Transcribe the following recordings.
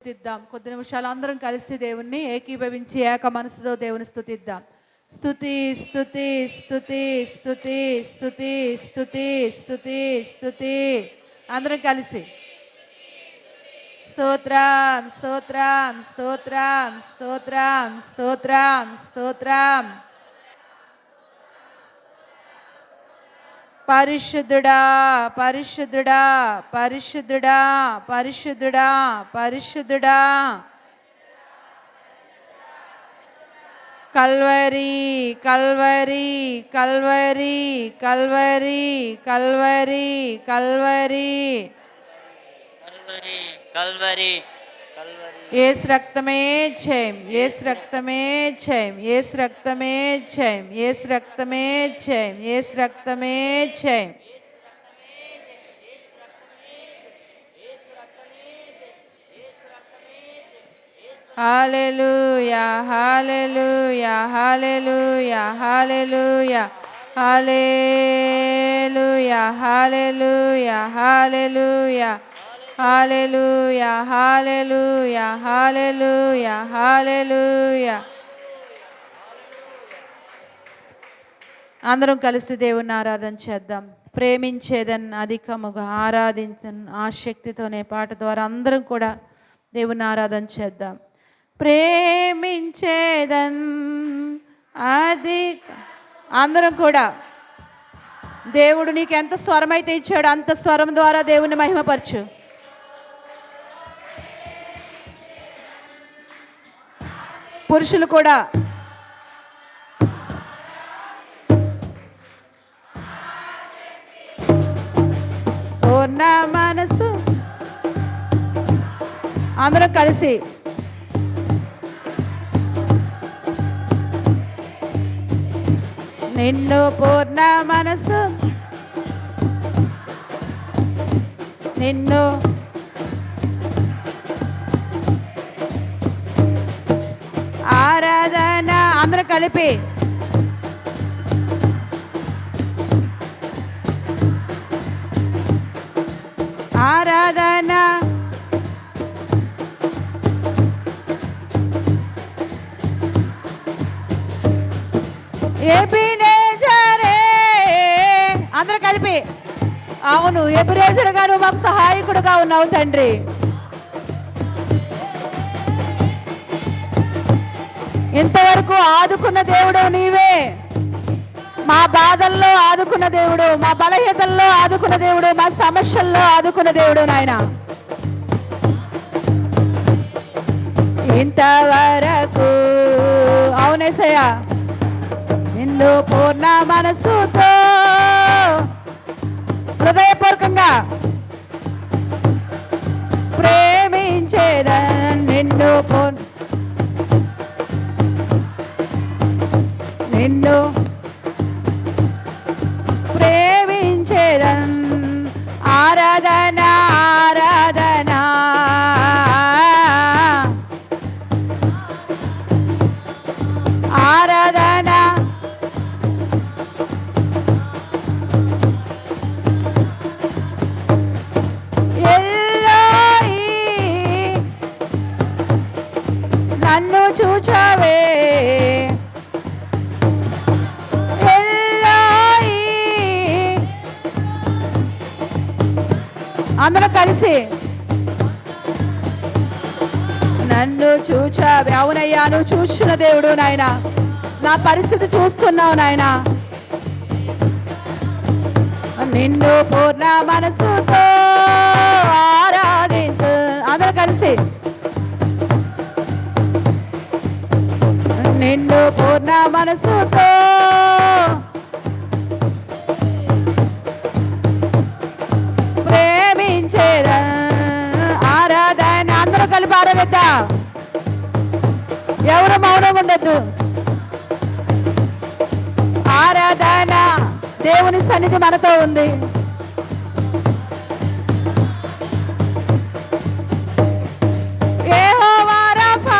స్తుతిద్దాం. కొద్ది నిమిషాలు అందరం కలిసి దేవుణ్ణి ఏకీభవించి ఏక మనసుతో దేవుని స్తుతిద్దాం. స్తుతి స్తుతి స్తుతి స్తుతి స్తుతి స్తుతి స్తుతి స్తుతి అందరం కలిసి స్తోత్రం స్తోత్రం స్తోత్రం స్తోత్రం స్తోత్రం స్తోత్రం. పరిశుద్ధుడా పరిశుద్ధుడా పరిశుద్ధుడా పరిశుద్ధుడా పరిశుద్ధుడా. Calvary Calvary Calvary Calvary Calvary Calvary Calvary Yesu రక్తమే జయం, యేసు రక్తమే జయం, యేసు రక్తమే జయం, యేసు రక్తమే జయం, యేసు రక్తమే జయం. హల్లెలూయా హల్లెలూయా హల్లెలూయా హల్లెలూయా హల్లెలూయా హల్లెలూయా హల్లెలూయా హల్లెలూయా హల్లెలూయా హల్లెలూయా హల్లెలూయా. అందరం కలిసి దేవుని ఆరాధన చేద్దాం. ప్రేమించేదన్ అధికముగా ఆరాధించన్ ఆసక్తితోనే పాట ద్వారా అందరం కూడా దేవుని ఆరాధన చేద్దాం. ప్రేమించేదన్ అధిక అందరం కూడా దేవుడు నీకు ఎంత స్వరం అయితే ఇచ్చాడు అంత స్వరం ద్వారా దేవుని మహిమపరచు. పురుషులు కూడా పూర్ణ మనసు అందరం కలిసి నిన్ను పూర్ణ మనసు నిన్ను ఆరాధన అందరూ కలిపి ఆరాధన ఎబినేజరే అందరూ కలిపి అవును ఎబినేజర్ గారు మాకు సహాయకుడుగా ఉన్నావు తండ్రి. ఇంతవరకు ఆదుకున్న దేవుడు నీవే. మా బాధల్లో ఆదుకున్న దేవుడు, మా బలహీనతల్లో ఆదుకున్న దేవుడు, మా సమస్యల్లో ఆదుకున్న దేవుడు నాయన. ఇంతవరకు అవునేసయ్యా నిన్ను పూర్ణ మనసుతో హృదయపూర్వకంగా ప్రేమించేదన్ నిన్ను నిన్ను ప్రేమించేదన్ ఆరాధన ఆరాధన ఆరాధన ఎల్లోయి నన్ను చూచవే అందరం కలిసి నన్ను చూచావు. అవునయ్యా నువ్వు చూస్తున్న దేవుడు నాయన, నా పరిస్థితి చూస్తున్నావు నాయన. నిన్ను పూర్ణ మనసుతో ఆరాధించు అందరం కలిసి నిన్ను పూర్ణ మనసుతో ఆరాధన అందరూ కలిపి ఆరాధిద్దా. ఎవరు మౌనం ఉండద్దు. ఆరాధన దేవుని సన్నిధి మనతో ఉంది. యెహోవా రఫా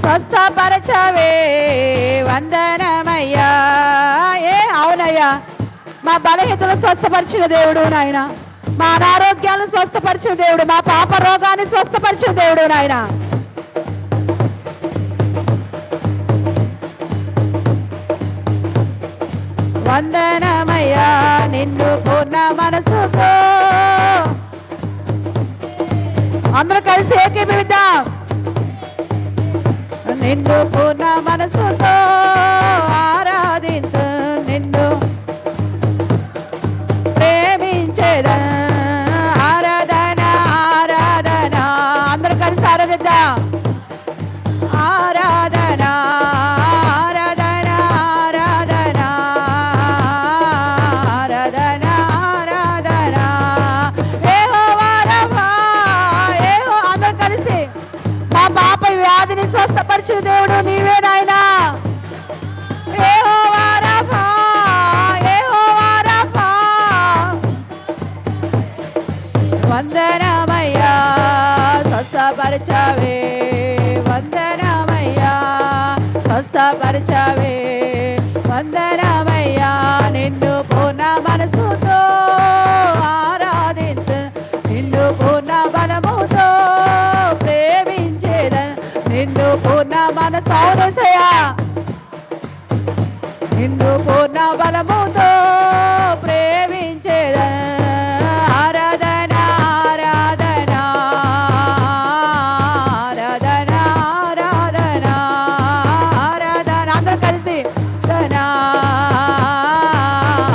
స్వస్థపరచవే వందనమయ్యా. అవునయ్యా మా బలహీనతలు స్వస్థపరిచిన దేవుడు నాయన, మా అనారోగ్యాలను స్వస్థపరిచిన దేవుడు, మా పాప రోగాన్ని స్వస్థపరిచిన దేవుడు నాయన. వందనమయ్యా నిన్ను పూర్ణ మనసుతో. అందరూ కలిసి ఏకీభవిద్దాం. నిన్ను పూర్ణ మనసుతో ఆరాధించు, నిన్ను ప్రేమించేదా. ఆరాధన ఆరాధన, అందరూ కలిసి ఆరాధిద్దాం. ఆరాధన ఆరాధన ఆరాధన ఆరాధన ఆరాధన. యెహోవా రఫా, అందరూ కలిసి మా పాప వ్యాధిని స్వస్థపరిచిన దేవుడు నీవే నాయనా. యెహోవా రఫా, యెహోవా రఫా. వందనమయ్యా స్వస్థపరచవే, వందనమయ్యా స్వస్థపరచవే. వందనమయ్యా నిన్ను పూర్ణ మనసుతో ఆరాధించు, నిన్ను పూర్ణ బలముతో ప్రేమించేద. నిన్ను పూర్ణ మనసు, అవునసయ్యా, నిన్ను పూర్ణ బలముతో ప్రేమించేద. ఆరాధన ఆరాధన ఆరాధన ఆరాధన ఆరాధన, అందరూ కలిసి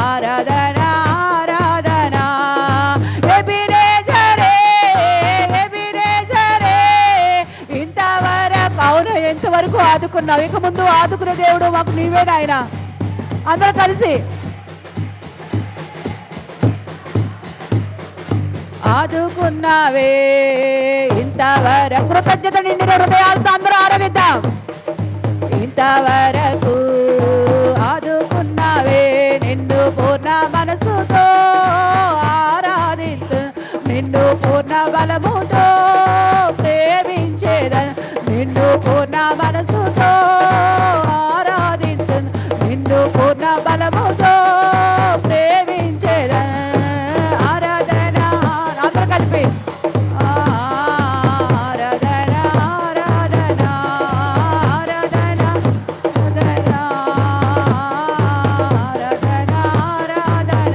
ఆరాధన ఆరాధన. ఎబినేజరే ఎబినేజరే, ఇంతవరకు అవును ఎంతవరకు ఆదుకున్నావు, ఇక ముందు ఆదుకునే దేవుడు మాకు నీవే నాయనా. అందరూ కలిసి ఆదుకున్నావే ఇంతవరకు. కృతజ్ఞత నిండిన హృదయాలతో అందరూ ఆరాధిద్దాం. ఇంతవరకు ఆదుకున్నావే, నిన్ను పూర్ణ మనసుతో ఆరాధించు, నిన్ను పూర్ణ బలముతో ప్రేమించేద. నిన్ను పూర్ణ మనసుతో ఆరాధించు, నిన్ను పూర్ణ బలముతో ప్రేమించేద. ఆరాధన, అందరూ కలిపి ఆరాధన ఆరాధన ఆరాధన ఆరాధన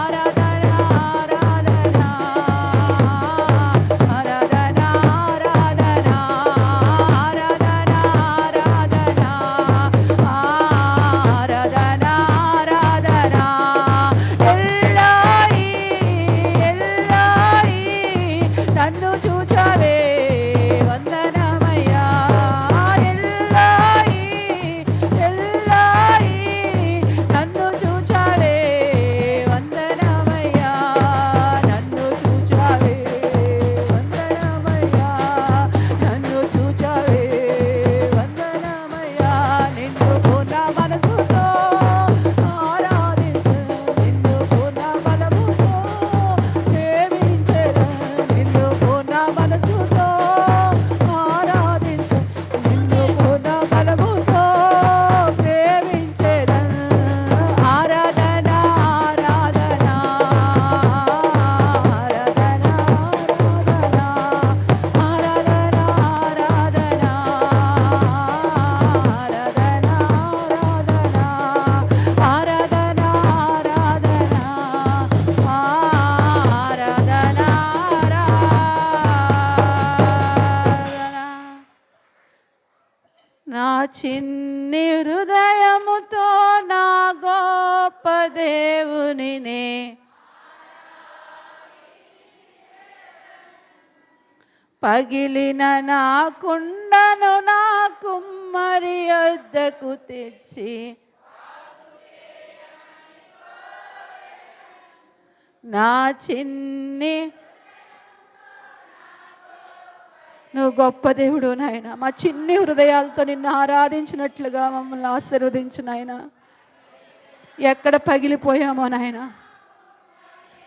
ఆరాధన ఆరాధన ఆరాధన ఆరాధన ఆరాధన నన్ను చూచవే. వందనమయ్యా ఎల్లాయి ఎల్లాయి, నన్ను చూచవే. వందనమయ్యా నన్ను చూచవే. వందనమయ్యా నన్ను చూచవే. వందనమయ్యా నిన్ను పూర్ణ మనసుతో ఆరాధించు, నిన్ను పూర్ణ బలముతో ప్రేమించెద. నిన్ను పూర్ణ మనసుతో ఆరాధించు, నిన్ను పూర్ణ బలముతో ప్రేమించెద. ఆరాధన ఆరాధన ఆరాధన ఆరాధన ఆరాధన ఆరాధన ఆరాధన ఆరాధన ఆరాధన ఆరాధన. నా చిన్ని హృదయముతో నా గొప్ప దేవునినే పగిలిన నా కుండను నా కుమ్మరి వద్దకు తెచ్చి, నా చిన్ని నువ్వు గొప్ప దేవుడు నాయన. మా చిన్ని హృదయాలతో నిన్ను ఆరాధించినట్లుగా మమ్మల్ని ఆశీర్వదించు నాయన. ఎక్కడ పగిలిపోయామో నాయన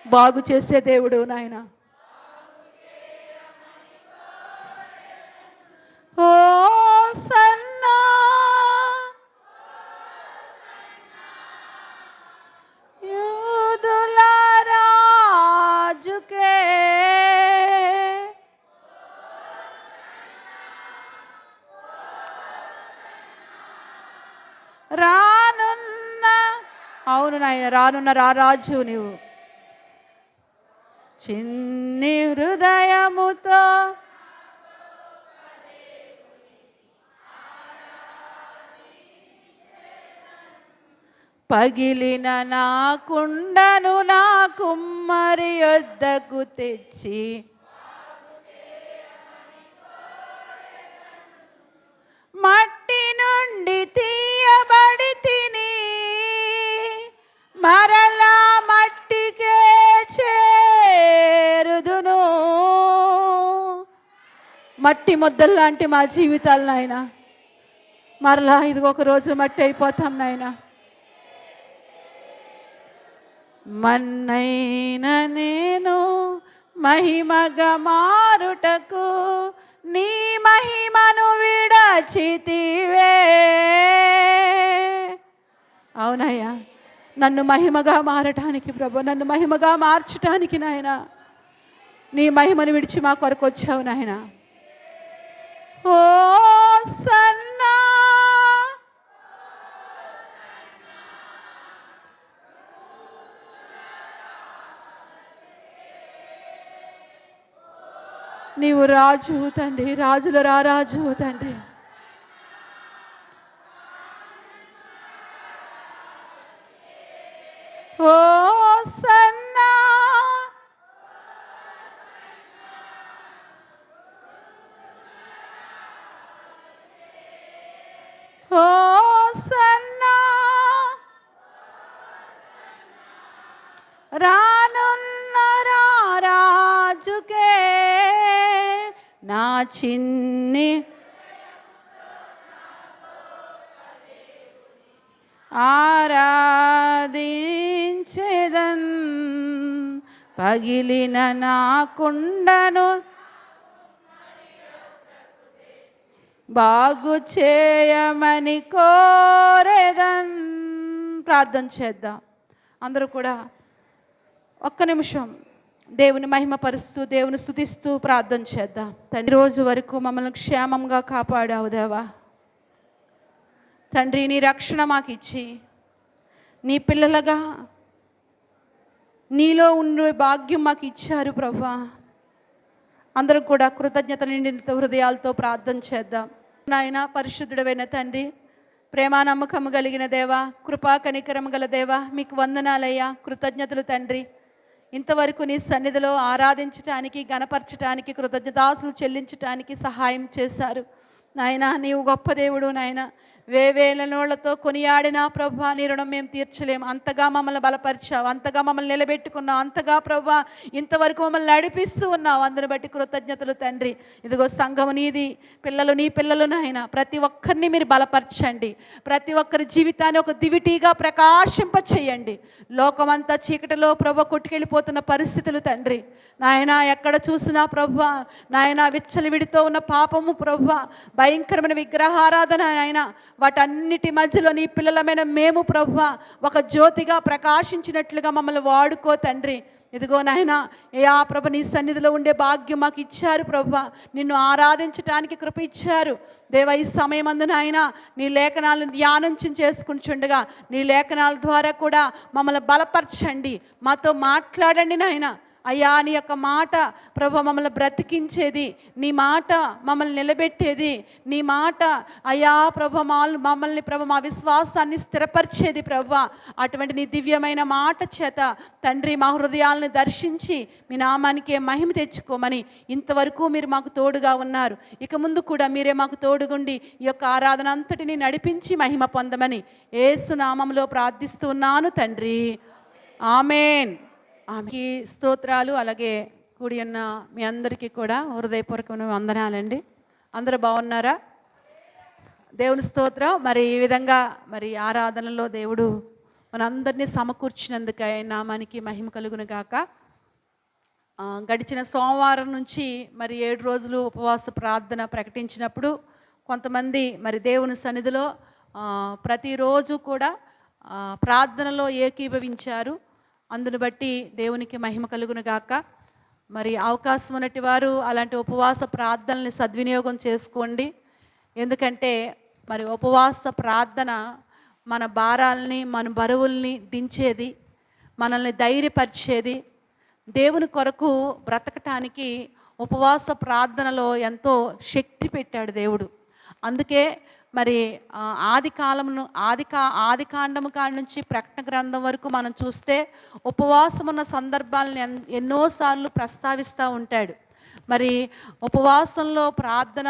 బాగు చేసే దేవుడు నాయన. ఓ సన్నా రానున్న, అవును నాయన, రానున్న రారాజు నీవు. చిన్ని హృదయముతో పగిలిన నా కుండను నా కుమ్మరి యొద్దకు తెచ్చి మట్టి నుండి తీయబడి తిని మరలా మట్టికే చేరుదును. మట్టి ముద్దల్లాంటి మా జీవితాలు నాయన, మరలా ఇది ఒక రోజు మట్టి అయిపోతాం నాయన. మన్నైన నేను మహిమగా మారుటకు నీ మహిమను విడచితివే. అవునయ్యా, నన్ను మహిమగా మారటానికి ప్రభు, నన్ను మహిమగా మార్చటానికి నాయన నీ మహిమను విడిచి మా కొరకు వచ్చావు నాయన. ఓ సన్నా నీవు రాజు తండ్రి, రాజుల రారాజు తండ్రి. ఓ సన్నా ఓ సన్నా రానున్న రారాజుకే నా చిన్ని ఆరాధించెదన్. పగిలిన నా కుండను బాగు చేయమని కోరెదన్. ప్రార్థన చేద్దాం అందరూ కూడా. ఒక్క నిమిషం దేవుని మహిమపరుస్తూ, దేవుని స్తుతిస్తూ ప్రార్థన చేద్దాం. తండ్రి, రోజు వరకు మమ్మల్ని క్షేమంగా కాపాడావు దేవా. తండ్రి, నీ రక్షణ మాకు ఇచ్చి నీ పిల్లలుగా నీలో ఉండే భాగ్యం మాకు ఇచ్చారు ప్రభువా. అందరూ కూడా కృతజ్ఞత నిండిన హృదయాలతో ప్రార్థన చేద్దాం. నాయన, పరిశుద్ధుడైన తండ్రి, ప్రేమ నమ్మకము కలిగిన దేవా, కృపా కనికరము గల దేవా, మీకు వందనాలయ్యా, కృతజ్ఞతలు తండ్రి. ఇంతవరకు నీ సన్నిధిలో ఆరాధించటానికి, గణపరచటానికి, కృతజ్ఞతాసులు చెల్లించటానికి సహాయం చేశారు నాయన. నీవు గొప్ప దేవుడు నాయన. వేవేల నోళ్లతో కొనియాడినా ప్రభువా, నీ రుణం మేము తీర్చలేము. అంతగా మమ్మల్ని బలపరిచావు, అంతగా మమ్మల్ని నిలబెట్టుకున్నావు, అంతగా ప్రభువా ఇంతవరకు మమ్మల్ని నడిపిస్తూ ఉన్నావు. అందుని బట్టి కృతజ్ఞతలు తండ్రి. ఇదిగో సంఘము నీది, పిల్లలు నీ పిల్లలు నాయన. ప్రతి ఒక్కరిని మీరు బలపరచండి, ప్రతి ఒక్కరి జీవితాన్ని ఒక దివిటీగా ప్రకాశింప చేయండి. లోకమంతా చీకటిలో ప్రభు కొట్టుకెళ్ళిపోతున్న పరిస్థితులు తండ్రి నాయన. ఎక్కడ చూసినా ప్రభువా నాయన విచ్చలవిడితో ఉన్న పాపము ప్రభువా, భయంకరమైన విగ్రహారాధన నాయన, వాటన్నిటి మధ్యలో నీ పిల్లలమైన మేము ప్రభువా ఒక జ్యోతిగా ప్రకాశించినట్లుగా మమ్మల్ని వాడుకో తండ్రి. ఇదిగో నాయన, ఆ ప్రభు నీ సన్నిధిలో ఉండే భాగ్యం మాకు ఇచ్చారు ప్రభువా. నిన్ను ఆరాధించటానికి కృప ఇచ్చారు దేవా. ఈ సమయమందు నాయన నీ లేఖనాలను ధ్యానం చేసుకుంటుండగా నీ లేఖనాల ద్వారా కూడా మమ్మల్ని బలపరచండి, మాతో మాట్లాడండి నాయన. అయ్యా, నీ యొక్క మాట ప్రభు మమ్మల్ని బ్రతికించేది, నీ మాట మమ్మల్ని నిలబెట్టేది, నీ మాట అయ్యా ప్రభు మమ్మల్ని ప్రభు మా విశ్వాసాన్ని స్థిరపరిచేది ప్రభు. అటువంటి నీ దివ్యమైన మాట చేత తండ్రి మా హృదయాలను దర్శించి మీ నామానికే మహిమ తెచ్చుకోమని ఇంతవరకు మీరు మాకు తోడుగా ఉన్నారు. ఇక ముందు కూడా మీరే మాకు తోడుగుండి ఈ యొక్క ఆరాధన అంతటిని నడిపించి మహిమ పొందమని యేసు నామములో ప్రార్థిస్తున్నాను తండ్రి. ఆమేన్. ఆమెకి స్తోత్రాలు. అలాగే కూడి ఉన్న మీ అందరికీ కూడా హృదయపూర్వకమైన వందనాలండి. అందరూ బాగున్నారా? దేవుని స్తోత్రం. మరి ఈ విధంగా మరి ఆరాధనలో దేవుడు మనందరినీ సమకూర్చినందుకు ఆయన నామానికి మహిమ కలుగును గాక. గడిచిన సోమవారం నుంచి మరి 7 రోజులు ఉపవాస ప్రార్థన ప్రకటించినప్పుడు కొంతమంది మరి దేవుని సన్నిధిలో ప్రతిరోజు కూడా ప్రార్థనలో ఏకీభవించారు. అందును బట్టి దేవునికి మహిమ కలుగును గాక. మరి అవకాశం ఉన్నటి వారు అలాంటి ఉపవాస ప్రార్థనల్ని సద్వినియోగం చేసుకోండి. ఎందుకంటే మరి ఉపవాస ప్రార్థన మన భారాల్ని, మన బరువుల్ని దించేది, మనల్ని ధైర్యపరిచేది. దేవుని కొరకు బ్రతకటానికి ఉపవాస ప్రార్థనలో ఎంతో శక్తి పెట్టాడు దేవుడు. అందుకే మరి ఆది కాండము కాడి నుంచి ప్రకటన గ్రంథం వరకు మనం చూస్తే ఉపవాసం ఉన్న సందర్భాలను ఎన్నోసార్లు ప్రస్తావిస్తూ ఉంటాడు. మరి ఉపవాసంలో ప్రార్థన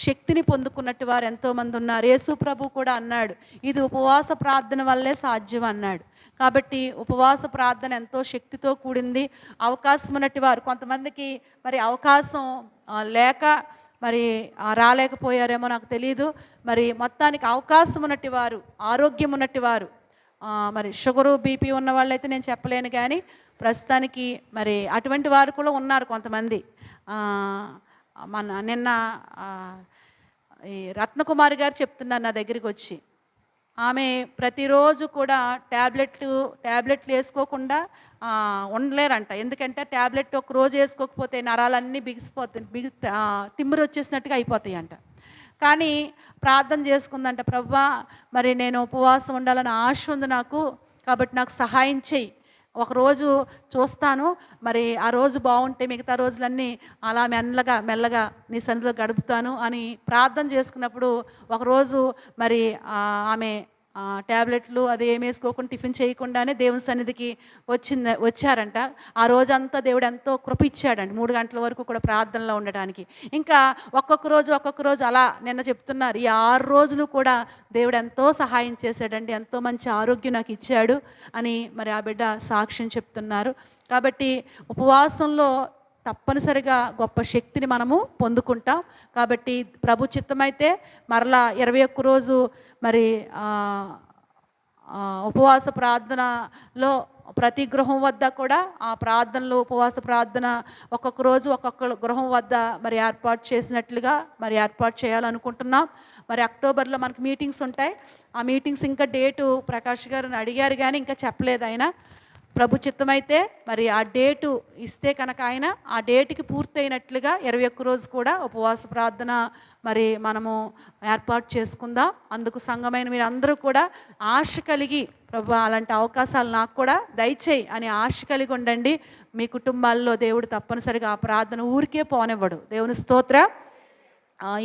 శక్తిని పొందుకున్నట్టు వారు ఎంతోమంది ఉన్నారు. యేసు ప్రభు కూడా అన్నాడు, ఇది ఉపవాస ప్రార్థన వల్లే సాధ్యం అన్నాడు. కాబట్టి ఉపవాస ప్రార్థన ఎంతో శక్తితో కూడింది. అవకాశం ఉన్నట్టు వారు, కొంతమందికి మరి అవకాశం లేక మరి రాలేకపోయారేమో నాకు తెలియదు. మరి మొత్తానికి అవకాశం ఉన్నట్టు వారు, ఆరోగ్యం ఉన్నట్టు వారు, మరి షుగరు బీపీ ఉన్న వాళ్ళైతే నేను చెప్పలేను, కానీ ప్రస్తుతానికి మరి అటువంటి వారు కూడా ఉన్నారు కొంతమంది. నిన్న ఈ రత్నకుమారి గారు చెప్తున్నారు నా దగ్గరికి వచ్చి, ఆమె ప్రతిరోజు కూడా ట్యాబ్లెట్లు వేసుకోకుండా ఉండలేరంట. ఎందుకంటే ట్యాబ్లెట్ ఒక రోజు వేసుకోకపోతే నరాలన్నీ బిగిసిపోతాయి, తిమ్మిరి వచ్చేసినట్టుగా అయిపోతాయి అంట. కానీ ప్రార్థన చేసుకుందంట, ప్రభువా మరి నేను ఉపవాసం ఉండాలని ఆశ ఉంది నాకు, కాబట్టి నాకు సహాయం చెయ్యి. ఒకరోజు చూస్తాను, మరి ఆ రోజు బాగుంటే మిగతా రోజులన్నీ అలా మెల్లగా నీ సన్నిధిలో గడుపుతాను అని ప్రార్థన చేసుకున్నప్పుడు ఒకరోజు మరి ఆమె ట్యాబ్లెట్లు అది ఏమి వేసుకోకుండా టిఫిన్ చేయకుండానే దేవుని సన్నిధికి వచ్చారంట. ఆ రోజంతా దేవుడు ఎంతో కృప ఇచ్చాడండి, 3 గంటల వరకు కూడా ప్రార్థనలో ఉండడానికి. ఇంకా ఒక్కొక్క రోజు అలా నిన్న చెప్తున్నారు, ఈ 6 రోజులు కూడా దేవుడు ఎంతో సహాయం చేశాడండి, ఎంతో మంచి ఆరోగ్యం నాకు ఇచ్చాడు అని మరి ఆ బిడ్డ సాక్ష్యం చెప్తున్నారు. కాబట్టి ఉపవాసంలో తప్పనిసరిగా గొప్ప శక్తిని మనము పొందుకుంటాం. కాబట్టి ప్రభు చిత్తమైతే మరలా 21 రోజు మరి ఉపవాస ప్రార్థనలో ప్రతి గృహం వద్ద కూడా ఆ ప్రార్థనలో ఉపవాస ప్రార్థన ఒక్కొక్క రోజు ఒక్కొక్క గృహం వద్ద మరి ఏర్పాటు చేసినట్లుగా మరి ఏర్పాటు చేయాలనుకుంటున్నాం. మరి అక్టోబర్లో మనకు మీటింగ్స్ ఉంటాయి. ఆ మీటింగ్స్ ఇంకా డేటు ప్రకాష్ గారిని అడిగారు, కానీ ఇంకా చెప్పలేదు ఆయన. ప్రభు చిత్తమైతే మరి ఆ డేటు ఇస్తే కనుక ఆయన ఆ డేటుకి పూర్తయినట్లుగా 21 రోజు కూడా ఉపవాస ప్రార్థన మరి మనము ఏర్పాటు చేసుకుందాం. అందుకు సంఘమైన మీరు అందరూ కూడా ఆశ కలిగి, ప్రభు అలాంటి అవకాశాలు నాకు కూడా దయచేయి అని ఆశ కలిగి ఉండండి. మీ కుటుంబాల్లో దేవుడు తప్పనిసరిగా ఆ ప్రార్థన ఊరికే పోనివ్వడు. దేవుని స్తోత్రం.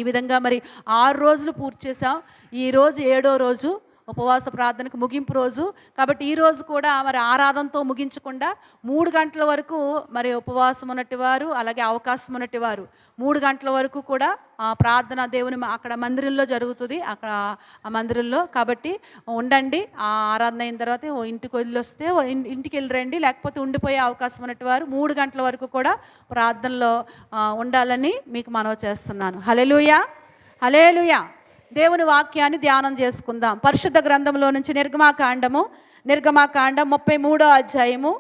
ఈ విధంగా మరి 6 రోజులు పూర్తి చేసాం. ఈరోజు 7వ రోజు ఉపవాస ప్రార్థనకు ముగింపు రోజు. కాబట్టి ఈరోజు కూడా మరి ఆరాధనతో ముగించకుండా 3 గంటల వరకు మరి ఉపవాసం ఉన్నట్టు వారు, అలాగే అవకాశం ఉన్నట్టు వారు 3 గంటల వరకు కూడా ప్రార్థన దేవుని అక్కడ మందిరంలో జరుగుతుంది, అక్కడ ఆ మందిరంలో. కాబట్టి ఉండండి, ఆ ఆరాధన అయిన తర్వాత ఇంటికి వెళ్ళొస్తే ఇంటికి వెళ్ళరండి, లేకపోతే ఉండిపోయే అవకాశం ఉన్నట్టు వారు 3 గంటల వరకు కూడా ప్రార్థనలో ఉండాలని మీకు మనవి చేస్తున్నాను. హల్లెలూయా, హల్లెలూయా. దేవుని వాక్యాన్ని ధ్యానం చేసుకుందాం. పరిశుద్ధ గ్రంథంలో నుంచి నిర్గమాకాండం 33వ అధ్యాయము.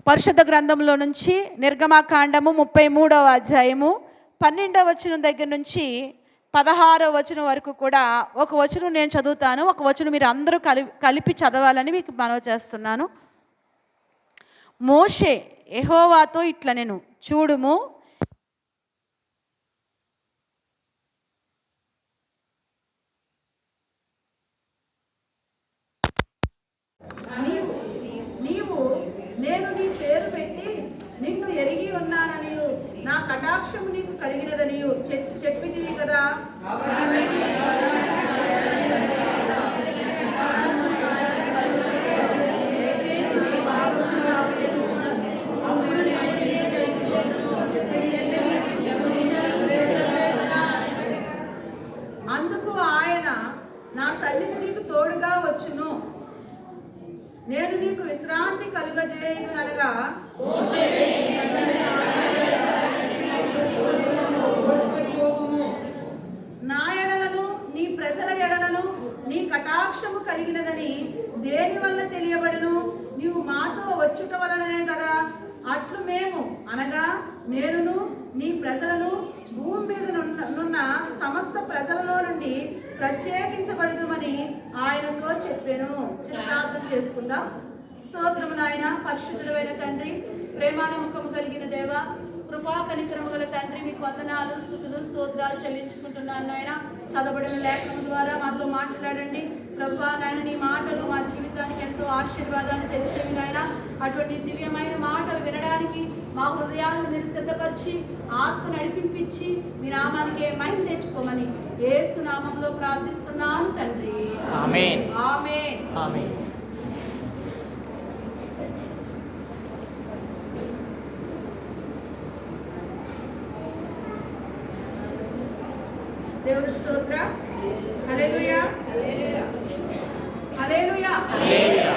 పరిశుద్ధ గ్రంథంలో నుంచి నిర్గమాకాండము 33వ అధ్యాయము 12వ వచనం దగ్గర నుంచి 16వ వచనం వరకు కూడా ఒక వచనం నేను చదువుతాను, ఒక వచనం మీరు అందరూ కలిపి చదవాలని మీకు మనవి చేస్తున్నాను. మోషే యెహోవాతో ఇట్లనెను, చూడుము, నేను నీ పేరు పెట్టి నిన్ను ఎరిగి ఉన్నాననియు నా కటాక్షము నీకు కలిగినదనియు చెప్పితివి కదా. అందుకు ఆయన, నా సన్నిధి నీకు తోడుగా వచ్చును, నేను నీకు విశ్రాంతి కలుగజేయుననగా నా ఎడలను నీ ప్రజల ఎడలను నీ కటాక్షము కలిగినదని దేని వల్ల తెలియబడును? నీవు మాతో వచ్చుట వలననే కదా. అట్లు మేము అనగా నేనును నీ ప్రజలను భూమి మీద నున్న సమస్త ప్రజలలో నుండి ప్రత్యేకించబడుదుమని ఆయనతో చెప్పాను. ప్రార్థన చేసుకుందాం. స్తోత్రము నాయన, పరిశుద్ధుడైన తండ్రి, ప్రేమానముఖము కలిగిన దేవ, కృపా కనికరము గల తండ్రి, మీకు వందనాలు, స్తుతులు, స్తోత్రాలు చెల్లించుకుంటున్నాను నాయన. చదవబడిన లేఖనం ద్వారా మాతో మాట్లాడండి ప్రభువా. నాయన నీ మాటలు మా జీవితానికి ఎంతో ఆశీర్వాదాన్ని తెచ్చేవి నాయన. అటువంటి దివ్యమైన మాటలు వినడానికి మా హృదయాలను మీరు సిద్ధపరిచి ఆత్మ నడిపించి మీ నామానికి మహిమ తెచ్చుకోమని యేసు నామంలో ప్రార్థిస్తున్నాను తండ్రి. ఆమేన్. ఆమేన్. ఆమేన్. దేవుని స్తోత్రం. హల్లెలూయా, హల్లెలూయా, హల్లెలూయా, హల్లెలూయా.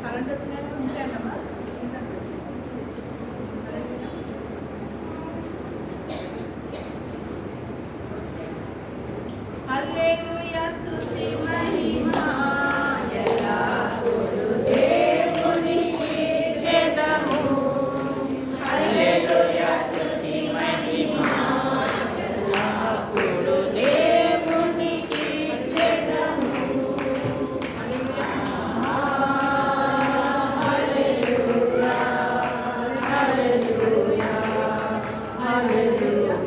కరెంట్ వచ్చినాక ఉంచాడమ్మా. హల్లెలూయా, స్తుతి మహిమా ఎల్లప్పుడూ దేవునికి చేద్దాము. హల్లెలూయా, స్తుతి మహిమా ఎల్లప్పుడూ దేవునికి చేద్దాము. హల్లెలూయా, హల్లెలూయా, హల్లెలూయా,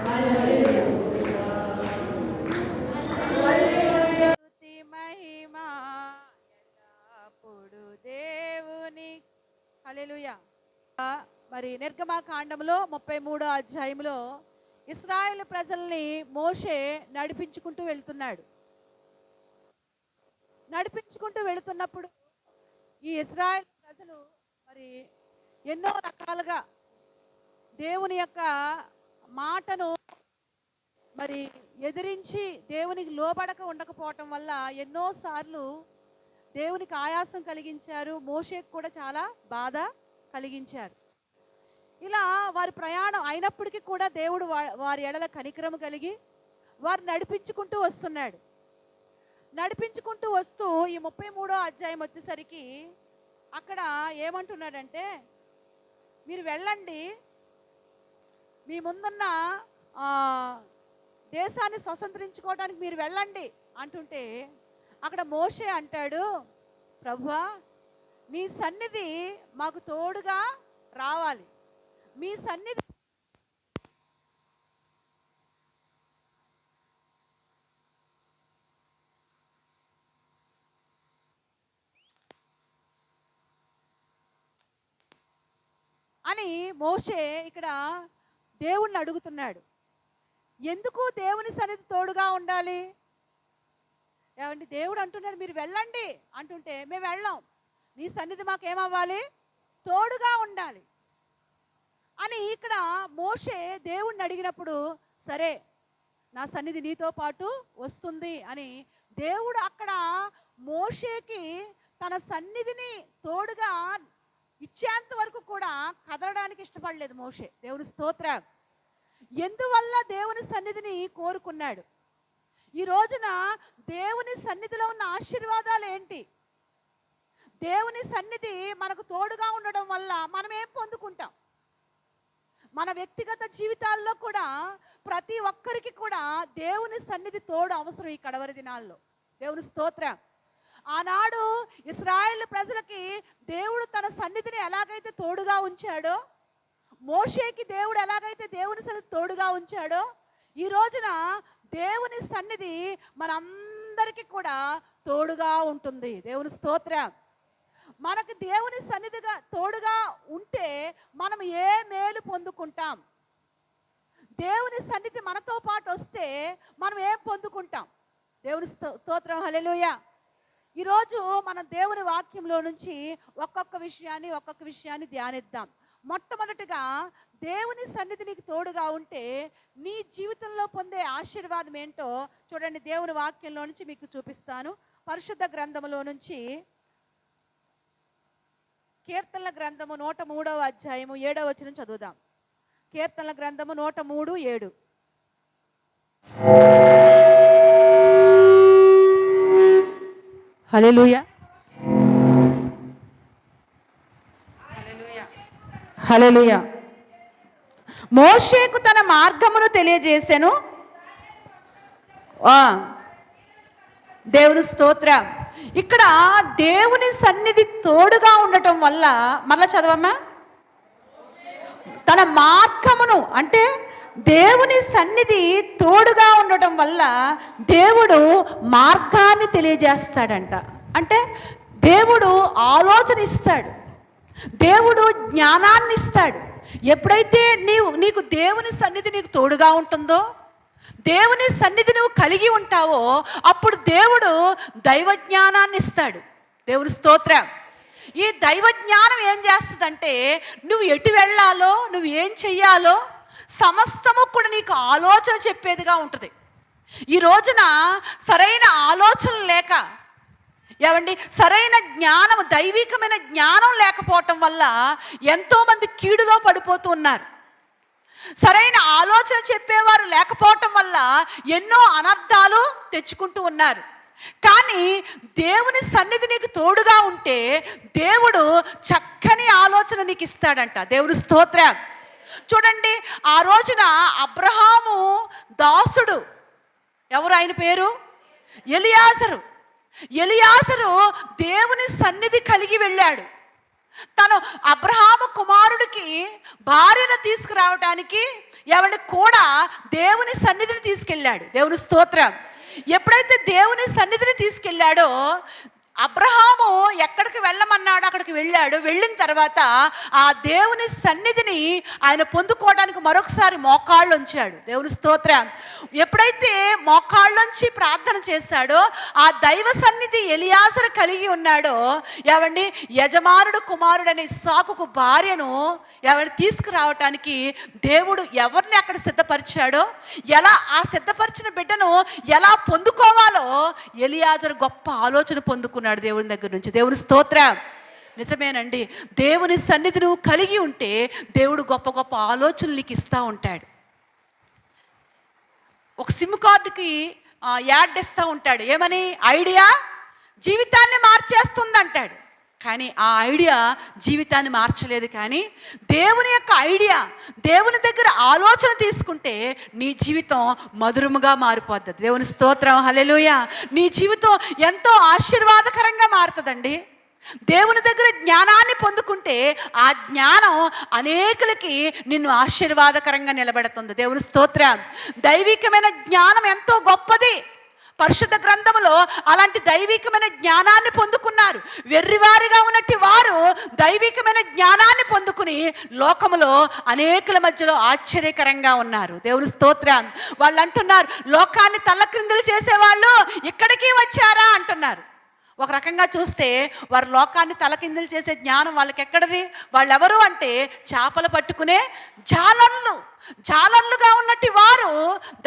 హల్లెలూయా. స్తుతి మహిమా ఎల్లప్పుడూ దేవుని. హల్లెలూయా. మరి నిర్గమకాండంలో 33వ అధ్యాయంలో ఇశ్రాయేలు ప్రజల్ని మోషే నడిపించుకుంటూ వెళ్తున్నాడు. నడిపించుకుంటూ వెళుతున్నప్పుడు ఈ ఇశ్రాయేలు ప్రజలు మరి ఎన్నో రకాలుగా దేవుని యొక్క మాటను మరి ఎదిరించి దేవునికి లోబడక ఉండకపోవటం వల్ల ఎన్నోసార్లు దేవునికి ఆయాసం కలిగించారు. మోషేకు కూడా చాలా బాధ కలిగించారు. ఇలా వారి ప్రయాణం అయినప్పటికీ కూడా దేవుడు వారి ఎడల కనికరము కలిగి వారు నడిపించుకుంటూ వస్తున్నాడు. నడిపించుకుంటూ వస్తూ ఈ 33వ అధ్యాయం వచ్చేసరికి అక్కడ ఏమంటున్నాడంటే, మీరు వెళ్ళండి, మీ ముందున్న దేశాన్ని స్వతంత్రించుకోవడానికి మీరు వెళ్ళండి అంటుంటే అక్కడ మోషే అంటాడు, ప్రభువా నీ సన్నిధి మాకు తోడుగా రావాలి, మీ సన్నిధి అని మోషే ఇక్కడ దేవుణ్ణి అడుగుతున్నాడు. ఎందుకు దేవుని సన్నిధి తోడుగా ఉండాలి? ఏమండి, దేవుడు అంటున్నాడు మీరు వెళ్ళండి అంటుంటే మేము వెళ్ళాం, నీ సన్నిధి మాకేమవ్వాలి? తోడుగా ఉండాలి అని ఇక్కడ మోషే దేవుణ్ణి అడిగినప్పుడు, సరే నా సన్నిధి నీతో పాటు వస్తుంది అని దేవుడు అక్కడ మోషేకి తన సన్నిధిని తోడుగా ఇచ్చేంత వరకు కూడా కదలడానికి ఇష్టపడలేదు మోషే. దేవుని స్తోత్రం. ఎందువల్ల దేవుని సన్నిధిని కోరుకున్నాడు? ఈ రోజున దేవుని సన్నిధిలో ఉన్న ఆశీర్వాదాలు ఏంటి? దేవుని సన్నిధి మనకు తోడుగా ఉండడం వల్ల మనం ఏం పొందుకుంటాం? మన వ్యక్తిగత జీవితాల్లో కూడా ప్రతి ఒక్కరికి కూడా దేవుని సన్నిధి తోడు అవసరం ఈ కడవరి దినాల్లో. దేవుని స్తోత్రం. ఆనాడు ఇశ్రాయేలు ప్రజలకి దేవుడు తన సన్నిధిని ఎలాగైతే తోడుగా ఉంచాడో, మోషేకి దేవుడు ఎలాగైతే దేవుని సన్నిధి తోడుగా ఉంచాడో, ఈ రోజున దేవుని సన్నిధి మనందరికీ కూడా తోడుగా ఉంటుంది. దేవుని స్తోత్రం. మనకు దేవుని సన్నిధిగా తోడుగా ఉంటే మనం ఏ మేలు పొందుకుంటాం? దేవుని సన్నిధి మనతో పాటు వస్తే మనం ఏం పొందుకుంటాం? దేవుని స్తోత్రం. హల్లెలూయా. ఈరోజు మనం దేవుని వాక్యంలో నుంచి ఒక్కొక్క విషయాన్ని ధ్యానిద్దాం. మొట్టమొదటిగా దేవుని సన్నిధి నీకు తోడుగా ఉంటే నీ జీవితంలో పొందే ఆశీర్వాదం ఏంటో చూడండి. దేవుని వాక్యంలో నుంచి మీకు చూపిస్తాను. పరిశుద్ధ గ్రంథములో నుంచి కీర్తనల గ్రంథము 103వ అధ్యాయము 7వ వచనం చదువుదాం. కీర్తనల గ్రంథము 103:7. హల్లెలూయా. హల్లెలూయా. మోషేకు తన మార్గమును తెలియజేసెను. దేవుని స్తోత్రం. ఇక్కడ దేవుని సన్నిధి తోడుగా ఉండటం వల్ల, మళ్ళా చదవమ్మా, తన మార్గమును అంటే దేవుని సన్నిధి తోడుగా ఉండటం వల్ల దేవుడు మార్గాన్ని తెలియజేస్తాడంట. అంటే దేవుడు ఆలోచన ఇస్తాడు, దేవుడు జ్ఞానాన్ని ఇస్తాడు. ఎప్పుడైతే నీకు దేవుని సన్నిధి నీకు తోడుగా ఉంటుందో, దేవుని సన్నిధి నువ్వు కలిగి ఉంటావో, అప్పుడు దేవుడు దైవ జ్ఞానాన్ని ఇస్తాడు. దేవుని స్తోత్రం. ఈ దైవ జ్ఞానం ఏం చేస్తుందంటే నువ్వు ఎటు వెళ్ళాలో, నువ్వు ఏం చెయ్యాలో సమస్తము కూడా నీకు ఆలోచన చెప్పేదిగా ఉంటుంది. ఈ రోజున సరైన ఆలోచన లేక, ఏమండి, సరైన జ్ఞానం, దైవికమైన జ్ఞానం లేకపోవటం వల్ల ఎంతోమంది కీడులో పడిపోతూ ఉన్నారు. సరైన ఆలోచన చెప్పేవారు లేకపోవటం వల్ల ఎన్నో అనర్థాలు తెచ్చుకుంటూ ఉన్నారు. కానీ దేవుని సన్నిధి నీకు తోడుగా ఉంటే దేవుడు చక్కని ఆలోచన నీకు ఇస్తాడంట. దేవుని స్తోత్రం. చూడండి, ఆ రోజున అబ్రహాము దాసుడు, ఎవరు ఆయన పేరు? ఎలియాజరు. ఎలియాజరు దేవుని సన్నిధి కలిగి వెళ్ళాడు. తను అబ్రహాము కుమారుడికి భార్యను తీసుకురావటానికి ఎవరిని కూడా దేవుని సన్నిధిని తీసుకెళ్ళాడు. దేవుని స్తోత్రం. ఎప్పుడైతే దేవుని సన్నిధిని తీసుకెళ్ళాడో, అబ్రహాము ఎక్కడికి వెళ్ళమన్నాడో అక్కడికి వెళ్ళాడు. వెళ్ళిన తర్వాత ఆ దేవుని సన్నిధిని ఆయన పొందుకోవడానికి మరొకసారి మోకాళ్ళు ఉంచాడు. దేవుని స్తోత్రం. ఎప్పుడైతే మోకాళ్ళుంచి ప్రార్థన చేశాడో, ఆ దైవ సన్నిధి ఎలియాజరు కలిగి ఉన్నాడో, ఏవండి, యజమానుడు కుమారుడని ఇస్సాకుకు భార్యను తీసుకురావటానికి దేవుడు ఎవరిని అక్కడ సిద్ధపరిచాడో, ఎలా ఆ సిద్ధపరిచిన బిడ్డను ఎలా పొందుకోవాలో ఎలియాజరు గొప్ప ఆలోచన పొందుకున్నాడు దేవుని దగ్గర నుంచి. దేవుని స్తోత్రం. నిజమేనండి, దేవుని సన్నిధి నువ్వు కలిగి ఉంటే దేవుడు గొప్ప గొప్ప ఆలోచనలు నీకు ఇస్తూ ఉంటాడు. ఒక సిమ్ కార్డుకి యాడ్ ఇస్తూ ఉంటాడు. ఏమని? ఐడియా జీవితాన్ని మార్చేస్తుంది అంటాడు. కానీ ఆ ఐడియా జీవితాన్ని మార్చలేదు. కానీ దేవుని యొక్క ఐడియా, దేవుని దగ్గర ఆలోచన తీసుకుంటే నీ జీవితం మధురముగా మారిపోద్ది. దేవుని స్తోత్రం. హల్లెలూయా. నీ జీవితం ఎంతో ఆశీర్వాదకరంగా మారుతుందండి. దేవుని దగ్గర జ్ఞానాన్ని పొందుకుంటే ఆ జ్ఞానం అనేకులకి నిన్ను ఆశీర్వాదకరంగా నిలబెడుతుంది. దేవుని స్తోత్రం. దైవికమైన జ్ఞానం ఎంతో గొప్పది. పరిశుద్ధ గ్రంథములో అలాంటి దైవికమైన జ్ఞానాన్ని పొందుకున్నారు. వెర్రివారిగా ఉన్నట్టు వారు దైవికమైన జ్ఞానాన్ని పొందుకుని లోకములో అనేకుల మధ్యలో ఆశ్చర్యకరంగా ఉన్నారు. దేవుని స్తోత్రం. వాళ్ళు అంటున్నారు, లోకాన్ని తల్లక్రిందులు చేసేవాళ్ళు ఇక్కడికి వచ్చారా అంటున్నారు. ఒక రకంగా చూస్తే వారు లోకాన్ని తలకిందులు చేసే జ్ఞానం వాళ్ళకి ఎక్కడిది? వాళ్ళెవరు అంటే చేపలు పట్టుకునే జాలర్లుగా ఉన్నట్టు వారు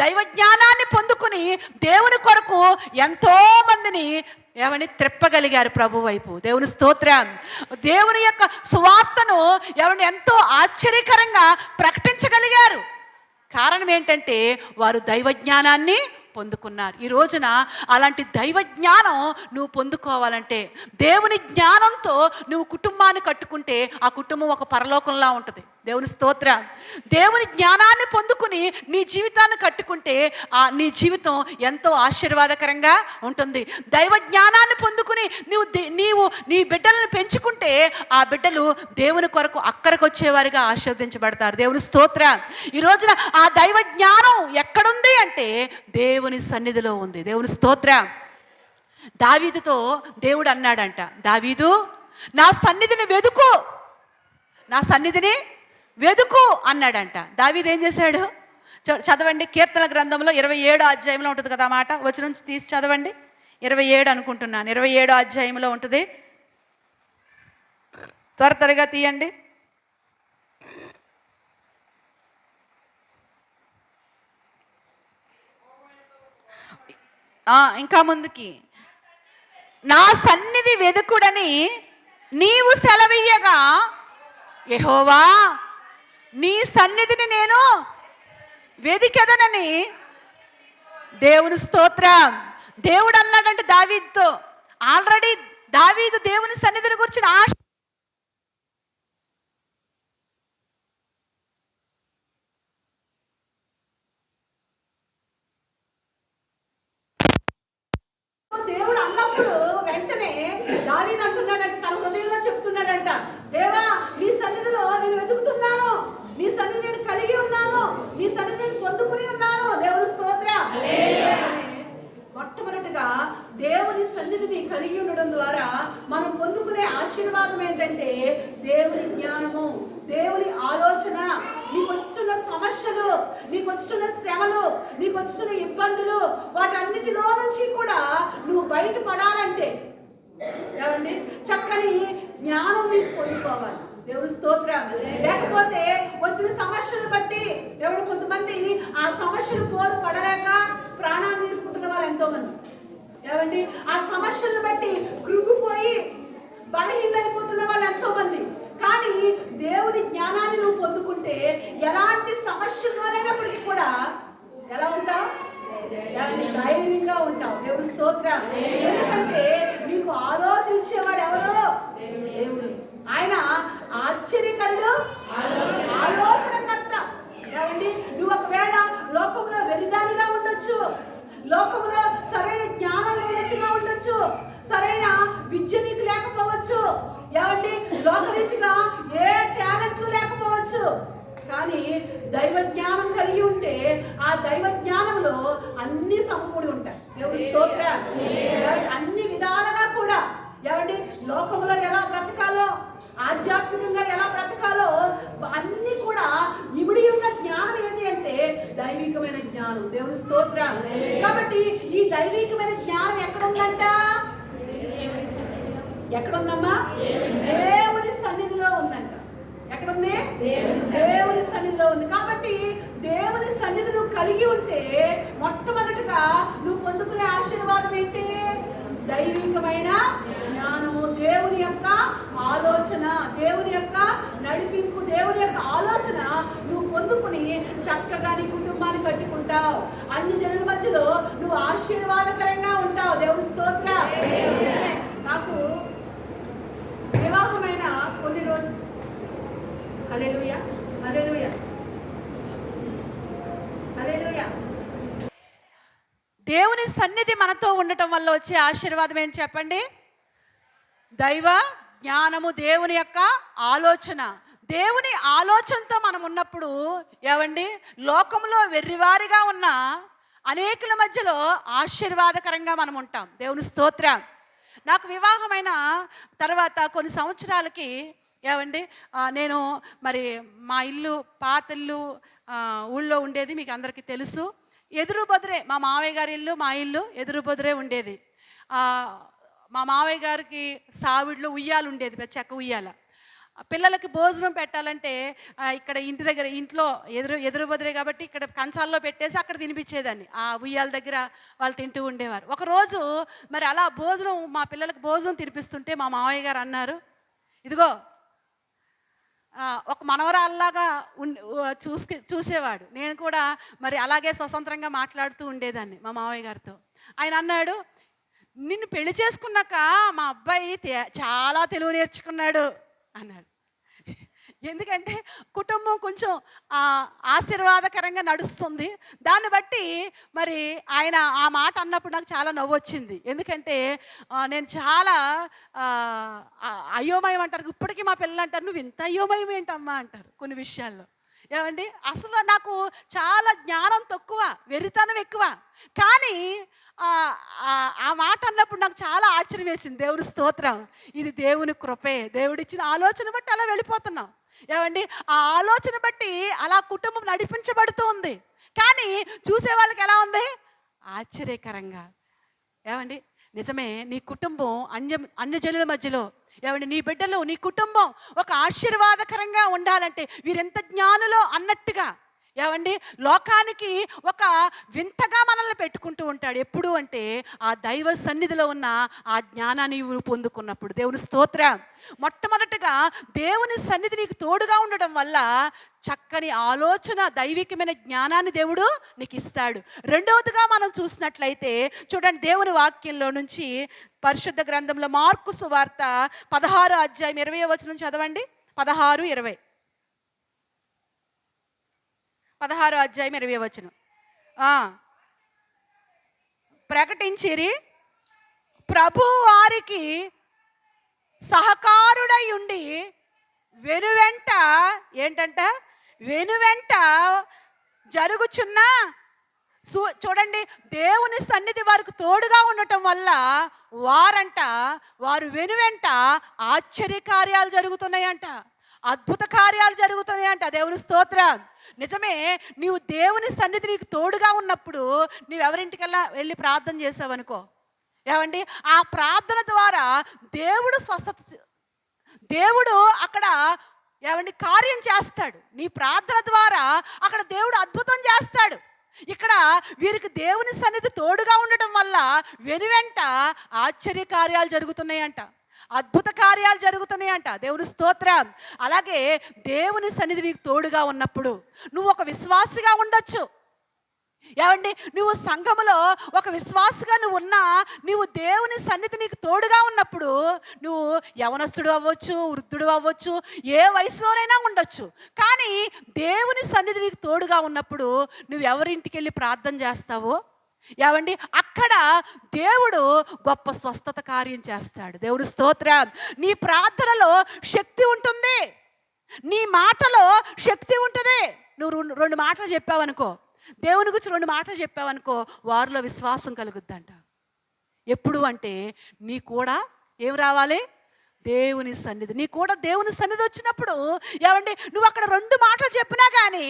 దైవ జ్ఞానాన్ని పొందుకుని దేవుని కొరకు ఎంతో మందిని త్రిప్పగలిగారు ప్రభు వైపు. దేవుని స్తోత్రం. దేవుని యొక్క సువార్తను ఎంతో ఆశ్చర్యకరంగా ప్రకటించగలిగారు. కారణం ఏంటంటే వారు దైవ జ్ఞానాన్ని పొందుకున్నారు. ఈ రోజున అలాంటి దైవ జ్ఞానం నువ్వు పొందుకోవాలంటే, దేవుని జ్ఞానంతో నువ్వు కుటుంబాన్ని కట్టుకుంటే ఆ కుటుంబం ఒక పరలోకంలా ఉంటుంది. దేవుని స్తోత్రం. దేవుని జ్ఞానాన్ని పొందుకుని నీ జీవితాన్ని కట్టుకుంటే నీ జీవితం ఎంతో ఆశీర్వాదకరంగా ఉంటుంది. దైవ జ్ఞానాన్ని పొందుకుని నీవు నీ బిడ్డలను పెంచుకుంటే ఆ బిడ్డలు దేవుని కొరకు అక్కడికి వచ్చేవారిగా ఆశీర్వదించబడతారు. దేవుని స్తోత్రం. ఈ రోజున ఆ దైవ జ్ఞానం ఎక్కడుంది అంటే దేవుని సన్నిధిలో ఉంది. దేవుని స్తోత్రం. దావీదుతో దేవుడు అన్నాడంట, దావీదు నా సన్నిధిని వెదుకు అన్నాడంట. దావీదు ఏం చేశాడు? చదవండి, కీర్తన గ్రంథంలో 27వ అధ్యాయంలో ఉంటుంది కదా మాట. వచనం తీసి చదవండి. 27 అనుకుంటున్నాను. 27వ అధ్యాయంలో ఉంటుంది. త్వరగా తీయండి. ఇంకా ముందుకి, నా సన్నిధి వెదుకుడని నీవు సెలవీయగా, యెహోవా నీ సన్నిధిని నేను వెదికెదనని. దేవుని స్తోత్రం. దేవుడు అన్నాడంటే దావీదుతో, ఆల్రెడీ దావీదు దేవుని సన్నిధిని గురించి కలిగి ఉండడం ద్వారా మనం పొందుకునే ఆశీర్వాదం ఏంటంటే దేవుని జ్ఞానము, దేవుని ఆలోచన. నీకు వచ్చుతున్న సమస్యలు, నీకు వచ్చుతున్న శ్రమలు, నీకు వచ్చుతున్న ఇబ్బందులు, వాటన్నిటిలో నుంచి కూడా నువ్వు బయటపడాలంటే ఏమండి చక్కని జ్ఞానం నీకు పొందుకోవాలి. దేవుని స్తోత్రం. లేకపోతే వచ్చిన సమస్యలు బట్టి ఎవరు కొంతమంది ఆ సమస్యలు పోరు పడలేక ప్రాణాలు తీసుకుంటున్న వారు ఎంతో మంది. ఏమండి ఆ సమస్యలను బట్టి కృంగిపోయి బలహీనైపోతున్న వాళ్ళు ఎంతో మంది. కానీ దేవుని జ్ఞానాన్ని నువ్వు పొందుకుంటే ఎలాంటి సమస్యల్లోనైనప్పటికీ కూడా ఎలా ఉంటావు? ధైర్యంగా ఉంటావు. దేవుని స్తోత్రం. ఎందుకంటే నీకు ఆలోచించేవాడు ఎవరు? దేవుడు. ఆయన ఆశ్చర్యకరుడు, ఆలోచనకర్త. ఏమండి నువ్వు ఒకవేళ లోకంలో వెరిదానిగా ఉండొచ్చు, లోకంలో సరైన జ్ఞానం లేనట్టుగా ఉండొచ్చు, సరైన విద్య నీకు లేకపోవచ్చు, ఏమండి లోకరీతిగా ఏ టాలెంట్లు లేకపోవచ్చు. కానీ దైవ జ్ఞానం కలిగి ఉంటే ఆ దైవ జ్ఞానంలో అన్ని సమకూడి ఉంటాయి. దేవుని స్తోత్రం. అన్ని విధాలుగా కూడా ఏమండి లోకంలో ఎలా బ్రతకాలో, ఆధ్యాత్మికంగా ఎలా బ్రతకాలో అన్ని కూడా ఇమిడి ఉన్న జ్ఞానం ఏది అంటే దైవికమైన జ్ఞానం. దేవుని స్తోత్రం. కాబట్టి ఈ దైవికమైన జ్ఞానం ఎక్కడుందంట? ఎక్కడుందమ్మా? దేవుని సన్నిధిలో ఉందంట. ఎక్కడుంది? దేవుని సన్నిధిలో ఉంది. కాబట్టి దేవుని సన్నిధి నువ్వు కలిగి ఉంటే మొట్టమొదటిగా నువ్వు పొందుకునే ఆశీర్వాదం ఏంటి? దైవికమైన జ్ఞానము, దేవుని యొక్క ఆలోచన, దేవుని యొక్క నడిపింపు, దేవుని యొక్క ఆలోచన నువ్వు పొందుకుని చక్కగా నీ కుటుంబాన్ని కట్టుకుంటావు. అన్ని జనుల మధ్యలో నువ్వు ఆశీర్వాదకరంగా ఉంటావు. దేవుని స్తోత్రం. నాకు వివాహమైన కొన్ని రోజులు హల్లెలూయా, హల్లెలూయా, హల్లెలూయా. దేవుని సన్నిధి మనతో ఉండటం వల్ల వచ్చే ఆశీర్వాదం ఏంటి చెప్పండి? దైవ జ్ఞానము, దేవుని యొక్క ఆలోచన. దేవుని ఆలోచనతో మనం ఉన్నప్పుడు ఏమండి లోకంలో వెర్రివారిగా ఉన్న అనేకుల మధ్యలో ఆశీర్వాదకరంగా మనం ఉంటాం. దేవుని స్తోత్రం. నాకు వివాహమైన తర్వాత కొన్ని సంవత్సరాలకి ఏమండి నేను మరి మా ఇల్లు పాత ఇల్లు ఊళ్ళో ఉండేది, మీకు అందరికీ తెలుసు. ఎదురు బొదిరే మా మావయ్య గారి ఇల్లు, మా ఇల్లు ఎదురు బొదిరే ఉండేది. మా మావయ్య గారికి సావిడిలో ఉయ్యాలు ఉండేది, చెక్క ఉయ్యాల. పిల్లలకి భోజనం పెట్టాలంటే ఇక్కడ ఇంటి దగ్గర ఇంట్లో ఎదురు బొదిరే కాబట్టి ఇక్కడ కంచాల్లో పెట్టేసి అక్కడ తినిపించేదాన్ని. ఆ ఉయ్యాల దగ్గర వాళ్ళు తింటూ ఉండేవారు. ఒకరోజు మరి అలా భోజనం మా పిల్లలకు భోజనం తినిపిస్తుంటే మా మావయ్య గారు అన్నారు, ఇదిగో ఒక మనవరాల్లాగా చూసేవాడు. నేను కూడా మరి అలాగే స్వతంత్రంగా మాట్లాడుతూ ఉండేదాన్ని మా మావయ్య గారితో. ఆయన అన్నాడు, నిన్ను పెళ్లి చేసుకున్నాక మా అబ్బాయి చాలా తెలుగు నేర్చుకున్నాడు అన్నాడు. ఎందుకంటే కుటుంబం కొంచెం ఆశీర్వాదకరంగా నడుస్తుంది. దాన్ని బట్టి మరి ఆయన ఆ మాట అన్నప్పుడు నాకు చాలా నవ్వు వచ్చింది. ఎందుకంటే నేను చాలా అయోమయం అంటారు. ఇప్పటికీ మా పిల్లలు అంటారు, నువ్వు ఇంత అయోమయం ఏంటమ్మా అంటారు కొన్ని విషయాల్లో. ఏమండి అసలు నాకు చాలా జ్ఞానం తక్కువ, వెర్రితనం ఎక్కువ. కానీ ఆ మాట అన్నప్పుడు నాకు చాలా ఆశ్చర్యం వేసింది. దేవుని స్తోత్రం. ఇది దేవుని కృపే, దేవుడిచ్చిన ఆలోచన బట్టి అలా వెళ్ళిపోతున్నాం. ఏమండి ఆ ఆలోచన బట్టి అలా కుటుంబం నడిపించబడుతూ ఉంది. కానీ చూసే వాళ్ళకి ఎలా ఉంది? ఆశ్చర్యకరంగా. ఏమండి నిజమే, నీ కుటుంబం అన్యజనుల మధ్యలో, ఏమండి నీ బిడ్డలు, నీ కుటుంబం ఒక ఆశీర్వాదకరంగా ఉండాలంటే వీరెంత జ్ఞానులో అన్నట్టుగా ఏమండి లోకానికి ఒక వింతగా మనల్ని పెట్టుకుంటూ ఉంటాడు. ఎప్పుడు అంటే ఆ దైవ సన్నిధిలో ఉన్న ఆ జ్ఞానాన్ని పొందుకున్నప్పుడు. దేవుని స్తోత్రం. మొట్టమొదటిగా దేవుని సన్నిధి నీకు తోడుగా ఉండడం వల్ల చక్కని ఆలోచన, దైవికమైన జ్ఞానాన్ని దేవుడు నీకు ఇస్తాడు. రెండవదిగా మనం చూసినట్లయితే చూడండి, దేవుని వాక్యంలో నుంచి పరిశుద్ధ గ్రంథంలో మార్కు సువార్త 16వ అధ్యాయం 20వ వచనం చదవండి. 16:20. 16వ అధ్యాయం 20వ వచనం. ప్రకటించిరి, ప్రభు వారికి సహకారుడై ఉండి వెనువెంట ఏంటంట, వెనువెంట జరుగుచున్న చూడండి, దేవుని సన్నిధి వారికి తోడుగా ఉండటం వల్ల వారు వెనువెంట ఆశ్చర్య కార్యాలు జరుగుతున్నాయంట, అద్భుత కార్యాలు జరుగుతున్నాయంట. దేవుని స్తోత్రం. నిజమే, నీవు దేవుని సన్నిధి నీకు తోడుగా ఉన్నప్పుడు నీవు ఎవరింటికల్లా వెళ్ళి ప్రార్థన చేసావనుకో, ఏమండి, ఆ ప్రార్థన ద్వారా దేవుడు అక్కడ ఏమండి కార్యం చేస్తాడు. నీ ప్రార్థన ద్వారా అక్కడ దేవుడు అద్భుతం చేస్తాడు. ఇక్కడ వీరికి దేవుని సన్నిధి తోడుగా ఉండటం వల్ల వెనువెంట ఆశ్చర్య కార్యాలు జరుగుతున్నాయంట, అద్భుత కార్యాలు జరుగుతున్నాయంట. దేవుని స్తోత్రం. అలాగే దేవుని సన్నిధి నీకు తోడుగా ఉన్నప్పుడు నువ్వు ఒక విశ్వాసిగా ఉండొచ్చు. ఏమండి, నువ్వు సంఘములో ఒక విశ్వాసగా నువ్వు ఉన్నా, నువ్వు దేవుని సన్నిధి నీకు తోడుగా ఉన్నప్పుడు నువ్వు యవనస్తుడు అవ్వచ్చు, వృద్ధుడు అవ్వచ్చు, ఏ వయసులోనైనా ఉండొచ్చు. కానీ దేవుని సన్నిధి నీకు తోడుగా ఉన్నప్పుడు నువ్వు ఎవరింటికి వెళ్ళి ప్రార్థన చేస్తావో, ఏమండి, అక్కడ దేవుడు గొప్ప స్వస్థత కార్యం చేస్తాడు. దేవుని స్తోత్రం. నీ ప్రార్థనలో శక్తి ఉంటుంది, నీ మాటలో శక్తి ఉంటుంది. నువ్వు రెండు మాటలు చెప్పావనుకో, దేవుని గురించి 2 మాటలు చెప్పావనుకో, వారిలో విశ్వాసం కలుగుద్దంట. ఎప్పుడు అంటే నీ కూడా ఏం రావాలి? దేవుని సన్నిధి. నీ కూడా దేవుని సన్నిధి వచ్చినప్పుడు, ఏమండి, నువ్వు అక్కడ 2 మాటలు చెప్పినా కానీ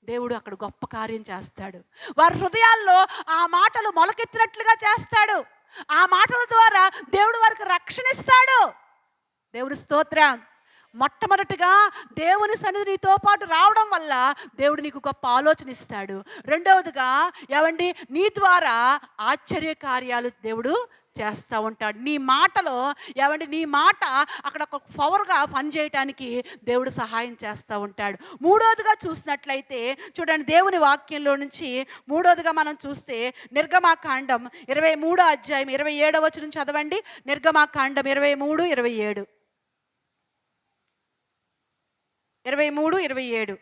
దేవుడు అక్కడ గొప్ప కార్యం చేస్తాడు. వారి హృదయాల్లో ఆ మాటలు మొలకెత్తినట్లుగా చేస్తాడు. ఆ మాటల ద్వారా దేవుడు వారికి రక్షణ ఇస్తాడు. దేవుని స్తోత్రం. మొట్టమొదటిగా దేవుని సన్నిధి నీతో పాటు రావడం వల్ల దేవుడు నీకు గొప్ప ఆలోచన ఇస్తాడు. రెండవదిగా, ఏమండి, నీ ద్వారా ఆశ్చర్య కార్యాలు దేవుడు చేస్తూ ఉంటాడు. నీ మాటలో, ఏమండి, నీ మాట అక్కడ ఒక పవర్గా పనిచేయటానికి దేవుడు సహాయం చేస్తూ ఉంటాడు. మూడవదిగా చూసినట్లయితే చూడండి, దేవుని వాక్యంలో నుంచి మూడవదిగా మనం చూస్తే నిర్గమాకాండం 23వ అధ్యాయం 27వ వచనం చదవండి. నిర్గమాకాండం 23:27. 23:27.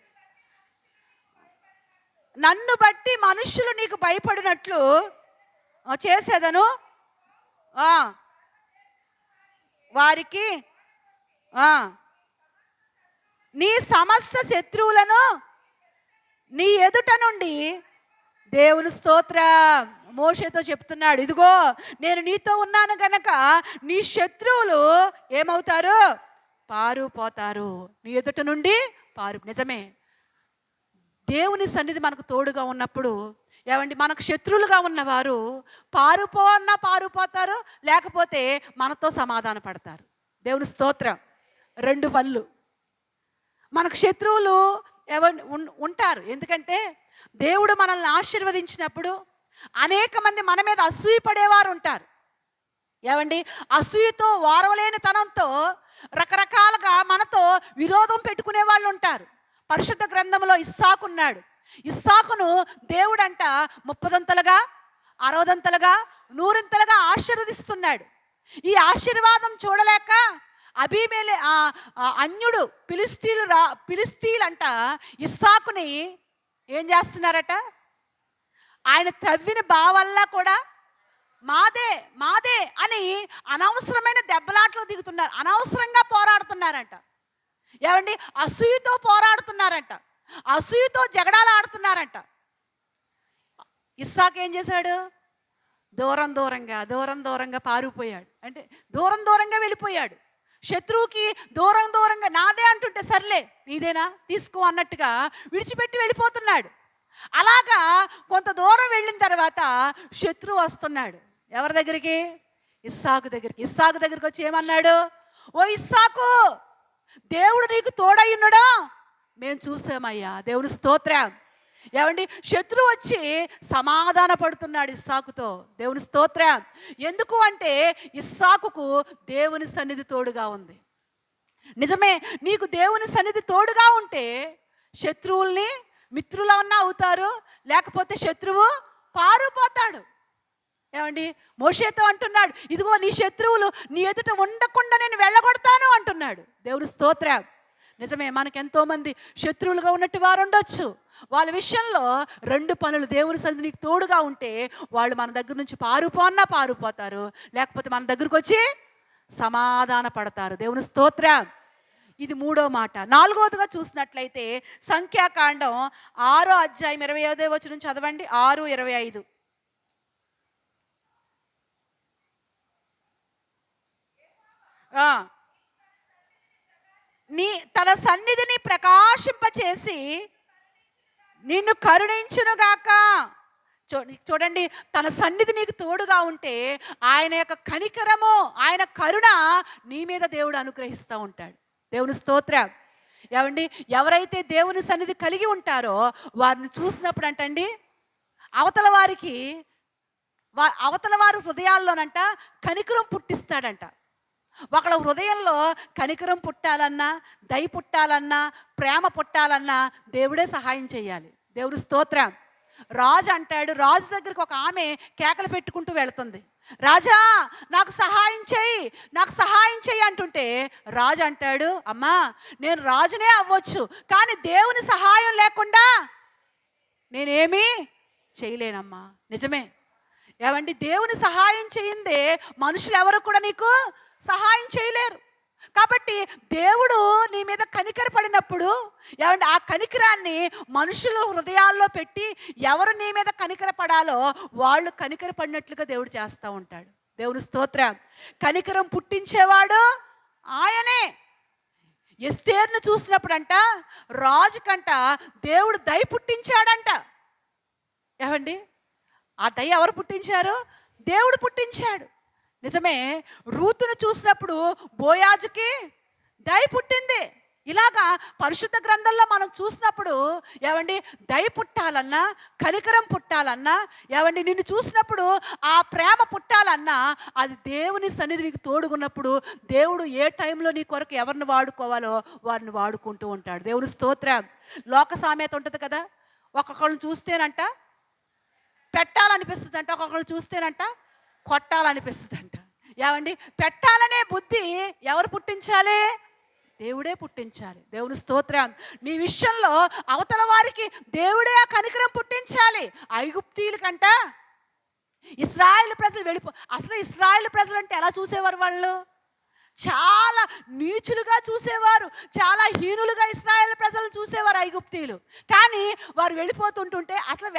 నన్ను బట్టి మనుష్యులు నీకు భయపడినట్లు చేసేదను, వారికి నీ సమస్త శత్రువులను నీ ఎదుట నుండి. దేవుని స్తోత్రం. మోషేతో చెప్తున్నాడు, ఇదిగో నేను నీతో ఉన్నాను గనక నీ శత్రువులు ఏమవుతారు? పారిపోతారు, నీ ఎదుట నుండి నిజమే, దేవుని సన్నిధి మనకు తోడుగా ఉన్నప్పుడు, ఏమండి, మనకు శత్రువులుగా ఉన్నవారు పారిపోతారు, లేకపోతే మనతో సమాధాన పడతారు. దేవుని స్తోత్రం. 2 పనులు. మనకు శత్రువులు ఉంటారు, ఎందుకంటే దేవుడు మనల్ని ఆశీర్వదించినప్పుడు అనేక మంది మన మీద అసూయ పడేవారు ఉంటారు. ఏమండి, అసూయతో, వారవలేని తనంతో రకరకాలుగా మనతో విరోధం పెట్టుకునే వాళ్ళు ఉంటారు. పరిశుద్ధ గ్రంథంలో ఇస్సాకున్నాడు. ఇస్సాకును దేవుడంట 30దంతలుగా, 60దంతలుగా, 100ంతలుగా ఆశీర్వదిస్తున్నాడు. ఈ ఆశీర్వాదం చూడలేక అన్యుడు ఫిలిస్తీన్లంట ఇస్సాకుని ఏం చేస్తున్నారట? ఆయన త్రవ్విన బావల్లా కూడా మాదే అని అనవసరమైన దెబ్బలాట్లు దిగుతున్నారు, అనవసరంగా పోరాడుతున్నారంట. ఏమండి, అసూయతో పోరాడుతున్నారంట, అసూయతో జగడాలు ఆడుతున్నారంట. ఇస్సాకు ఏం చేశాడు? దూరంగా పారిపోయాడు. అంటే దూరంగా వెళ్ళిపోయాడు. శత్రువుకి దూరంగా నాదే అంటుంటే సర్లే నీదేనా తీసుకో అన్నట్టుగా విడిచిపెట్టి వెళ్ళిపోతున్నాడు. అలాగా కొంత దూరం వెళ్ళిన తర్వాత శత్రువు వస్తున్నాడు. ఎవరి దగ్గరికి? ఇస్సాకు దగ్గరికి వచ్చి ఏమన్నాడు? ఓ ఇస్సాకు, దేవుడు నీకు తోడయ్యున్నాడా? మేము చూసామయ్యా. దేవుని స్తోత్రం. ఏమండి, శత్రువు వచ్చి సమాధాన పడుతున్నాడు ఇస్సాకుతో. దేవుని స్తోత్రం. ఎందుకు అంటే ఇస్సాకుకు దేవుని సన్నిధి తోడుగా ఉంది. నిజమే, నీకు దేవుని సన్నిధి తోడుగా ఉంటే శత్రువుల్ని మిత్రులన్నా అవుతారు, లేకపోతే శత్రువు పారిపోతాడు. ఏమండి, మోషేతో అంటున్నాడు, ఇదిగో నీ శత్రువులు నీ ఎదుట ఉండకుండా నేను వెళ్ళగొడతాను అంటున్నాడు. దేవుని స్తోత్రం. నిజమే, మనకెంతోమంది శత్రువులుగా ఉన్నట్టు వారు ఉండొచ్చు. వాళ్ళ విషయంలో 2 పనులు. దేవుని సన్నిధి నీకు తోడుగా ఉంటే వాళ్ళు మన దగ్గర నుంచి పారిపోతారు, లేకపోతే మన దగ్గరకు వచ్చి సమాధాన పడతారు. దేవుని స్తోత్రం. ఇది మూడో మాట. నాలుగవదిగా చూసినట్లయితే సంఖ్యాకాండం 6 అధ్యాయం 25 చదవండి. 6:25. తన సన్నిధిని ప్రకాశింపచేసి నిన్ను కరుణించునుగాక. చూడండి, తన సన్నిధి నీకు తోడుగా ఉంటే ఆయన యొక్క కనికరము, ఆయన కరుణ నీ మీద దేవుడు అనుగ్రహిస్తూ ఉంటాడు. దేవుని స్తోత్రం. ఏమండి, ఎవరైతే దేవుని సన్నిధి కలిగి ఉంటారో వారిని చూసినప్పుడు అంటండి, అవతల వారి హృదయాల్లోనంట కనికరం పుట్టిస్తాడంట. ఒకళ్ళ హృదయంలో కనికరం పుట్టాలన్నా, దయ పుట్టాలన్నా, ప్రేమ పుట్టాలన్నా దేవుడే సహాయం చేయాలి. దేవుని స్తోత్రం. రాజు అంటాడు, రాజు దగ్గరికి ఒక ఆమె కేకలు పెట్టుకుంటూ వెళుతుంది, రాజా నాకు సహాయం చేయి, నాకు సహాయం చేయి అంటుంటే రాజు అంటాడు, అమ్మా నేను రాజునే అవ్వచ్చు, కానీ దేవుని సహాయం లేకుండా నేనేమీ చేయలేనమ్మా. నిజమే. ఏమండి, దేవుని సహాయం చేయిందే మనుషులు ఎవరు కూడా నీకు సహాయం చేయలేరు. కాబట్టి దేవుడు నీ మీద కనికరపడినప్పుడు ఏమంటే ఆ కనికరాన్ని మనుషుల హృదయాల్లో పెట్టి ఎవరు నీ మీద కనికరపడాలో వాళ్ళు కనికరపడినట్లుగా దేవుడు చేస్తూ ఉంటాడు. దేవుని స్తోత్రం. కనికరం పుట్టించేవాడు ఆయనే. ఎస్తేర్ను చూసినప్పుడంట రాజుకంట దేవుడు దయ పుట్టించాడంట. ఏమండి, ఆ దయ ఎవరు పుట్టించారు? దేవుడు పుట్టించాడు. నిజమే. రూతును చూసినప్పుడు బోయాజుకి దయ పుట్టింది. ఇలాగా పరిశుద్ధ గ్రంథంలో మనం చూసినప్పుడు ఏమండి, దయ పుట్టాలన్నా, కనికరం పుట్టాలన్నా, ఏమండి నిన్ను చూసినప్పుడు ఆ ప్రేమ పుట్టాలన్నా అది దేవుని సన్నిధి నీకు తోడుగున్నప్పుడు దేవుడు ఏ టైంలో నీ కొరకు ఎవరిని వాడుకోవాలో వారిని వాడుకుంటూ ఉంటాడు. దేవుని స్తోత్రం. లోక సామెత ఉంటుంది కదా, ఒక్కొక్కళ్ళని చూస్తేనంట పెట్టాలనిపిస్తుంది అంట, ఒక్కొక్కళ్ళు చూస్తేనంట కొట్టాలనిపిస్తుందంట. ఏమండి, పెట్టాలనే బుద్ధి ఎవరు పుట్టించాలి? దేవుడే పుట్టించాలి. దేవుని స్తోత్రం. నీ విషయంలో అవతల వారికి దేవుడే ఆ కనికరం పుట్టించాలి. ఐగుప్తీయులకంట ఇశ్రాయేలు ప్రజలు అసలు ఇశ్రాయేలు ప్రజలు అంటే ఎలా చూసేవారు? వాళ్ళు చాలా నీచులుగా చూసేవారు, చాలా హీనులుగా ఇశ్రాయేలు ప్రజలు చూసేవారు ఐగుప్తీయులు. కానీ వారు వెళ్ళిపోతుంటుంటే అసలు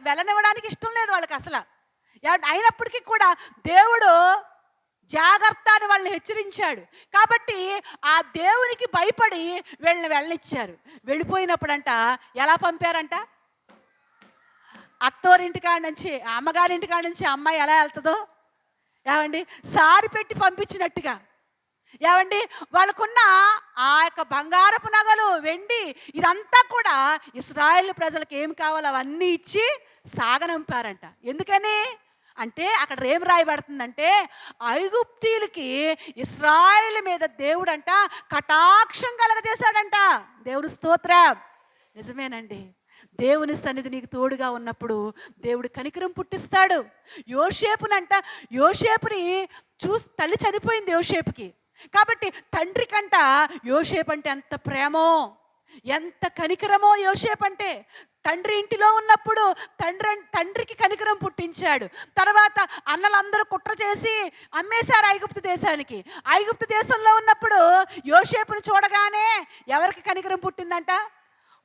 వెళ్ళనివ్వడానికి ఇష్టం లేదు వాళ్ళకి అసలు. అయినప్పటికీ కూడా దేవుడు జాగ్రత్త అని వాళ్ళని హెచ్చరించాడు. కాబట్టి ఆ దేవునికి భయపడి వీళ్ళని వెళ్ళనిచ్చారు. వెళ్ళిపోయినప్పుడంట ఎలా పంపారంట? అత్తోరింటికాడ నుంచి, అమ్మగారింటికాడ నుంచి అమ్మాయి ఎలా వెళ్తుందో ఏమండి, సారి పెట్టి పంపించినట్టుగా. ఏమండి, వాళ్ళకున్న ఆ యొక్క బంగారపు నగలు, వెండి, ఇదంతా కూడా ఇశ్రాయేల్ ప్రజలకు ఏం కావాలో అవన్నీ ఇచ్చి సాగనంపారంట. ఎందుకని అంటే అక్కడ ఏం రాయబడుతుందంటే ఐగుప్తీయులకి ఇశ్రాయేల్ మీద దేవుడంట కటాక్షం కలగజేశాడంట. దేవుని స్తోత్రం. నిజమేనండి. దేవుని సన్నిధి నీకు తోడుగా ఉన్నప్పుడు దేవుడు కనికరం పుట్టిస్తాడు. యోసేపుని చూసి తల్లి చనిపోయింది యోసేపుకి. కాబట్టి తండ్రి కంట యోసేపు అంటే ఎంత ప్రేమో, ఎంత కనికరమో యోసేపు అంటే. తండ్రి ఇంటిలో ఉన్నప్పుడు తండ్రికి కనికరం పుట్టించాడు. తర్వాత అన్నలందరూ కుట్ర చేసి అమ్మేశారు ఐగుప్తు దేశానికి. ఐగుప్తు దేశంలో ఉన్నప్పుడు యోసేపుని చూడగానే ఎవరికి కనికరం పుట్టిందంట?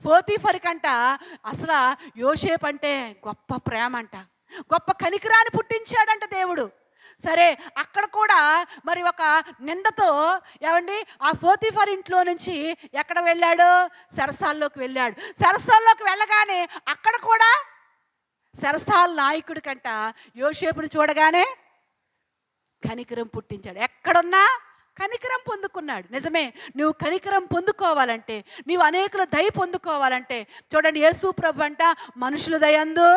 పోతీఫర్ కంట అసలు యోసేపు అంటే గొప్ప ప్రేమ అంట, గొప్ప కనికరాన్ని పుట్టించాడంట దేవుడు. సరే, అక్కడ కూడా మరి ఒక నిందతో ఏమండి ఆ పోతీఫర్ ఇంట్లో నుంచి ఎక్కడ వెళ్ళాడు? చెరసాల్లోకి వెళ్ళాడు. చెరసాల్లోకి వెళ్ళగానే అక్కడ కూడా చెరసాల నాయకుడి కంట యోసేపుని చూడగానే కనికరం పుట్టించాడు. ఎక్కడున్నా కనికరం పొందుకున్నాడు. నిజమే. నువ్వు కనికరం పొందుకోవాలంటే, నీవు అనేకుల దయ పొందుకోవాలంటే చూడండి, యేసు ప్రభు అంట మనుషుల దయందు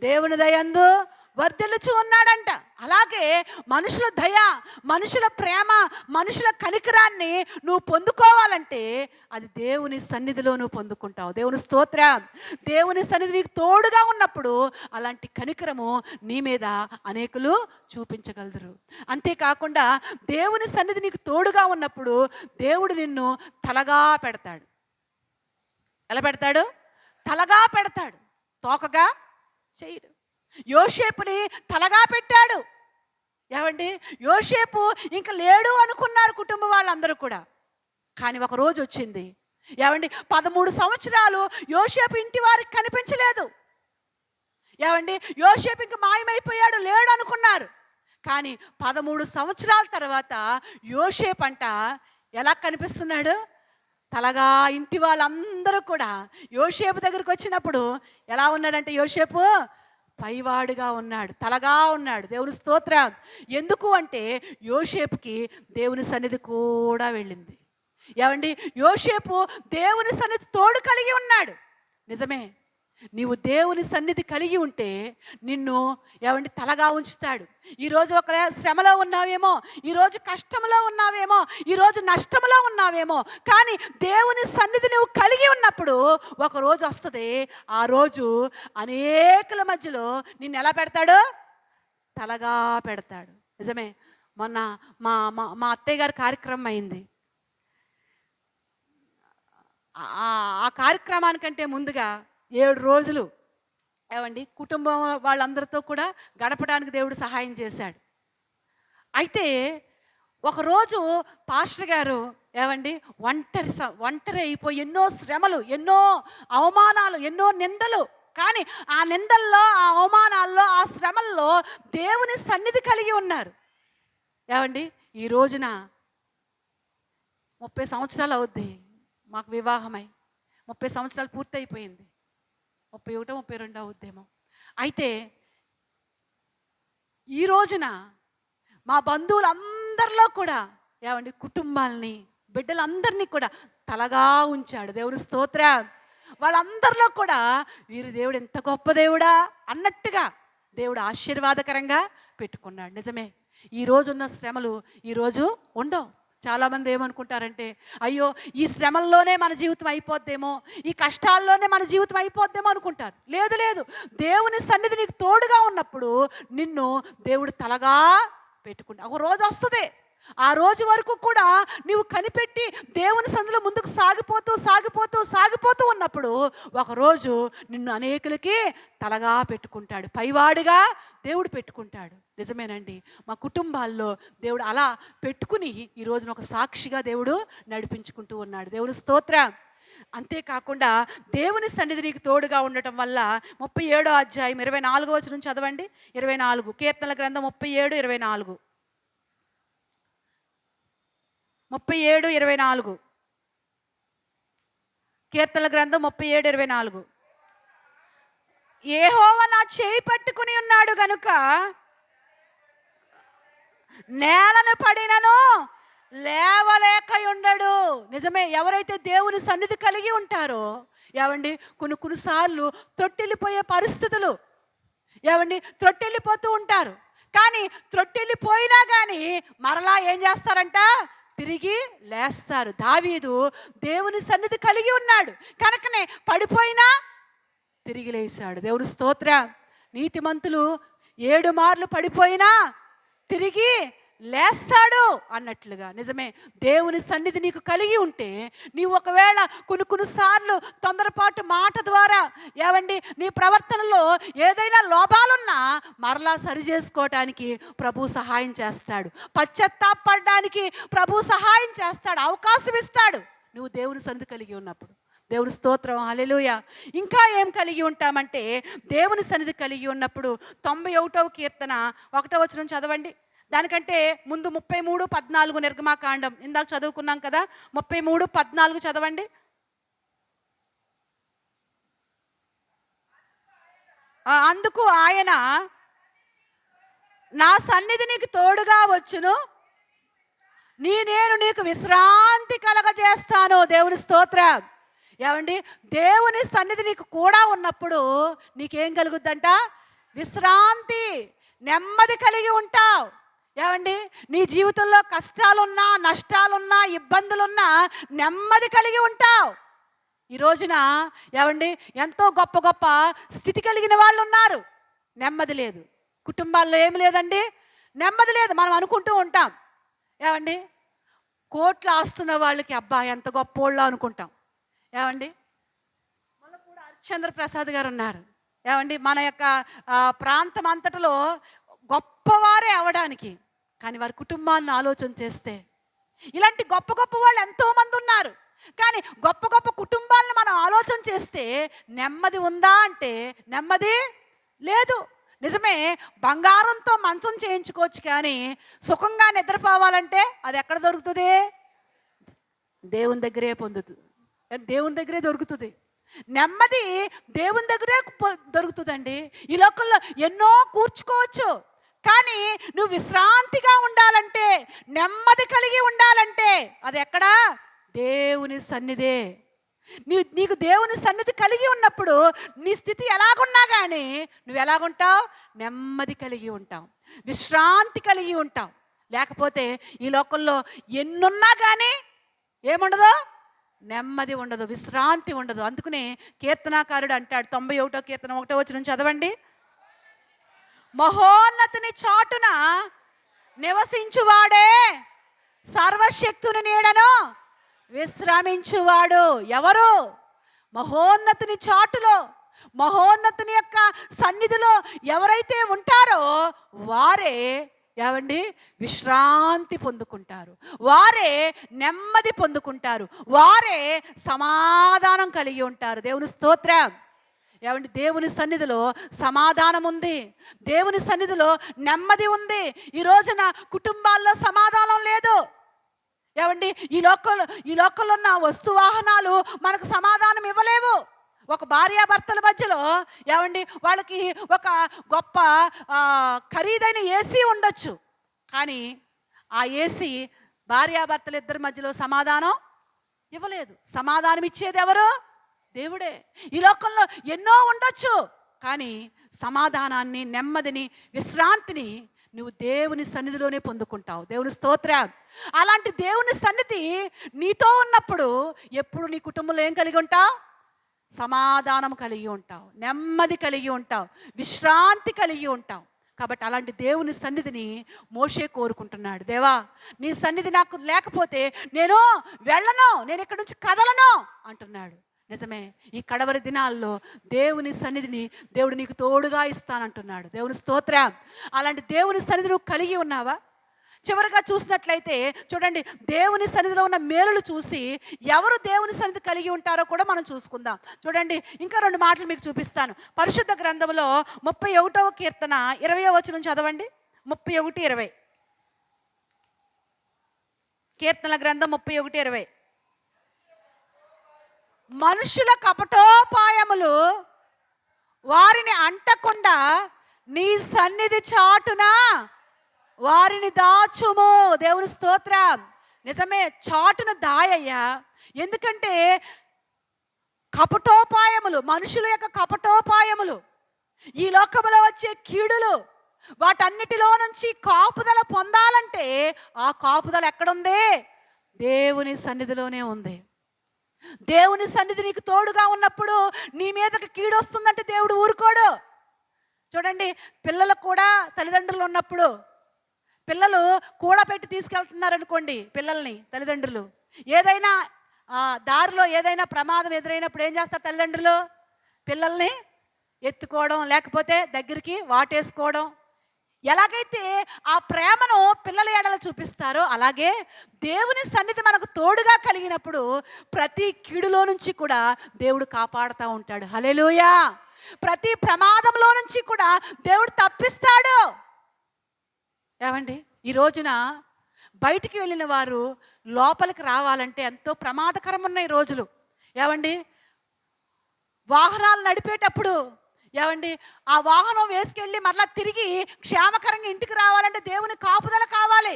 దేవుని దయందు వర్ధిల్లుచూ ఉన్నాడంట. అలాగే మనుషుల దయ, మనుషుల ప్రేమ, మనుషుల కనికరాన్ని నువ్వు పొందుకోవాలంటే అది దేవుని సన్నిధిలో నువ్వు పొందుకుంటావు. దేవుని స్తోత్రం. దేవుని సన్నిధి నీకు తోడుగా ఉన్నప్పుడు అలాంటి కనికరము నీ మీద అనేకులు చూపించగలరు. అంతేకాకుండా దేవుని సన్నిధి నీకు తోడుగా ఉన్నప్పుడు దేవుడు నిన్ను తలగా పెడతాడు. ఎలా పెడతాడు? తలగా పెడతాడు, తోకగా చేయడు. యోసేపుని తలగా పెట్టాడు. ఏమండి, యోసేపు ఇంక లేడు అనుకున్నారు కుటుంబ వాళ్ళందరూ కూడా. కానీ ఒక రోజు వచ్చింది, ఏమండి, 13 సంవత్సరాలు యోసేపు ఇంటి వారికి కనిపించలేదు. ఏమండి, యోసేపు ఇంక మాయమైపోయాడు, లేడు అనుకున్నారు. కానీ 13 సంవత్సరాల తర్వాత యోసేపు అంట ఎలా కనిపిస్తున్నాడు? తలగా ఇంటి వాళ్ళందరూ కూడా యోసేపు దగ్గరికి వచ్చినప్పుడు ఎలా ఉన్నాడంటే, యోసేపు పైవాడుగా ఉన్నాడు, తలగా ఉన్నాడు. దేవుని స్తోత్రం. ఎందుకు అంటే యోసేపుకి దేవుని సన్నిధి కూడా వెళ్ళింది. ఏమండి, యోసేపు దేవుని సన్నిధి తోడు కలిగి ఉన్నాడు. నిజమే, నీవు దేవుని సన్నిధి కలిగి ఉంటే నిన్ను ఏమండి తలగా ఉంచుతాడు. ఈరోజు ఒక శ్రమలో ఉన్నావేమో, ఈరోజు కష్టంలో ఉన్నావేమో, ఈరోజు నష్టంలో ఉన్నావేమో, కానీ దేవుని సన్నిధి నువ్వు కలిగి ఉన్నప్పుడు ఒక రోజు వస్తుంది, ఆ రోజు అనేకుల మధ్యలో నిన్ను ఎలా పెడతాడు? తలగా పెడతాడు. నిజమే, మొన్న మా మా మా అత్తయ్య గారి కార్యక్రమం అయింది. ఆ కార్యక్రమానికంటే ముందుగా 7 రోజులు ఏమండి కుటుంబం వాళ్ళందరితో కూడా గడపడానికి దేవుడు సహాయం చేశాడు. అయితే ఒకరోజు పాస్టర్ గారు ఏమండి ఒంటరి అయిపోయి ఎన్నో శ్రమలు, ఎన్నో అవమానాలు, ఎన్నో నిందలు, కానీ ఆ నిందల్లో, ఆ అవమానాల్లో, ఆ శ్రమల్లో దేవుని సన్నిధి కలిగి ఉన్నారు. ఏమండి, ఈ రోజున 30 సంవత్సరాలు అవుద్ది మాకు వివాహమై. 30 సంవత్సరాలు పూర్తయిపోయింది. 31, 32 అవుద్దేమో. అయితే ఈ రోజున మా బంధువులందరిలో కూడా ఏమండి కుటుంబాలని, బిడ్డలందరినీ కూడా తలగా ఉంచాడు. దేవుని స్తోత్రం. వాళ్ళందరిలో కూడా వీరి దేవుడు ఎంత గొప్ప దేవుడా అన్నట్టుగా దేవుడు ఆశీర్వాదకరంగా పెట్టుకున్నాడు. నిజమే, ఈరోజున్న శ్రమలు ఈరోజు ఉండవు. చాలామంది ఏమనుకుంటారంటే, అయ్యో ఈ శ్రమల్లోనే మన జీవితం అయిపోద్దేమో, ఈ కష్టాల్లోనే మన జీవితం అయిపోద్దేమో అనుకుంటారు. లేదు లేదు, దేవుని సన్నిధి నీకు తోడుగా ఉన్నప్పుడు నిన్ను దేవుడు తలగా పెట్టుకుంటా. ఒక రోజు వస్తుంది, ఆ రోజు వరకు కూడా నీవు కనిపెట్టి దేవుని సన్నిధిలో ముందుకు సాగిపోతూ ఉన్నప్పుడు ఒకరోజు నిన్ను అనేకులకి తలగా పెట్టుకుంటాడు, పైవాడిగా దేవుడు పెట్టుకుంటాడు. నిజమేనండి, మా కుటుంబాల్లో దేవుడు అలా పెట్టుకుని ఈ రోజున ఒక సాక్షిగా దేవుడు నడిపించుకుంటూ ఉన్నాడు. దేవుని స్తోత్రం. అంతేకాకుండా దేవుని సన్నిధి నీకు తోడుగా ఉండటం వల్ల 37వ అధ్యాయం 24వ వచనం చదవండి. 24 కీర్తనల గ్రంథం 37:24. 37:24 కీర్తనల గ్రంథం 37:24. యెహోవా నా చేయి పట్టుకుని ఉన్నాడు గనుక నేలను పడినను లేవలేకయుండడు. నిజమే, ఎవరైతే దేవుని సన్నిధి కలిగి ఉంటారో ఏమండి కొన్నిసార్లు త్రొట్టెళ్ళిపోయే పరిస్థితులు, ఏమండి త్రొట్టెళ్ళిపోతూ ఉంటారు. కానీ త్రొట్టెళ్ళిపోయినా కానీ మరలా ఏం చేస్తారంట? తిరిగి లేస్తారు. దావీదు దేవుని సన్నిధి కలిగి ఉన్నాడు కనుకనే పడిపోయినా తిరిగి లేచాడు. దేవుని స్తోత్రం. నీతిమంతులు 7 మార్లు పడిపోయినా తిరిగి లేస్తాడు అన్నట్లుగా. నిజమే, దేవుని సన్నిధి నీకు కలిగి ఉంటే నీవు ఒకవేళ కొన్నిసార్లు తొందరపాటు మాట ద్వారా ఏమండి నీ ప్రవర్తనలో ఏదైనా లోపాలున్నా మరలా సరి చేసుకోవటానికి ప్రభు సహాయం చేస్తాడు. పశ్చాత్తాపడడానికి ప్రభు సహాయం చేస్తాడు, అవకాశం ఇస్తాడు నువ్వు దేవుని సన్నిధి కలిగి ఉన్నప్పుడు. దేవుని స్తోత్రం. హల్లెలూయా. ఇంకా ఏం కలిగి ఉంటామంటే దేవుని సన్నిధి కలిగి ఉన్నప్పుడు 91వ కీర్తన 1వ వచనం చదవండి. దానికంటే ముందు 33:14 నిర్గమాకాండం ఇందాక చదువుకున్నాం కదా, 33:14 చదవండి. అందుకు ఆయన నా సన్నిధి నీకు తోడుగా వచ్చును, నేను నీకు విశ్రాంతి కలగజేస్తాను. దేవుని స్తోత్రం. ఏమండి, దేవుని సన్నిధి నీకు కూడా ఉన్నప్పుడు నీకేం కలుగుద్దంట? విశ్రాంతి, నెమ్మది కలిగి ఉంటావు. ఏమండి, నీ జీవితంలో కష్టాలున్నా, నష్టాలున్నా, ఇబ్బందులున్నా నెమ్మది కలిగి ఉంటావు. ఈ రోజున ఏమండి ఎంతో గొప్ప గొప్ప స్థితి కలిగిన వాళ్ళు ఉన్నారు, నెమ్మది లేదు. కుటుంబాల్లో ఏమి లేదండి, నెమ్మది లేదు. మనం అనుకుంటూ ఉంటాం ఏమండి కోట్లు ఆస్తున్న వాళ్ళకి అబ్బా ఎంత గొప్పోళ్ళు అనుకుంటాం. ఏమండి మల్లపూడి హరిశ్చంద్ర ప్రసాద్ గారు ఉన్నారు. ఏమండి మన యొక్క ప్రాంతం అంతటిలో గొప్పవారే అవడానికి, కానీ వారి కుటుంబాన్ని ఆలోచన చేస్తే ఇలాంటి గొప్ప గొప్ప వాళ్ళు ఎంతోమంది ఉన్నారు. కానీ గొప్ప గొప్ప కుటుంబాలను మనం ఆలోచన చేస్తే నెమ్మది ఉందా అంటే నెమ్మది లేదు. నిజమే, బంగారంతో మంచం చేయించుకోవచ్చు, కానీ సుఖంగా నిద్రపోవాలంటే అది ఎక్కడ దొరుకుతుంది? దేవుని దగ్గరే పొందుతుంది, దేవుని దగ్గరే దొరుకుతుంది. నెమ్మది దేవుని దగ్గరే దొరుకుతుందండి. ఈ లోకంలో ఎన్నో కూర్చుకోవచ్చు, కానీ నువ్వు విశ్రాంతిగా ఉండాలంటే, నెమ్మది కలిగి ఉండాలంటే అది ఎక్కడా? దేవుని సన్నిధే. నీకు దేవుని సన్నిధి కలిగి ఉన్నప్పుడు నీ స్థితి ఎలాగున్నా కానీ నువ్వు ఎలాగుంటావు? నెమ్మది కలిగి ఉంటావు, విశ్రాంతి కలిగి ఉంటావు. లేకపోతే ఈ లోకంలో ఎన్నున్నా కానీ ఏముండదు? నెమ్మది ఉండదు, విశ్రాంతి ఉండదు. అందుకనే కీర్తనాకారుడు అంటాడు, 91వ కీర్తన 1వ వచనం చదవండి. మహోన్నతుని చాటున నివసించువాడే సర్వశక్తుని నీడను విశ్రమించువాడు. ఎవరు? మహోన్నతుని చాటులో, మహోన్నతుని యొక్క సన్నిధిలో ఎవరైతే ఉంటారో వారే ఏమండి విశ్రాంతి పొందుకుంటారు, వారే నెమ్మది పొందుకుంటారు, వారే సమాధానం కలిగి ఉంటారు. దేవుని స్తోత్రం. ఏమండి దేవుని సన్నిధిలో సమాధానం ఉంది, దేవుని సన్నిధిలో నెమ్మది ఉంది. ఈ రోజున కుటుంబాల్లో సమాధానం లేదు. ఏమండి ఈ లోకంలో ఉన్న వస్తు వాహనాలు మనకు సమాధానం ఇవ్వలేవు. ఒక భార్యాభర్తల మధ్యలో ఏమండి వాళ్ళకి ఒక గొప్ప ఖరీదైన ఏసీ ఉండొచ్చు, కానీ ఆ ఏసీ భార్యాభర్తల ఇద్దరి మధ్యలో సమాధానం ఇవ్వలేదు. సమాధానం ఇచ్చేది ఎవరు? దేవుడే. ఈ లోకంలో ఎన్నో ఉండొచ్చు, కానీ సమాధానాన్ని, నెమ్మదిని, విశ్రాంతిని నువ్వు దేవుని సన్నిధిలోనే పొందుకుంటావు. దేవుని స్తోత్రం. అలాంటి దేవుని సన్నిధి నీతో ఉన్నప్పుడు ఎప్పుడు నీ కుటుంబంలో ఏం కలిగి ఉంటావు? సమాధానం కలిగి ఉంటావు, నెమ్మది కలిగి ఉంటావు, విశ్రాంతి కలిగి ఉంటావు. కాబట్టి అలాంటి దేవుని సన్నిధిని మోషే కోరుకుంటున్నాడు. దేవా, నీ సన్నిధి నాకు లేకపోతే నేను వెళ్ళను, నేను ఇక్కడి నుంచి కదలను అంటున్నాడు. నిజమే, ఈ కడవరి దినాల్లో దేవుని సన్నిధిని దేవుడు నీకు తోడుగా ఇస్తానంటున్నాడు. దేవుని స్తోత్రం. అలాంటి దేవుని సన్నిధి నువ్వు కలిగి ఉన్నావా? చివరిగా చూసినట్లయితే చూడండి, దేవుని సన్నిధిలో ఉన్న మేలులు చూసి ఎవరు దేవుని సన్నిధి కలిగి ఉంటారో కూడా మనం చూసుకుందాం. చూడండి, ఇంకా 2 మాటలు మీకు చూపిస్తాను. పరిశుద్ధ గ్రంథంలో 31వ కీర్తన 20వ వచనం చదవండి. 31:20 కీర్తనల గ్రంథం 31:20. మనుషుల కపటోపాయములు వారిని అంటకుండా నీ సన్నిధి చాటున వారిని దాచుము. దేవుని స్తోత్రం. నిజమే, చాటున దాయయ్యా. ఎందుకంటే కపటోపాయములు, మనుషుల యొక్క కపటోపాయములు, ఈ లోకములో వచ్చే కీడులు, వాటన్నిటిలో నుంచి కాపుదల పొందాలంటే ఆ కాపుదల ఎక్కడుంది? దేవుని సన్నిధిలోనే ఉంది. దేవుని సన్నిధి నీకు తోడుగా ఉన్నప్పుడు నీ మీదకి కీడు వస్తుందంటే దేవుడు ఊరుకోడు. చూడండి, పిల్లలకు కూడా తల్లిదండ్రులు ఉన్నప్పుడు, పిల్లలు కూడా పెట్టి తీసుకెళ్తున్నారనుకోండి పిల్లల్ని, తల్లిదండ్రులు ఏదైనా దారిలో ఏదైనా ప్రమాదం ఎదురైనప్పుడు ఏం చేస్తారు తల్లిదండ్రులు? పిల్లల్ని ఎత్తుకోవడం, లేకపోతే దగ్గరికి వాటేసుకోవడం. ఎలాగైతే ఆ ప్రేమను పిల్లల ఎడల చూపిస్తారో అలాగే దేవుని సన్నిధి మనకు తోడుగా కలిగినప్పుడు ప్రతి కీడులో నుంచి కూడా దేవుడు కాపాడుతూ ఉంటాడు. హల్లెలూయా. ప్రతి ప్రమాదంలో నుంచి కూడా దేవుడు తప్పిస్తాడు. ఏమండి, ఈ రోజున బయటికి వెళ్ళిన వారు లోపలికి రావాలంటే ఎంతో ప్రమాదకరం ఉన్నాయి రోజులు. ఏమండి, వాహనాలు నడిపేటప్పుడు ఏమండి ఆ వాహనం వేసుకెళ్ళి మరలా తిరిగి క్షేమకరంగా ఇంటికి రావాలంటే దేవుని కాపుదల కావాలి.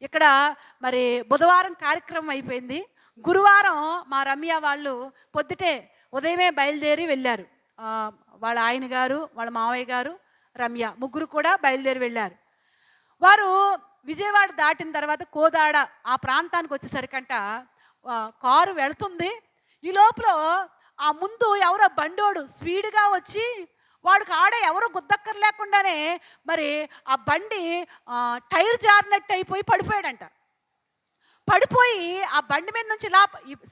ఇక్కడ మరి బుధవారం కార్యక్రమం అయిపోయింది. గురువారం మా రమ్య వాళ్ళు పొద్దుటే ఉదయమే బయలుదేరి వెళ్ళారు. వాళ్ళ ఆయన గారు, వాళ్ళ మావయ్య గారు, రమ్య ముగ్గురు కూడా బయలుదేరి వెళ్ళారు. వారు విజయవాడ దాటిన తర్వాత కోదాడ ఆ ప్రాంతానికి వచ్చేసరికంట కారు వెళుతుంది. ఈ లోపల ఆ ముందు ఎవరో బండోడు స్పీడ్గా వచ్చి వాడికి ఆడే ఎవరో గుద్దక్కర్ లేకుండానే మరి ఆ బండి టైర్ జారినట్టు అయిపోయి పడిపోయాడంట. పడిపోయి ఆ బండి మీద నుంచి ఇలా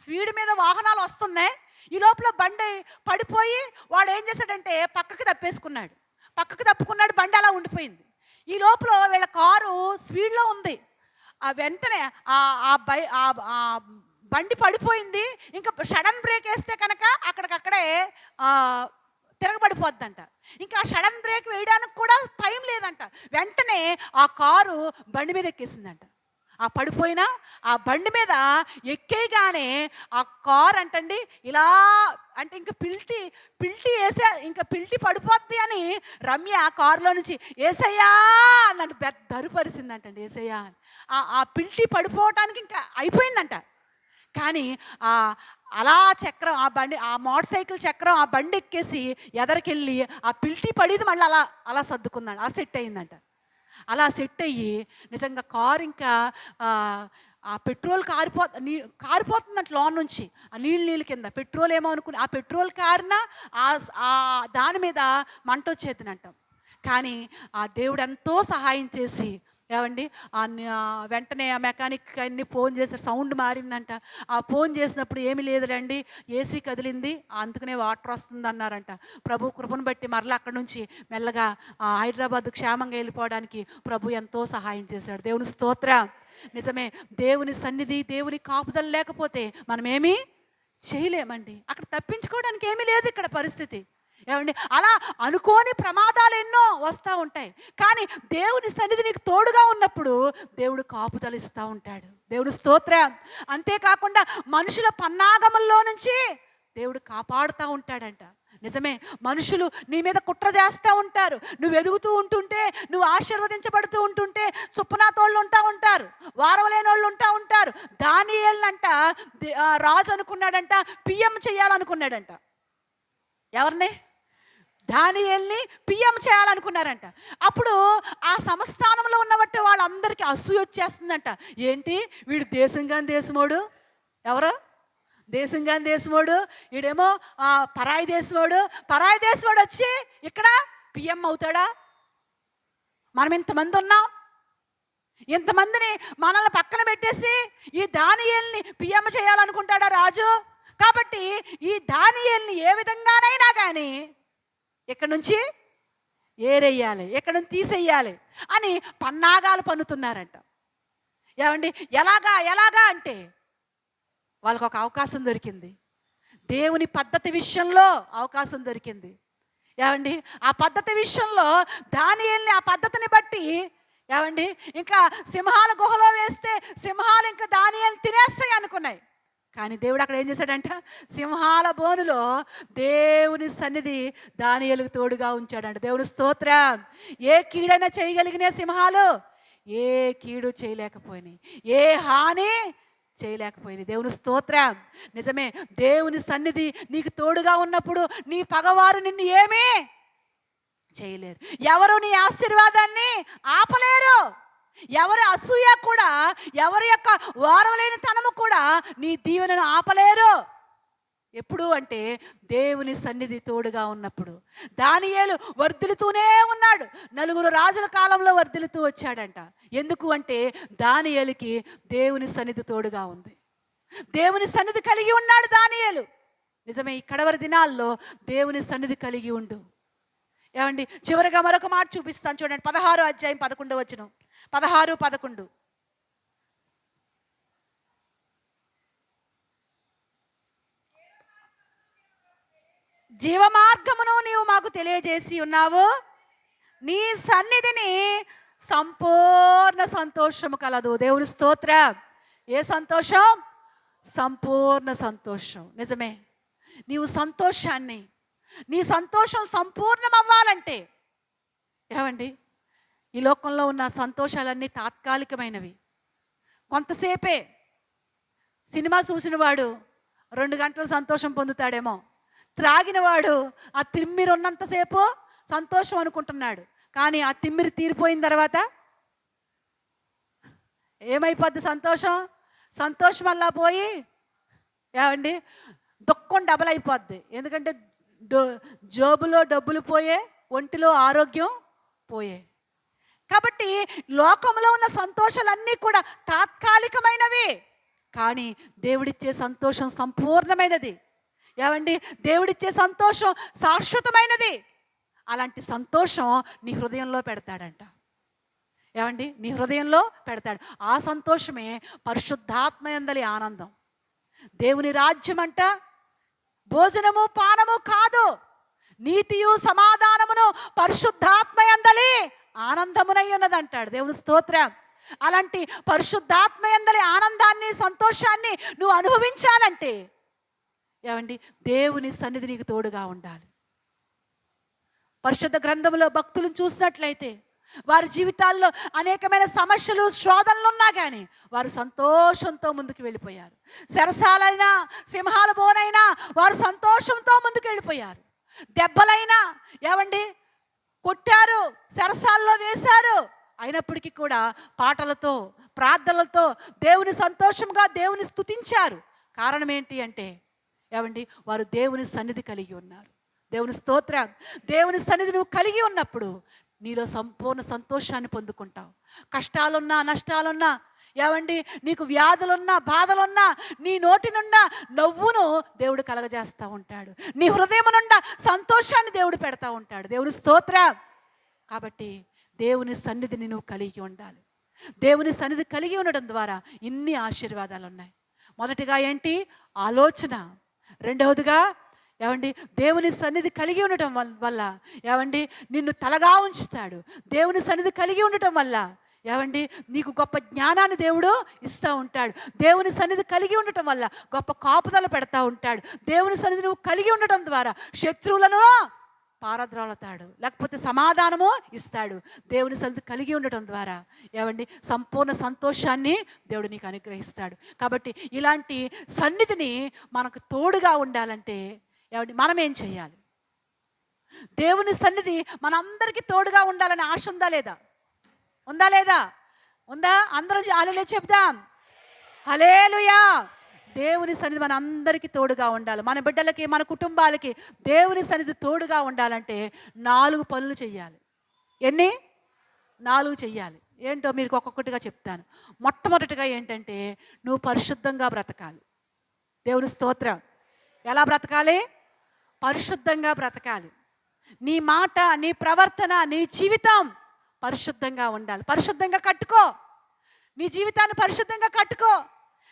స్పీడ్ మీద వాహనాలు వస్తున్నాయి. ఈ లోపల బండి పడిపోయి వాడు ఏం చేశాడంటే పక్కకి తప్పుకున్నాడు. బండి అలా ఉండిపోయింది. ఈ లోపల వీళ్ళ కారు స్పీడ్లో ఉంది. ఆ వెంటనే ఆ ఆ బై ఆ ఆ బండి పడిపోయింది. ఇంకా సడన్ బ్రేక్ వేస్తే కనుక అక్కడికక్కడే తిరగబడిపోద్దంట. ఇంకా సడన్ బ్రేక్ వేయడానికి కూడా టైం లేదంట. వెంటనే ఆ కారు బండి మీద ఎక్కేసిందంట. ఆ పడిపోయిన ఆ బండి మీద ఎక్కేయగానే ఆ కార్ అంటండి ఇలా అంటే ఇంక పిల్టి వేసే ఇంకా పిల్టి పడిపోద్ది అని రమ్య కారులో నుంచి ఏసయ్యా అన్నట్టు పెద్ద అరుపరిసిందంటండి ఏసయ్యా అని. ఆ పిల్టి పడిపోవటానికి ఇంకా అయిపోయిందంట. కానీ అలా చక్రం ఆ బండి ఆ మోటార్ సైకిల్ చక్రం ఆ బండి ఎక్కేసి ఎదరికెళ్ళి ఆ పిల్టి పడేది మళ్ళీ అలా అలా సర్దుకుందంట. అలా సెట్ అయిందంట. అలా సెట్ అయ్యి నిజంగా కారు ఇంకా ఆ పెట్రోల్ కారిపోతుందంట లోన్ నుంచి. ఆ నీళ్ళ కింద పెట్రోల్ ఏమో అనుకుని ఆ పెట్రోల్ కారిన దాని మీద మంట వచ్చేదినంట. కానీ ఆ దేవుడు ఎంతో సహాయం చేసి ఏమండి వెంటనే ఆ మెకానిక్ అన్ని ఫోన్ చేశారు. సౌండ్ మారిందంట. ఆ ఫోన్ చేసినప్పుడు ఏమీ లేదులేండి, ఏసీ కదిలింది, అందుకనే వాటర్ వస్తుంది అన్నారంట. ప్రభు కృపను బట్టి మరలా అక్కడి నుంచి మెల్లగా హైదరాబాద్ క్షేమంగా వెళ్ళిపోవడానికి ప్రభు ఎంతో సహాయం చేశాడు. దేవుని స్తోత్రం. నిజమే, దేవుని సన్నిధి దేవుని కాపుదల లేకపోతే మనమేమీ చేయలేమండి. అక్కడ తప్పించుకోవడానికి ఏమీ లేదు ఇక్కడ పరిస్థితి. ఏమండి అలా అనుకోని ప్రమాదాలు ఎన్నో వస్తూ ఉంటాయి. కానీ దేవుని సన్నిధి నీకు తోడుగా ఉన్నప్పుడు దేవుడు కాపుదల ఇస్తూ ఉంటాడు. దేవుడు స్తోత్రం. అంతేకాకుండా మనుషుల పన్నాగముల్లో నుంచి దేవుడు కాపాడుతూ ఉంటాడంట. నిజమే, మనుషులు నీ మీద కుట్ర చేస్తూ ఉంటారు. నువ్వు ఎదుగుతూ ఉంటుంటే, నువ్వు ఆశీర్వదించబడుతూ ఉంటుంటే సుప్పనాతోళ్ళు ఉంటారు, వారవలేని వాళ్ళు ఉంటారు. దానియేలునంట రాజు అనుకున్నాడంట పిఎం చేయాలనుకున్నాడంట. ఎవరిని? దానియేలుని పిఎం చేయాలనుకున్నారంట. అప్పుడు ఆ సంస్థానంలో ఉన్నబట్టి వాళ్ళందరికీ అసూయ వచ్చేస్తుందంట. ఏంటి వీడు దేశంగాని దేశమోడు, ఎవరు దేశంగాని దేశమోడు, వీడేమో పరాయి దేశమోడు వచ్చి ఇక్కడ పిఎం అవుతాడా? మనం ఇంతమంది ఉన్నాం, ఇంతమందిని మనల్ని పక్కన పెట్టేసి ఈ దానియేలుని పిఎం చేయాలనుకుంటాడా రాజు? కాబట్టి ఈ దానియేలుని ఏ విధంగానైనా కానీ ఎక్కడి నుంచి ఏరేయాలి, ఎక్కడి నుంచి తీసేయాలి అని పన్నాగాలు పన్నుతున్నారంట. ఏమండి ఎలాగా అంటే వాళ్ళకు ఒక అవకాశం దొరికింది. దేవుని పద్ధతి విషయంలో అవకాశం దొరికింది. ఏమండి ఆ పద్ధతి విషయంలో దానియేలుని ఆ పద్ధతిని బట్టి ఏమండి ఇంకా సింహాల గుహలో వేస్తే సింహాలు ఇంకా దానియేలుని తినేస్తాయి అనుకున్నాయి. కానీ దేవుడు అక్కడ ఏం చేశాడంట, సింహాల బోనులో దేవుని సన్నిధి దానియేలుకు తోడుగా ఉంచాడంట. దేవుని స్తోత్రం. ఏ కీడైనా చేయగలిగిన సింహాలు ఏ కీడు చేయలేకపోయినాయి, ఏ హాని చేయలేకపోయినాయి. దేవుని స్తోత్రం. నిజమే, దేవుని సన్నిధి నీకు తోడుగా ఉన్నప్పుడు నీ పగవారు నిన్ను ఏమీ చేయలేరు. ఎవరు నీ ఆశీర్వాదాన్ని ఆపలేరు. ఎవరి అసూయ కూడా, ఎవరి యొక్క వారవలేని తనము కూడా నీ దీవెనను ఆపలేరు. ఎప్పుడు అంటే దేవుని సన్నిధి తోడుగా ఉన్నప్పుడు. దానియేలు వర్ధిల్లుతూనే ఉన్నాడు. 4 రాజుల కాలంలో వర్ధిల్లుతూ వచ్చాడంట. ఎందుకు అంటే దానియేలుకి దేవుని సన్నిధి తోడుగా ఉంది. దేవుని సన్నిధి కలిగి ఉన్నాడు దానియేలు. నిజమే, ఈ కడవరి దినాల్లో దేవుని సన్నిధి కలిగి ఉండు. ఏమండి చివరిగా మరొక మాట చూపిస్తాను చూడండి. 16వ అధ్యాయం 11వ వచనం. 16, 11. జీవమార్గమును నీవు మాకు తెలియజేసి ఉన్నావు. నీ సన్నిధిని సంపూర్ణ సంతోషము కలదు. దేవుని స్తోత్రం. ఏ సంతోషం? సంపూర్ణ సంతోషం. నిజమే, నీవు సంతోషాన్ని, నీ సంతోషం సంపూర్ణం అవ్వాలంటే ఏమండి ఈ లోకంలో ఉన్న సంతోషాలన్నీ తాత్కాలికమైనవి, కొంతసేపే. సినిమా చూసినవాడు 2 గంటలు సంతోషం పొందుతాడేమో, త్రాగినవాడు ఆ తిమ్మిరి ఉన్నంతసేపు సంతోషం అనుకుంటున్నాడు. కానీ ఆ తిమ్మిరి తీరిపోయిన తర్వాత ఏమైపోద్ది? సంతోషం అలా పోయి ఏమండి దుఃఖం డబల్ అయిపోద్ది. ఎందుకంటే జోబులో డబ్బులు పోయే, ఒంటిలో ఆరోగ్యం పోయే. కాబట్టి లోకంలో ఉన్న సంతోషాలన్నీ కూడా తాత్కాలికమైనవి. కానీ దేవుడిచ్చే సంతోషం సంపూర్ణమైనది. ఏమండి దేవుడిచ్చే సంతోషం శాశ్వతమైనది. అలాంటి సంతోషం నీ హృదయంలో పెడతాడంట. ఏమండి నీ హృదయంలో పెడతాడు. ఆ సంతోషమే పరిశుద్ధాత్మ యందలి ఆనందం. దేవుని రాజ్యం అంట భోజనము పానము కాదు, నీతియు సమాధానమును పరిశుద్ధాత్మ యందలి ఆనందమునై ఉన్నదంటాడు. దేవుని స్తోత్రం. అలాంటి పరిశుద్ధాత్మ యందలి ఆనందాన్ని, సంతోషాన్ని నువ్వు అనుభవించాలంటే ఏమండి దేవుని సన్నిధి నీకు తోడుగా ఉండాలి. పరిశుద్ధ గ్రంథంలో భక్తులను చూసినట్లయితే వారి జీవితాల్లో అనేకమైన సమస్యలు, శోధనలు ఉన్నా కానీ వారు సంతోషంతో ముందుకు వెళ్ళిపోయారు. చెరసాలైనా, సింహాల బోనైనా వారు సంతోషంతో ముందుకు వెళ్ళిపోయారు. దెబ్బలైనా ఏమండి కొట్టారు, చెరసాల్లో వేశారు, అయినప్పటికీ కూడా పాటలతో, ప్రార్థనలతో దేవుని సంతోషంగా దేవుని స్తుతించారు. కారణం ఏంటి అంటే ఏమండి వారు దేవుని సన్నిధి కలిగి ఉన్నారు. దేవుని స్తోత్రం. దేవుని సన్నిధి నువ్వు కలిగి ఉన్నప్పుడు నీలో సంపూర్ణ సంతోషాన్ని పొందుకుంటావు. కష్టాలున్నా, నష్టాలున్నా, ఏమండి నీకు వ్యాధులున్నా, బాధలున్నా, నీ నోటి నుండా నవ్వును దేవుడు కలగజేస్తూ ఉంటాడు. నీ హృదయం నుండా సంతోషాన్ని దేవుడు పెడతా ఉంటాడు. దేవుని స్తోత్రం. కాబట్టి దేవుని సన్నిధిని నువ్వు కలిగి ఉండాలి. దేవుని సన్నిధి కలిగి ఉండడం ద్వారా ఇన్ని ఆశీర్వాదాలు ఉన్నాయి. మొదటిగా ఏంటి? ఆలోచన. రెండవదిగా ఏమండి దేవుని సన్నిధి కలిగి ఉండటం వల్ల ఏమండి నిన్ను తలగా ఉంచుతాడు. దేవుని సన్నిధి కలిగి ఉండటం వల్ల ఏమండి నీకు గొప్ప జ్ఞానాన్ని దేవుడు ఇస్తూ ఉంటాడు. దేవుని సన్నిధి కలిగి ఉండటం వల్ల గొప్ప కాపుదల పెడతా ఉంటాడు. దేవుని సన్నిధి నువ్వు కలిగి ఉండటం ద్వారా శత్రువులను పారద్రోలతాడు, లేకపోతే సమాధానము ఇస్తాడు. దేవుని సన్నిధి కలిగి ఉండటం ద్వారా ఏమండి సంపూర్ణ సంతోషాన్ని దేవుడు నీకు అనుగ్రహిస్తాడు. కాబట్టి ఇలాంటి సన్నిధిని మనకు తోడుగా ఉండాలంటే ఏమండి మనం ఏం చేయాలి? దేవుని సన్నిధి మనందరికీ తోడుగా ఉండాలని ఆశ ఉందా లేదా? ఉందా లేదా? ఉందా? అందరం హల్లెలూయా చెప్దాం. హల్లెలూయా. దేవుని సన్నిధి మన అందరికీ తోడుగా ఉండాలి. మన బిడ్డలకి, మన కుటుంబాలకి దేవుని సన్నిధి తోడుగా ఉండాలంటే 4 పనులు చెయ్యాలి. ఎన్ని? 4 చెయ్యాలి. ఏంటో మీకు ఒక్కొక్కటిగా చెప్తాను. మొట్టమొదటిగా ఏంటంటే నువ్వు పరిశుద్ధంగా బ్రతకాలి. దేవుని స్తోత్రం. ఎలా బ్రతకాలి? పరిశుద్ధంగా బ్రతకాలి. నీ మాట, నీ ప్రవర్తన, నీ జీవితం పరిశుద్ధంగా ఉండాలి. పరిశుద్ధంగా కట్టుకో. నీ జీవితాన్ని పరిశుద్ధంగా కట్టుకో.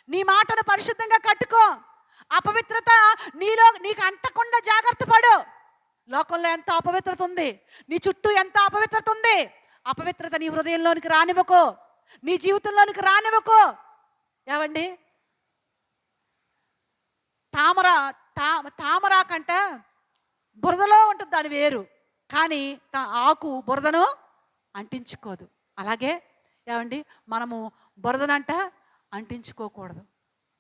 నీ మాటను పరిశుద్ధంగా కట్టుకో. అపవిత్రత నీకు అంటకుండా జాగ్రత్త పడు. లోకంలో ఎంత అపవిత్రత ఉంది, నీ చుట్టూ ఎంత అపవిత్రత ఉంది. అపవిత్రత నీ హృదయంలోనికి రానివ్వకో, నీ జీవితంలోనికి రానివ్వకో. ఏమండి తామరాకంట బురదలో ఉంటుంది, దాని వేరు, కానీ ఆకు బురదను అంటించుకోదు. అలాగే ఏమండి మనము బురదనంట అంటించుకోకూడదు.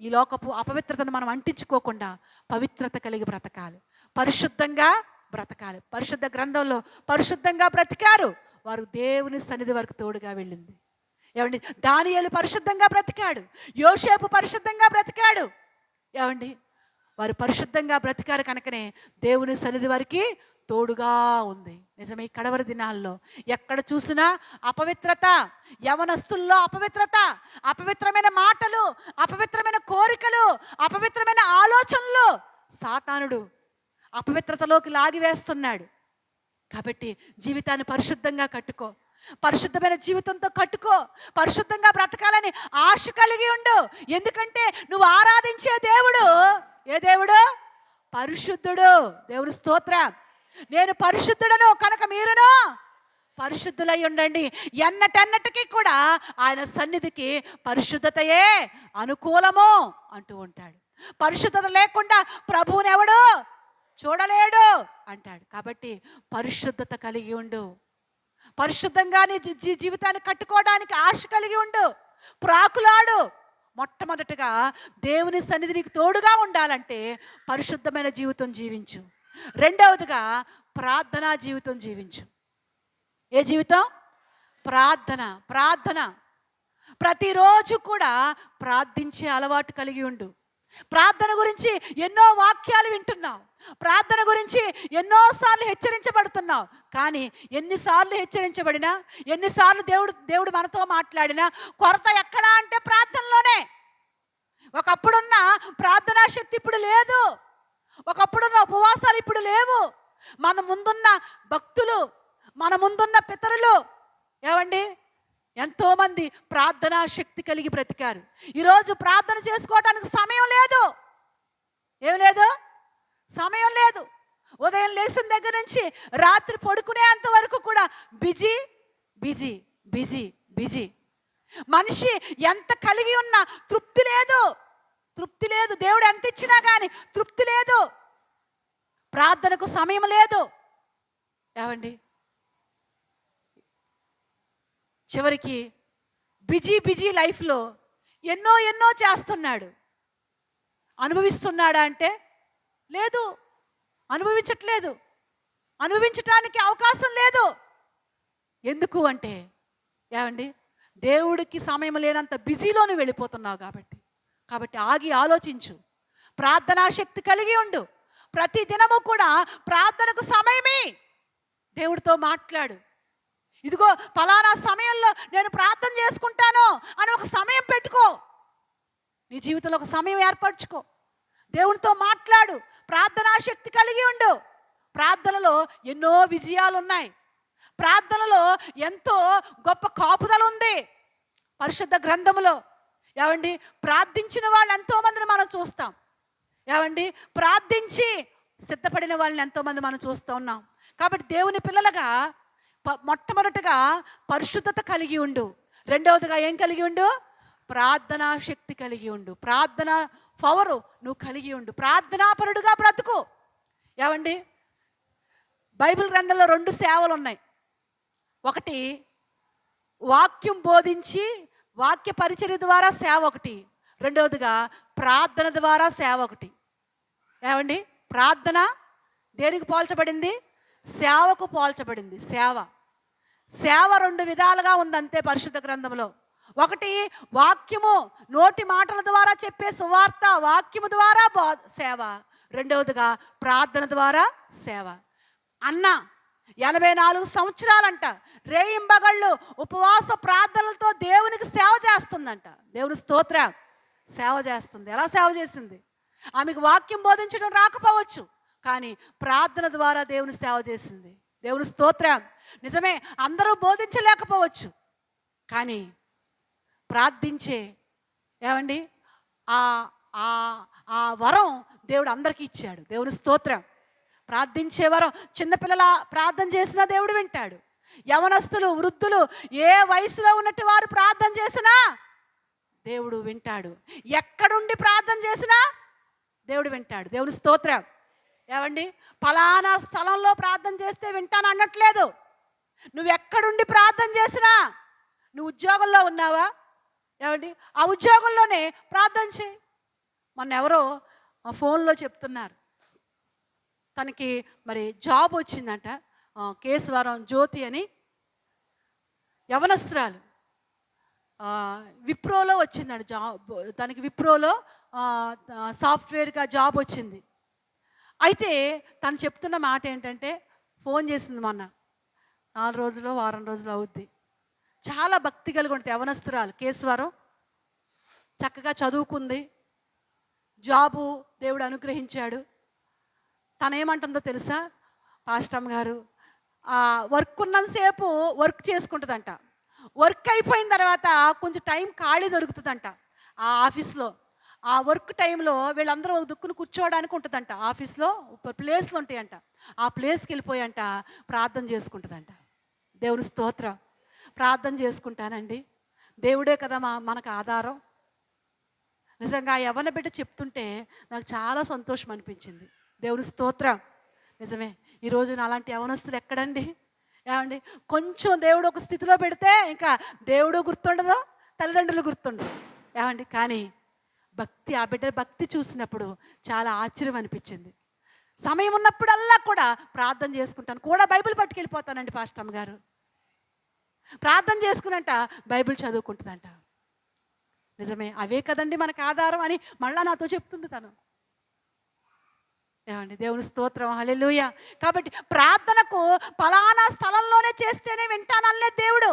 ఈ లోకపు అపవిత్రతను మనం అంటించుకోకుండా పవిత్రత కలిగి బ్రతకాలి. పరిశుద్ధంగా బ్రతకాలి. పరిశుద్ధ గ్రంథంలో పరిశుద్ధంగా బ్రతికారు వారు. దేవుని సన్నిధి వరకు తోడుగా వెళ్ళింది. ఏమండి దానియేలు పరిశుద్ధంగా బ్రతికాడు. యోసేపు పరిశుద్ధంగా బ్రతికాడు. ఏమండి వారు పరిశుద్ధంగా బ్రతికారు కనుకనే దేవుని సన్నిధి వారికి తోడుగా ఉంది. నిజమే. ఈ కడవరి దినాల్లో ఎక్కడ చూసినా అపవిత్రత, యవనస్తుల్లో అపవిత్రత, అపవిత్రమైన మాటలు, అపవిత్రమైన కోరికలు, అపవిత్రమైన ఆలోచనలు సాతానుడు అపవిత్రతలోకి లాగివేస్తున్నాడు. కాబట్టి జీవితాన్ని పరిశుద్ధంగా కట్టుకో. పరిశుద్ధమైన జీవితంతో కట్టుకో. పరిశుద్ధంగా బ్రతకాలని ఆశ కలిగి ఉండు. ఎందుకంటే నువ్వు ఆరాధించే దేవుడు ఏ దేవుడు? పరిశుద్ధుడు. దేవుని స్తోత్రం. నేను పరిశుద్ధుడను కనుక మీరును పరిశుద్ధులై ఉండండి. ఎన్నటన్నటికీ కూడా ఆయన సన్నిధికి పరిశుద్ధతయే అనుకూలము అంటూ ఉంటాడు. పరిశుద్ధత లేకుండా ప్రభువుని ఎవడు చూడలేడు అంటాడు. కాబట్టి పరిశుద్ధత కలిగి ఉండు. పరిశుద్ధంగా నీ జీవితాన్ని కట్టుకోవడానికి ఆశ కలిగి ఉండు. ప్రాకులాడు. మొట్టమొదటిగా దేవుని సన్నిధి నీకు తోడుగా ఉండాలంటే పరిశుద్ధమైన జీవితం జీవించు. రెండవదిగా ప్రార్థనా జీవితం జీవించు. ఏ జీవితం? ప్రార్థన. ప్రార్థన. ప్రతిరోజు కూడా ప్రార్థించే అలవాటు కలిగి ఉండు. ప్రార్థన గురించి ఎన్నో వాక్యాలు వింటున్నావు. ప్రార్థన గురించి ఎన్నోసార్లు హెచ్చరించబడుతున్నావు. కానీ ఎన్నిసార్లు హెచ్చరించబడినా, ఎన్నిసార్లు దేవుడు మనతో మాట్లాడినా కొరత ఎక్కడా అంటే ప్రార్థనలోనే. ఒకప్పుడున్న ప్రార్థనా శక్తి ఇప్పుడు లేదు. ఒకప్పుడున్న ఉపవాసాలు ఇప్పుడు లేవు. మన ముందున్న భక్తులు, మన ముందున్న పితరులు ఏమండి ఎంతోమంది ప్రార్థనా శక్తి కలిగి బ్రతికారు. ఈరోజు ప్రార్థన చేసుకోవడానికి సమయం లేదు. ఏం లేదు? సమయం లేదు. ఉదయం లేచిన దగ్గర నుంచి రాత్రి పడుకునేంత వరకు కూడా బిజీ బిజీ బిజీ బిజీ. మనిషి ఎంత కలిగి ఉన్నా తృప్తి లేదు, తృప్తి లేదు. దేవుడు ఎంత ఇచ్చినా కానీ తృప్తి లేదు. ప్రార్థనకు సమయం లేదు. ఏమండి, చివరికి బిజీ బిజీ లైఫ్లో ఎన్నో ఎన్నో చేస్తున్నాడు. అనుభవిస్తున్నాడా అంటే లేదు, అనుభవించట్లేదు. అనుభవించటానికి అవకాశం లేదు. ఎందుకు అంటే ఏమండి, దేవుడికి సమయం లేనంత బిజీలోనే వెళ్ళిపోతున్నావు కాబట్టి ఆగి ఆలోచించు. ప్రార్థనా శక్తి కలిగి ఉండు. ప్రతి దినము కూడా ప్రార్థనకు సమయమే. దేవుడితో మాట్లాడు. ఇదిగో ఫలానా సమయంలో నేను ప్రార్థన చేసుకుంటాను అని ఒక సమయం పెట్టుకో. నీ జీవితంలో ఒక సమయం ఏర్పరచుకో. దేవునితో మాట్లాడు. ప్రార్థనా శక్తి కలిగి ఉండు. ప్రార్థనలో ఎన్నో విజయాలు ఉన్నాయి. ప్రార్థనలో ఎంతో గొప్ప కాపుదల ఉంది పరిశుద్ధ గ్రంథములో. ఏమండి, ప్రార్థించిన వాళ్ళు ఎంతోమందిని మనం చూస్తాం. ఏమండి, ప్రార్థించి సిద్ధపడిన వాళ్ళని ఎంతోమంది మనం చూస్తూ ఉన్నాం. కాబట్టి దేవుని పిల్లలుగా మొట్టమొదటిగా పరిశుద్ధత కలిగి ఉండు. రెండవదిగా ఏం కలిగి ఉండు? ప్రార్థనా శక్తి కలిగి ఉండు. ప్రార్థన పవరు నువ్వు కలిగి ఉండు. ప్రార్థనాపరుడుగా బ్రతుకు. ఏమండి, బైబిల్ గ్రంథంలో 2 సేవలు ఉన్నాయి. ఒకటి వాక్యం బోధించి వాక్య పరిచర్య ద్వారా సేవ ఒకటి. రెండవదిగా ప్రార్థన ద్వారా సేవ ఒకటి. ఏమండి, ప్రార్థన దేనికి పోల్చబడింది? సేవకు పోల్చబడింది. సేవ 2 విధాలుగా ఉందంతే పరిశుద్ధ గ్రంథంలో. ఒకటి వాక్యము, నోటి మాటల ద్వారా చెప్పే సువార్త, వాక్యము ద్వారా సేవ. రెండవదిగా ప్రార్థన ద్వారా సేవ. అన్న 84 సంవత్సరాలంట రేయింబగళ్ళు ఉపవాస ప్రార్థనలతో దేవునికి సేవ చేస్తుందంట. దేవుని స్తోత్రం. సేవ చేస్తుంది. ఎలా సేవ చేసింది? ఆమెకు వాక్యం బోధించడం రాకపోవచ్చు, కానీ ప్రార్థన ద్వారా దేవుని సేవ చేసింది. దేవుని స్తోత్రం. నిజమే, అందరూ బోధించలేకపోవచ్చు, కానీ ప్రార్థించే ఏమండి ఆ వరం దేవుడు అందరికీ ఇచ్చాడు. దేవుని స్తోత్రం. ప్రార్థించే వరం. చిన్నపిల్లల ప్రార్థన చేసినా దేవుడు వింటాడు. యవనస్తులు, వృద్ధులు, ఏ వయసులో ఉన్నట్టు వారు ప్రార్థన చేసినా దేవుడు వింటాడు. ఎక్కడుండి ప్రార్థన చేసినా దేవుడు వింటాడు. దేవుని స్తోత్రం. ఏమండి, ఫలానా స్థలంలో ప్రార్థన చేస్తే వింటాను అన్నట్లేదు. నువ్వు ఎక్కడుండి ప్రార్థన చేసినా, నువ్వు ఉద్యోగంలో ఉన్నావా? ఏమండి, ఆ ఉద్యోగంలోనే ప్రార్థన చేయి. మొన్న ఎవరో ఫోన్లో చెప్తున్నారు, తనకి మరి జాబ్ వచ్చిందంట. కేశవరం జ్యోతి అని యవనస్త్రాలు, విప్రోలో వచ్చిందంట జాబ్. తనకి విప్రోలో సాఫ్ట్వేర్గా జాబ్ వచ్చింది. అయితే తను చెప్తున్న మాట ఏంటంటే, ఫోన్ చేసింది మొన్న, 4 రోజులు వారం రోజులు అవుద్ది. చాలా భక్తి కలిగి ఉంటుంది యవనస్త్రాలు. కేశవరం చక్కగా చదువుకుంది, జాబు దేవుడు అనుగ్రహించాడు. తనేమంటుందో తెలుసా? పాస్టమ్ గారు, వర్క్ ఉన్నంతసేపు వర్క్ చేసుకుంటుందంట. వర్క్ అయిపోయిన తర్వాత కొంచెం టైం ఖాళీ దొరుకుతుందంట ఆ ఆఫీస్లో. ఆ వర్క్ టైంలో వీళ్ళందరూ ఒక దుక్కును కూర్చోవడానికి ఉంటుందంట. ఆఫీస్లో ప్లేస్లు ఉంటాయంట. ఆ ప్లేస్కి వెళ్ళిపోయంట ప్రార్థన చేసుకుంటుందంట. దేవుని స్తోత్రం. ప్రార్థన చేసుకుంటానండి. దేవుడే కదా మనకు ఆధారం. నిజంగా ఆ యవ్వన బిడ్డ చెప్తుంటే నాకు చాలా సంతోషం అనిపించింది. దేవుని స్తోత్రం. నిజమే, ఈరోజు అలాంటి యవనస్తులు ఎక్కడండి? ఏమండి, కొంచెం దేవుడు ఒక స్థితిలో పెడితే ఇంకా దేవుడు గుర్తుండదు, తల్లిదండ్రులు గుర్తుండదు. ఏమండి, కానీ భక్తి, ఆ బిడ్డ భక్తి చూసినప్పుడు చాలా ఆశ్చర్యం అనిపించింది. సమయం ఉన్నప్పుడల్లా కూడా ప్రార్థన చేసుకుంటాను, కూడా బైబిల్ పట్టుకెళ్ళిపోతానండి పాస్టమ్ గారు. ప్రార్థన చేసుకునంట బైబిల్ చదువుకుంటుందంట. నిజమే, అవే కదండి మనకు ఆధారం అని మళ్ళా నాతో చెప్తుంది తను. ఏమండి, దేవుని స్తోత్రం. హల్లెలూయా. కాబట్టి ప్రార్థనకు ఫలానా స్థలంలోనే చేస్తేనే వింటానల్లే దేవుడు.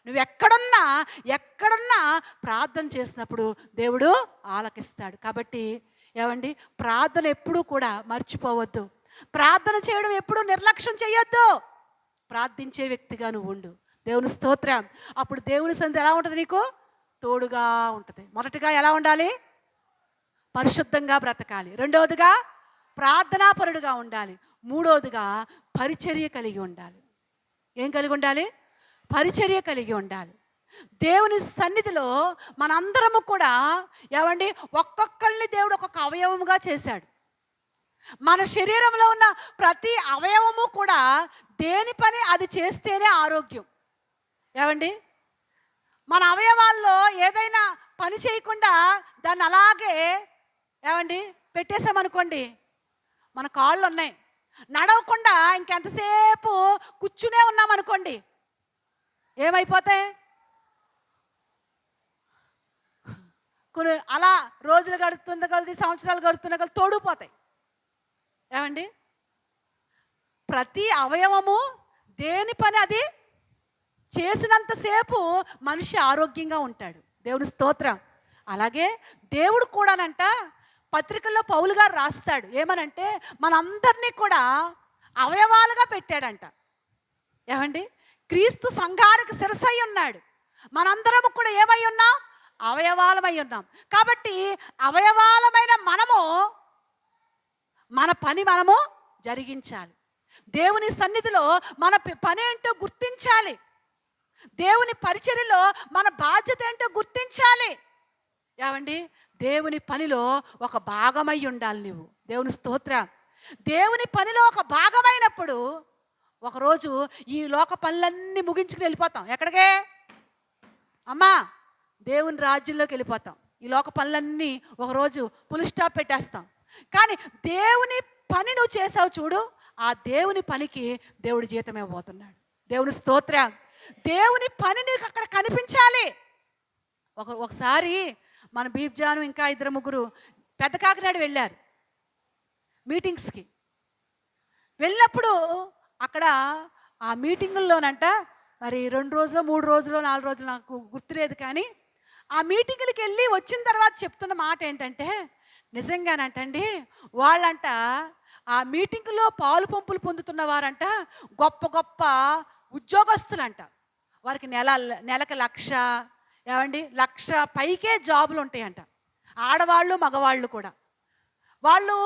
నువ్వు ఎక్కడున్నా ప్రార్థన చేసినప్పుడు దేవుడు ఆలకిస్తాడు. కాబట్టి ఏమండి, ప్రార్థన ఎప్పుడూ కూడా మర్చిపోవద్దు. ప్రార్థన చేయడం ఎప్పుడూ నిర్లక్ష్యం చేయొద్దు. ప్రార్థించే వ్యక్తిగా నువ్వు ఉండు. దేవుని స్తోత్రం. అప్పుడు దేవుని సన్నిధి ఎలా ఉంటుంది నీకు? తోడుగా ఉంటుంది. మొదటగా ఎలా ఉండాలి? పరిశుద్ధంగా బ్రతకాలి. రెండవదిగా ప్రార్థనాపరుడుగా ఉండాలి. మూడవదిగా పరిచర్య కలిగి ఉండాలి. ఏం కలిగి ఉండాలి? పరిచర్య కలిగి ఉండాలి. దేవుని సన్నిధిలో మనందరము కూడా ఏమండి, ఒక్కొక్కరిని దేవుడు ఒక్కొక్క అవయవముగా చేశాడు. మన శరీరంలో ఉన్న ప్రతి అవయవము కూడా దేని పని అది చేస్తేనే ఆరోగ్యం. ఏమండి, మన అవయవాల్లో ఏదైనా పని చేయకుండా దాన్ని అలాగే ఏమండి పెట్టేసామనుకోండి, మన కాళ్ళు ఉన్నాయి, నడవకుండా ఇంకెంతసేపు కూర్చునే ఉన్నామనుకోండి, ఏమైపోతాయి? కొన్ని అలా రోజులు గడుపుతున్న కొలది, సంవత్సరాలు గడుపుతున్న కొలది తోడుపోతాయి. ఏమండి, ప్రతి అవయవము దేని పని అది చేసినంతసేపు మనిషి ఆరోగ్యంగా ఉంటాడు. దేవుని స్తోత్రం. అలాగే దేవుడు కూడానంట పత్రికల్లో పౌలు గారు రాస్తాడు. ఏమనంటే మనందరినీ కూడా అవయవాలుగా పెట్టాడంట. ఏమండి, క్రీస్తు సంఘానికి శిరసై ఉన్నాడు. మనందరము కూడా ఏమై ఉన్నాం? అవయవాలమై ఉన్నాం. కాబట్టి అవయవాలమైన మనము మన పని మనము జరిగించాలి. దేవుని సన్నిధిలో మన పని ఏంటో గుర్తించాలి. దేవుని పరిచర్యలో మన బాధ్యత ఏంటో గుర్తించాలి. ఏమండి, దేవుని పనిలో ఒక భాగమై ఉండాలి నువ్వు. దేవుని స్తోత్రం. దేవుని పనిలో ఒక భాగమైనప్పుడు ఒకరోజు ఈ లోక పనులన్నీ ముగించుకుని వెళ్ళిపోతాం. ఎక్కడికే అమ్మా? దేవుని రాజ్యంలోకి వెళ్ళిపోతాం. ఈ లోక పనులన్నీ ఒకరోజు ఫుల్ స్టాప్ పెట్టేస్తాం. కానీ దేవుని పని నువ్వు చేసావు చూడు, ఆ దేవుని పనికి దేవుడి జీతం ఇవ్వబోతున్నాడు. దేవుని స్తోత్రం. దేవుని పని నీకు అక్కడ కనిపించాలి. ఒకసారి మన బీబ్జాను ఇంకా 2-3 పెద్ద కాకినాడ వెళ్ళారు మీటింగ్స్కి. వెళ్ళినప్పుడు అక్కడ ఆ మీటింగుల్లోనంట మరి 2 రోజులు 3 రోజులు 4 రోజులు నాకు గుర్తులేదు, కానీ ఆ మీటింగులకి వెళ్ళి వచ్చిన తర్వాత చెప్తున్న మాట ఏంటంటే, నిజంగానంటండి వాళ్ళంట ఆ మీటింగులో పాలు పంపులు పొందుతున్న వారంట గొప్ప గొప్ప ఉద్యోగస్తులంట. వారికి నెలకు 1,00,000, ఏమండి 1,00,000 పైకే జాబులు ఉంటాయంట. ఆడవాళ్ళు మగవాళ్ళు కూడా. వాళ్ళు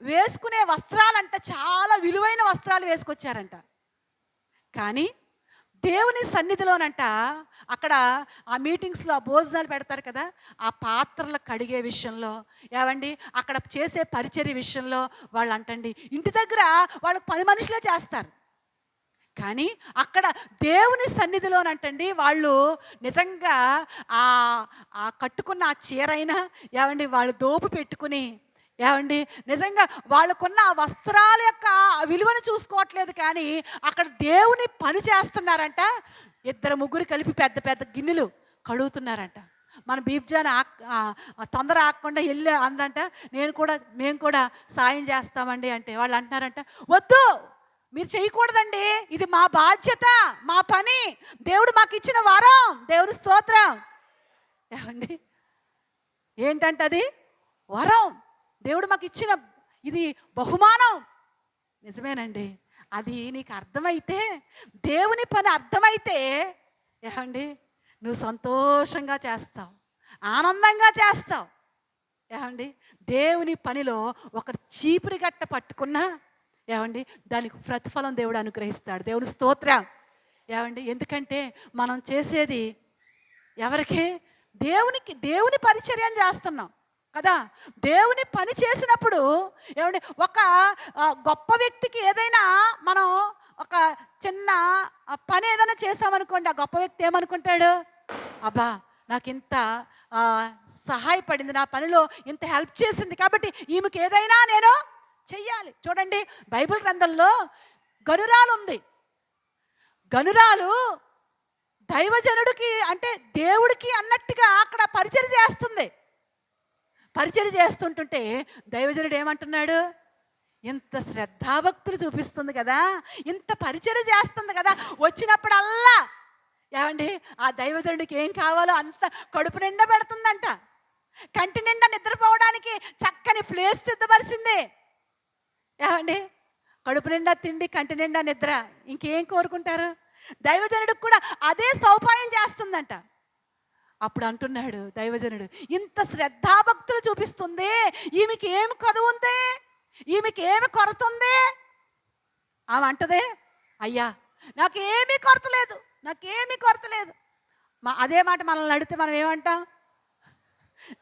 వేసుకునే వస్త్రాలంట చాలా విలువైన వస్త్రాలు వేసుకొచ్చారంట. కానీ దేవుని సన్నిధిలోనంట అక్కడ ఆ మీటింగ్స్లో ఆ భోజనాలు పెడతారు కదా, ఆ పాత్రలు కడిగే విషయంలో, ఏమండి అక్కడ చేసే పరిచర్య విషయంలో వాళ్ళు అంటండి ఇంటి దగ్గర వాళ్ళకి 10 మనుషులే చేస్తారు. కానీ అక్కడ దేవుని సన్నిధిలోనంటండి వాళ్ళు నిజంగా ఆ కట్టుకున్న ఆ చీరైనా, ఏమండి వాళ్ళు దోపు పెట్టుకుని, ఏమండి నిజంగా వాళ్ళకున్న ఆ వస్త్రాల యొక్క విలువను చూసుకోవట్లేదు, కానీ అక్కడ దేవుని పని చేస్తున్నారంట. 2-3 కలిపి పెద్ద పెద్ద గిన్నెలు కడుగుతున్నారంట. మన బీబ్జాన్ తొందర ఆగకుండా వెళ్ళి అందంట, మేము కూడా సాయం చేస్తామండి అంటే వాళ్ళు అంటున్నారంట, వద్దు మీరు చేయకూడదండి, ఇది మా బాధ్యత, మా పని, దేవుడు మాకు ఇచ్చిన వరం. దేవుని స్తోత్రం. ఏమండి, ఏంటంటే అది వరం, దేవుడు మాకు ఇచ్చిన ఇది బహుమానం. నిజమేనండి. అది నీకు అర్థమైతే, దేవుని పని అర్థమైతే, ఏమండి నువ్వు సంతోషంగా చేస్తావు, ఆనందంగా చేస్తావు. ఏమండి దేవుని పనిలో ఒక చీపురి గట్ట పట్టుకున్నా, ఏమండి దానికి ప్రతిఫలం దేవుడు అనుగ్రహిస్తాడు. దేవుని స్తోత్రం. ఏమండి ఎందుకంటే మనం చేసేది ఎవరికి? దేవుని పరిచర్య చేస్తున్నాం కదా. దేవుని పని చేసినప్పుడు ఏమండి ఒక గొప్ప వ్యక్తికి ఏదైనా మనం ఒక చిన్న పని ఏదైనా చేసామనుకోండి, ఆ గొప్ప వ్యక్తి ఏమనుకుంటాడు, అబ్బా నాకు ఇంత సహాయపడింది, నా పనిలో ఇంత హెల్ప్ చేసింది, కాబట్టి ఈమెకి ఏదైనా నేను చెయ్యాలి. చూడండి బైబిల్ గ్రంథంలో గనురాలు ఉంది. గనురాలు దైవజనుడికి అంటే దేవుడికి అన్నట్టుగా అక్కడ పరిచర్య చేస్తుంది. పరిచర్య చేస్తుంటుంటే దైవజనుడు ఏమంటున్నాడు, ఇంత శ్రద్ధాభక్తులు చూపిస్తుంది కదా, ఇంత పరిచర్య చేస్తుంది కదా, వచ్చినప్పుడల్లా ఏమండి ఆ దైవజనుడికి ఏం కావాలో అంత కడుపు నిండా పెడుతుందంట. కంటి నిండా నిద్రపోవడానికి చక్కని ప్లేస్ సిద్ధపరిచింది. ఏమండి కడుపు నిండా తిండి, కంటి నిండా నిద్ర, ఇంకేం కోరుకుంటారు? దైవజనుడికి కూడా అదే సౌపాయం చేస్తుందంట. అప్పుడు అంటున్నాడు దైవజనుడు, ఇంత శ్రద్ధాభక్తులు చూపిస్తుంది, ఈమెకి ఏమి కొదువు ఉంది, ఈమెకి ఏమి కొరత ఉంది? ఆమె అంటదే, అయ్యా నాకేమీ కొరత లేదు, నాకేమీ కొరత లేదు. అదే మాట మనల్ని అడిగితే మనం ఏమంటాం?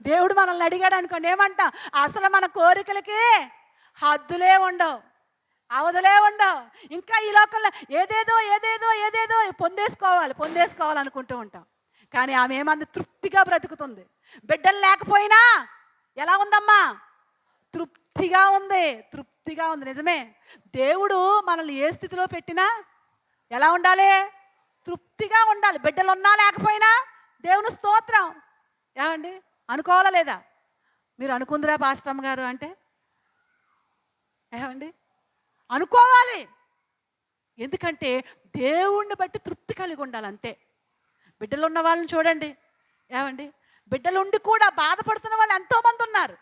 దేవుడు మనల్ని అడిగాడు అనుకోండి, ఏమంటాం? అసలు మన కోరికలకి హద్దులే ఉండవు, అవధులే ఉండవు. ఇంకా ఈ లోకంలో ఏదేదో ఏదేదో ఏదేదో పొందేసుకోవాలనుకుంటూ ఉంటాం. కానీ ఆమె ఏమంది? తృప్తిగా బ్రతుకుతుంది. బిడ్డలు లేకపోయినా ఎలా ఉందమ్మా? తృప్తిగా ఉంది, తృప్తిగా ఉంది. నిజమే, దేవుడు మనల్ని ఏ స్థితిలో పెట్టినా ఎలా ఉండాలి? తృప్తిగా ఉండాలి. బిడ్డలు ఉన్నా లేకపోయినా దేవుని స్తోత్రం. ఏమండి, అనుకోవాలా లేదా? మీరు అనుకుందిరా పాస్టమ్ గారు అంటే ఏమండి అనుకోవాలి. ఎందుకంటే దేవుణ్ణి బట్టి తృప్తి కలిగి ఉండాలి, అంతే. బిడ్డలు ఉన్న వాళ్ళని చూడండి, ఏమండి బిడ్డలుండి కూడా బాధపడుతున్న వాళ్ళు ఎంతోమంది ఉన్నారు.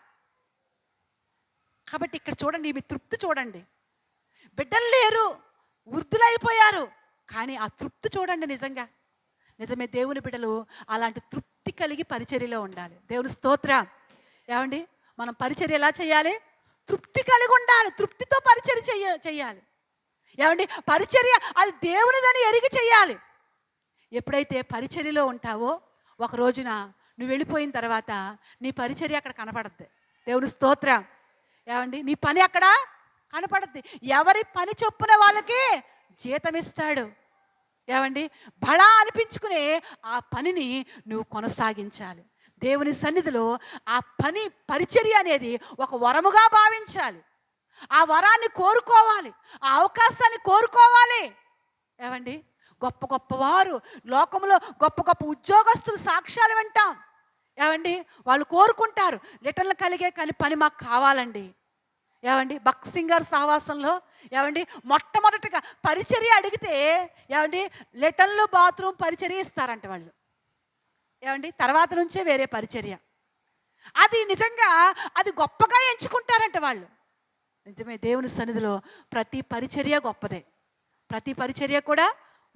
కాబట్టి ఇక్కడ చూడండి, మీ తృప్తి చూడండి. బిడ్డలు లేరు, వృద్ధులైపోయారు, కానీ ఆ తృప్తి చూడండి. నిజమే, దేవుని బిడ్డలు అలాంటి తృప్తి కలిగి పరిచర్యలో ఉండాలి. దేవుని స్తోత్రం. ఏమండి మనం పరిచర్య ఎలా చేయాలి? తృప్తి కలిగి ఉండాలి, తృప్తితో పరిచర్య చెయ్యాలి. ఏమండి పరిచర్య అది దేవునిదని ఎరిగి చెయ్యాలి. ఎప్పుడైతే పరిచర్యలో ఉంటావో ఒక రోజున నువ్వు వెళ్ళిపోయిన తర్వాత నీ పరిచర్య అక్కడ కనపడద్ది. దేవుని స్తోత్రం. ఏమండి నీ పని అక్కడ కనపడద్ది. ఎవరి పని చొప్పున వాళ్ళకి జీతం ఇస్తాడు. ఏమండి బడా అనిపించుకునే ఆ పనిని నువ్వు కొనసాగించాలి. దేవుని సన్నిధిలో ఆ పని పరిచర్య అనేది ఒక వరముగా భావించాలి. ఆ వరాన్ని కోరుకోవాలి, ఆ అవకాశాన్ని కోరుకోవాలి. ఏమండి గొప్ప గొప్పవారు లోకంలో గొప్ప గొప్ప ఉద్యోగస్తులు సాక్ష్యాలు వింటాం. ఏమండి వాళ్ళు కోరుకుంటారు, లిటర్లు కలిగే కానీ పని మాకు కావాలండి. ఏమండి బక్ సింగర్ సహవాసంలో ఏమండి మొట్టమొదటిగా పరిచర్య అడిగితే ఏమండి లిటర్లు బాత్రూమ్ పరిచర్య ఇస్తారంట వాళ్ళు. ఏమండి తర్వాత నుంచే వేరే పరిచర్య. అది నిజంగా అది గొప్పగా ఎంచుకుంటారంట వాళ్ళు. నిజమే, దేవుని సన్నిధిలో ప్రతి పరిచర్య గొప్పదే, ప్రతి పరిచర్య కూడా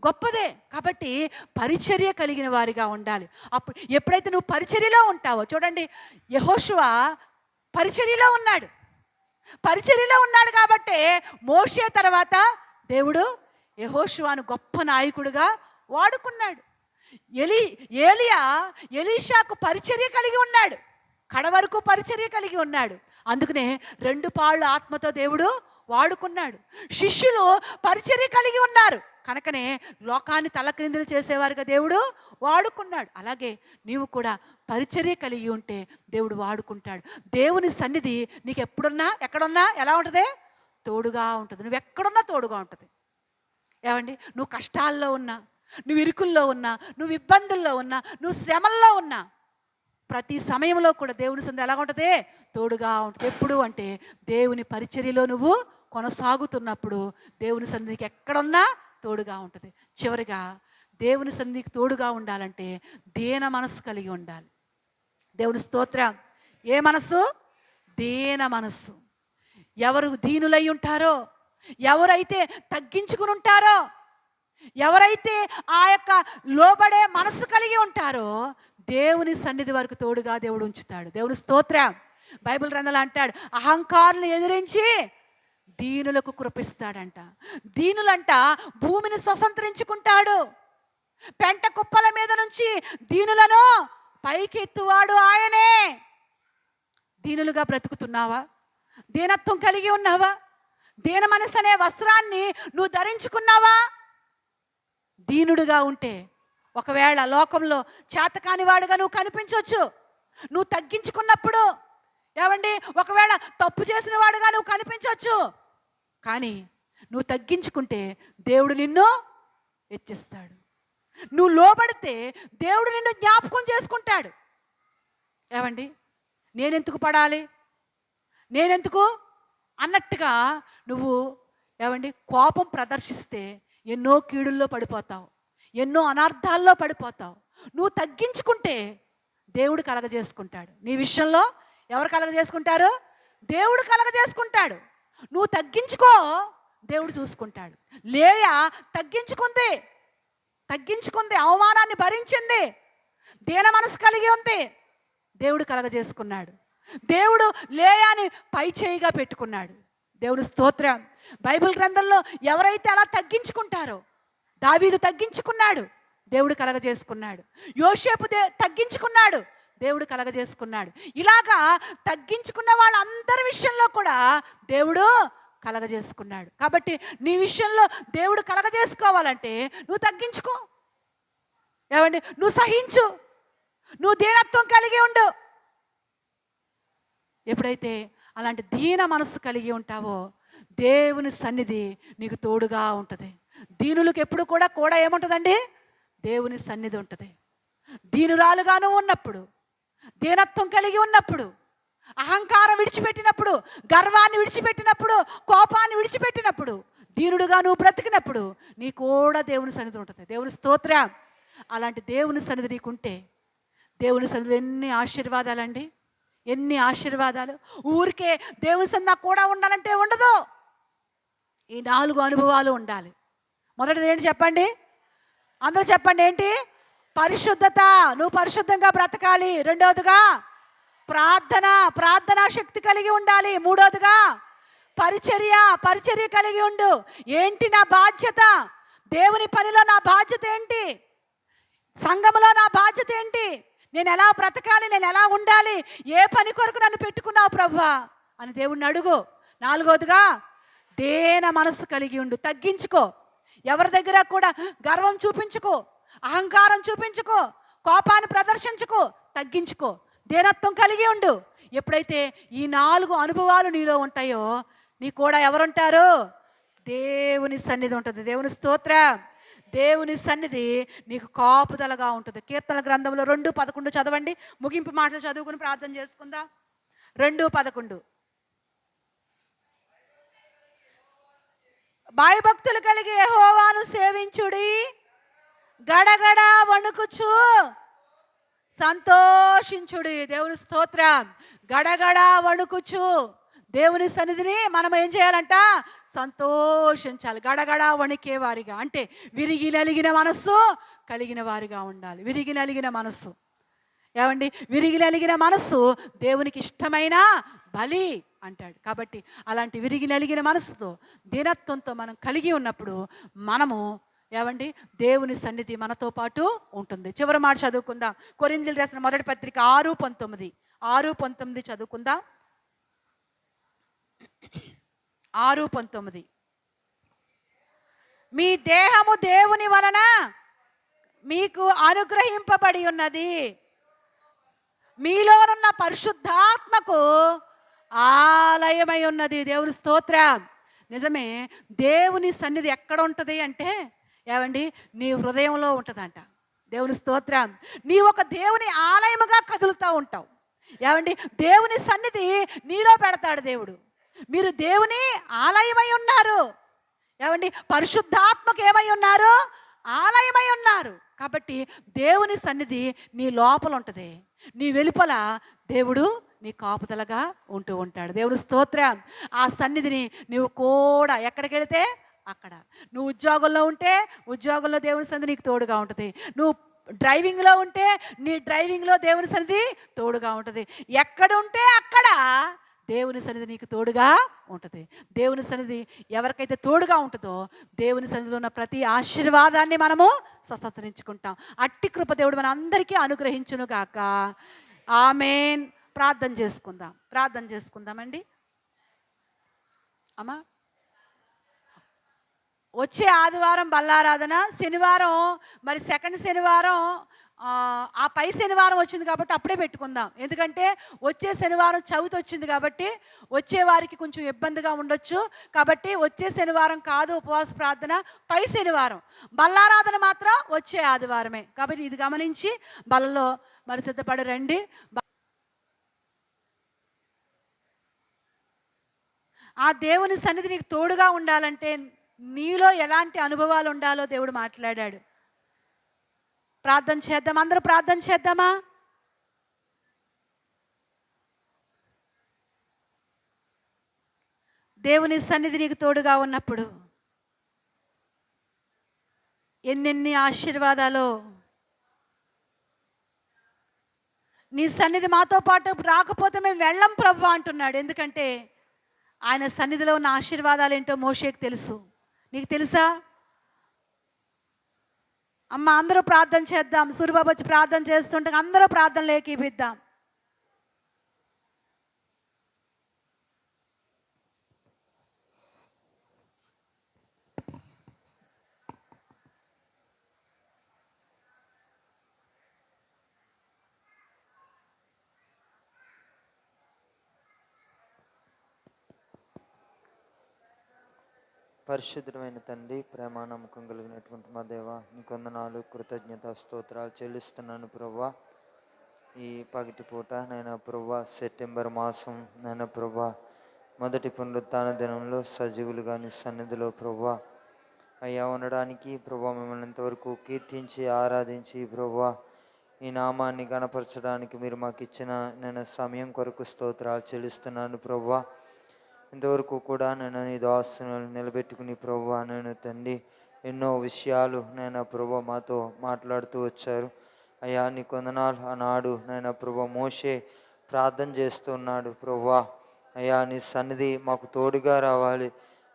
గొప్పదే. కాబట్టి పరిచర్య కలిగిన వారిగా ఉండాలి. అప్పుడు ఎప్పుడైతే నువ్వు పరిచర్యలో ఉంటావో, చూడండి యెహోషువ పరిచర్యలో ఉన్నాడు కాబట్టి మోషే తర్వాత దేవుడు యెహోషువను గొప్ప నాయకుడిగా వాడుకున్నాడు. ఎలీషాకు పరిచర్య కలిగి ఉన్నాడు, కడవరకు పరిచర్య కలిగి ఉన్నాడు. అందుకనే 2 పాళ్ళు ఆత్మతో దేవుడు వాడుకున్నాడు. శిష్యులు పరిచర్య కలిగి ఉన్నారు కనుకనే లోకాన్ని తలక్రిందులు చేసేవారుగా దేవుడు వాడుకున్నాడు. అలాగే నీవు కూడా పరిచర్య కలిగి ఉంటే దేవుడు వాడుకుంటాడు. దేవుని సన్నిధి నీకు ఎక్కడున్నా ఎలా ఉంటుంది? తోడుగా ఉంటుంది. నువ్వు ఎక్కడున్నా తోడుగా ఉంటుంది. ఏమండి నువ్వు కష్టాల్లో ఉన్నా, నువ్వు ఇరుకుల్లో ఉన్నా, నువ్వు ఇబ్బందుల్లో ఉన్నా, నువ్వు శ్రమల్లో ఉన్నా, ప్రతి సమయంలో కూడా దేవుని సన్నిధి ఎలా ఉంటుంది? తోడుగా ఉంటుంది. ఎప్పుడు అంటే దేవుని పరిచర్యలో నువ్వు కొనసాగుతున్నప్పుడు దేవుని సన్నిధికి ఎక్కడున్నా తోడుగా ఉంటుంది. చివరిగా దేవుని సన్నిధికి తోడుగా ఉండాలంటే దీన మనస్సు కలిగి ఉండాలి. దేవుని స్తోత్రం. ఏ మనస్సు? దీన మనస్సు. ఎవరు దీనులై ఉంటారో, ఎవరైతే తగ్గించుకుని ఉంటారో, ఎవరైతే ఆ యొక్క లోబడే మనస్సు కలిగి ఉంటారో దేవుని సన్నిధి వరకు తోడుగా దేవుడు ఉంచుతాడు. దేవుని స్తోత్రం. బైబిల్ గ్రంథంలో అంటాడు, అహంకారులను ఎదిరించి దీనులకు కృపిస్తాడంట. దీనులంట భూమిని స్వతంత్రించుకుంటాడు. పెంట కుప్పల మీద నుంచి దీనులను పైకి ఎత్తువాడు ఆయనే. దీనులుగా బ్రతుకుతున్నావా? దీనత్వం కలిగి ఉన్నావా? దీన మనసు అనే వస్త్రాన్ని నువ్వు ధరించుకున్నావా? దీనుడుగా ఉంటే ఒకవేళ లోకంలో చేతకానివాడుగా నువ్వు కనిపించవచ్చు. నువ్వు తగ్గించుకున్నప్పుడు ఏమండి ఒకవేళ తప్పు చేసిన వాడుగా నువ్వు కనిపించవచ్చు. కానీ నువ్వు తగ్గించుకుంటే దేవుడు నిన్ను హెచ్చిస్తాడు. నువ్వు లోబడితే దేవుడు నిన్ను జ్ఞాపకం చేసుకుంటాడు. ఏమండి నేనెందుకు పడాలి, నేనెందుకు అన్నట్టుగా నువ్వు ఏమండి కోపం ప్రదర్శిస్తే ఎన్నో కీడుల్లో పడిపోతావు, ఎన్నో అనర్థాల్లో పడిపోతావు. నువ్వు తగ్గించుకుంటే దేవుడు కలగజేసుకుంటాడు. నీ విషయంలో ఎవరు కలగజేసుకుంటారు? దేవుడు కలగజేసుకుంటాడు. నువ్వు తగ్గించుకో, దేవుడు చూసుకుంటాడు. లేయా తగ్గించుకుంది, తగ్గించుకుంది, అవమానాన్ని భరించింది, దీన మనసు కలిగి ఉంది. దేవుడు కలగజేసుకున్నాడు. దేవుడు లేయాని పై చేయిగా పెట్టుకున్నాడు. దేవుడు స్తోత్రం. బైబిల్ గ్రంథంలో ఎవరైతే అలా తగ్గించుకుంటారో, దావీదు తగ్గించుకున్నాడు, దేవుడు కలగజేసుకున్నాడు. యోసేపు తగ్గించుకున్నాడు, దేవుడు కలగజేసుకున్నాడు. ఇలాగా తగ్గించుకున్న వాళ్ళందరి విషయంలో కూడా దేవుడు కలగజేసుకున్నాడు. కాబట్టి నీ విషయంలో దేవుడు కలగజేసుకోవాలంటే నువ్వు తగ్గించుకో. ఏమండి, నువ్వు సహించు, నువ్వు దీనత్వం కలిగి ఉండు. ఎప్పుడైతే అలాంటి దీన మనస్సు కలిగి ఉంటావో దేవుని సన్నిధి నీకు తోడుగా ఉంటుంది. దీనులకు ఎప్పుడు కూడా ఏముంటుందండి? దేవుని సన్నిధి ఉంటుంది. దీనురాలుగాను ఉన్నప్పుడు, దీనత్వం కలిగి ఉన్నప్పుడు, అహంకారం విడిచిపెట్టినప్పుడు, గర్వాన్ని విడిచిపెట్టినప్పుడు, కోపాన్ని విడిచిపెట్టినప్పుడు, దీనుడుగా నువ్వు బ్రతికినప్పుడు నీ కూడా దేవుని సన్నిధి ఉంటుంది. దేవుని స్తోత్రం. అలాంటి దేవుని సన్నిధి నీకుంటే, దేవుని సన్నిధిలో ఎన్ని ఆశీర్వాదాలండి, ఎన్ని ఆశీర్వాదాలు. ఊరికే దేవుని సన్నిధి నాకు కూడా ఉండాలంటే ఉండదు. ఈ 4 అనుభవాలు ఉండాలి. మొదటిది ఏంటి చెప్పండి? అందరూ చెప్పండి. ఏంటి? పరిశుద్ధత. నువ్వు పరిశుద్ధంగా బ్రతకాలి. రెండవదిగా ప్రార్థనా శక్తి కలిగి ఉండాలి. మూడవదిగా పరిచర్య కలిగి ఉండు. ఏంటి నా బాధ్యత? దేవుని పనిలో నా బాధ్యత ఏంటి? సంఘములో నా బాధ్యత ఏంటి? నేను ఎలా బ్రతకాలి? నేను ఎలా ఉండాలి? ఏ పని కొరకు నన్ను పెట్టుకున్నావు ప్రభువా అని దేవుణ్ణి అడుగు. నాలుగవదిగా దేన మనస్సు కలిగి ఉండు. తగ్గించుకో. ఎవరి దగ్గర కూడా గర్వం చూపించుకో, అహంకారం చూపించుకో, కోపాన్ని ప్రదర్శించుకో, తగ్గించుకో. దేనత్వం కలిగి ఉండు. ఎప్పుడైతే ఈ 4 అనుభవాలు నీలో ఉంటాయో నీ కూడా ఎవరుంటారు? దేవుని సన్నిధి ఉంటుంది. దేవుని స్తోత్రం. దేవుని సన్నిధి నీకు కాపుదలగా ఉంటుంది. కీర్తన గ్రంథంలో 2:11 చదవండి. ముగింపు మాటలు చదువుకుని ప్రార్థన చేసుకుందాం. 2:11 భయభక్తులు కలిగి యెహోవాను సేవించుడి, గడగడ వణుకుచు సంతోషించుడి. దేవుని స్తోత్రం. గడగడ వణుకుచు దేవుని సన్నిధిని మనం ఏం చేయాలంట? సంతోషించాలి. గడగడ వణికే వారిగా, అంటే విరిగి నలిగిన మనస్సు కలిగిన వారిగా ఉండాలి. విరిగి నలిగిన మనస్సు, ఏమండి, విరిగి నలిగిన మనస్సు దేవునికి ఇష్టమైన బలి అంటాడు. కాబట్టి అలాంటి విరిగి నలిగిన మనస్సుతో, దీనత్వంతో మనం కలిగి ఉన్నప్పుడు మనము ఏమండి దేవుని సన్నిధి మనతో పాటు ఉంటుంది. చివరి మాట చదువుకుందాం. కొరింథీయులకు రాసిన మొదటి పత్రిక 6:19 చదువుకుందాం. 6:19 మీ దేహము దేవుని వలన మీకు అనుగ్రహింపబడి ఉన్నది, మీలోనున్న పరిశుద్ధాత్మకు ఆలయమై ఉన్నది. దేవుని స్తోత్రం. నిజమే, దేవుని సన్నిధి ఎక్కడ ఉంటుంది అంటే ఏమండి నీ హృదయంలో ఉంటుందంట. దేవుని స్తోత్రం. నీ ఒక దేవుని ఆలయముగా కదులుతూ ఉంటావు. ఏమండి దేవుని సన్నిధి నీలో పెడతాడు దేవుడు. మీరు దేవుని ఆలయమై ఉన్నారు. ఏమండి పరిశుద్ధాత్మకు ఏమై ఉన్నారు? ఆలయమై ఉన్నారు. కాబట్టి దేవుని సన్నిధి నీ లోపల ఉంటుంది. నీ వెలుపల దేవుడు నీ కాపుదలగా ఉంటూ ఉంటాడు. దేవుడు స్తోత్రం. ఆ సన్నిధిని నువ్వు కూడా ఎక్కడికి వెళితే అక్కడ, నువ్వు ఉద్యోగంలో ఉంటే ఉద్యోగంలో దేవుని సన్నిధి నీకు తోడుగా ఉంటుంది. నువ్వు డ్రైవింగ్లో ఉంటే నీ డ్రైవింగ్లో దేవుని సన్నిధి తోడుగా ఉంటుంది. ఎక్కడ ఉంటే అక్కడ దేవుని సన్నిధి నీకు తోడుగా ఉంటుంది. దేవుని సన్నిధి ఎవరికైతే తోడుగా ఉంటుందో దేవుని సన్నిధిలో ఉన్న ప్రతి ఆశీర్వాదాన్ని మనము స్వతంత్రించుకుంటాం. అట్టి కృప దేవుడు మన అందరికీ అనుగ్రహించును గాక. ఆమేన్. ప్రార్థన చేసుకుందామండి. అమ్మా, వచ్చే ఆదివారం బల్లారాధన, శనివారం మరి సెకండ్ శనివారం, ఆ పై శనివారం వచ్చింది కాబట్టి అప్పుడే పెట్టుకుందాం. ఎందుకంటే వచ్చే శనివారం చవితి వచ్చింది కాబట్టి వచ్చే వారికి కొంచెం ఇబ్బందిగా ఉండొచ్చు. కాబట్టి వచ్చే శనివారం కాదు ఉపవాస ప్రార్థన, పై శనివారం. బల్లారాధన మాత్రం వచ్చే ఆదివారమే. కాబట్టి ఇది గమనించి బల్లలో మరి సిద్ధపడి రండి. ఆ దేవుని సన్నిధి నీకు తోడుగా ఉండాలంటే నీలో ఎలాంటి అనుభవాలు ఉండాలో దేవుడు మాట్లాడాడు. ప్రార్థన చేద్దాం. అందరూ ప్రార్థన చేద్దామా? దేవుని సన్నిధి నీకు తోడుగా ఉన్నప్పుడు ఎన్నెన్ని ఆశీర్వాదాలు. నీ సన్నిధి మాతో పాటు రాకపోతే మేము వెళ్ళం ప్రభు అంటున్నాడు. ఎందుకంటే ఆయన సన్నిధిలో ఉన్న ఆశీర్వాదాలు ఏంటో మోషేకి తెలుసు. నీకు తెలుసా? అమ్మ, అందరూ ప్రార్థన చేద్దాం. సూరిబాబు వచ్చి ప్రార్థన చేస్తుంటే అందరూ ప్రార్థనలు ఏకీపిద్దాం. పరిశుద్ధమైన తండ్రి, ప్రేమ నమ్మకం కలిగినటువంటి మా దేవ, నీకు వందనాలు, కృతజ్ఞత స్తోత్రాలు చెల్లిస్తున్నాను ప్రభా. ఈ పగటిపూట నైనా ప్రభా, సెప్టెంబర్ మాసం నైనా ప్రభా, మొదటి పునరుత్థాన దినంలో సజీవులుగా నీ సన్నిధిలో ప్రభా అయ్యా ఉండడానికి ప్రభా, మిమ్మల్ని ఇంతవరకు కీర్తించి ఆరాధించి ప్రభా ఈ నామాన్ని గణపరచడానికి మీరు మాకు ఇచ్చిన నేను సమయం కొరకు స్తోత్రాలు చెల్లిస్తున్నాను ప్రభా. ఇంతవరకు కూడా నేను నీ దాసును నిలబెట్టుకుని ప్రభువా, నేను తండ్రి ఎన్నో విషయాలు నేను ప్రభువా మాతో మాట్లాడుతూ వచ్చారు అయ్యా. నీ కొందనాలు ఆనాడు నేను ప్రభువా మోషే ప్రార్థన చేస్తున్నాడు ప్రభువా అయ్యా, నీ సన్నిధి మాకు తోడుగా రావాలి.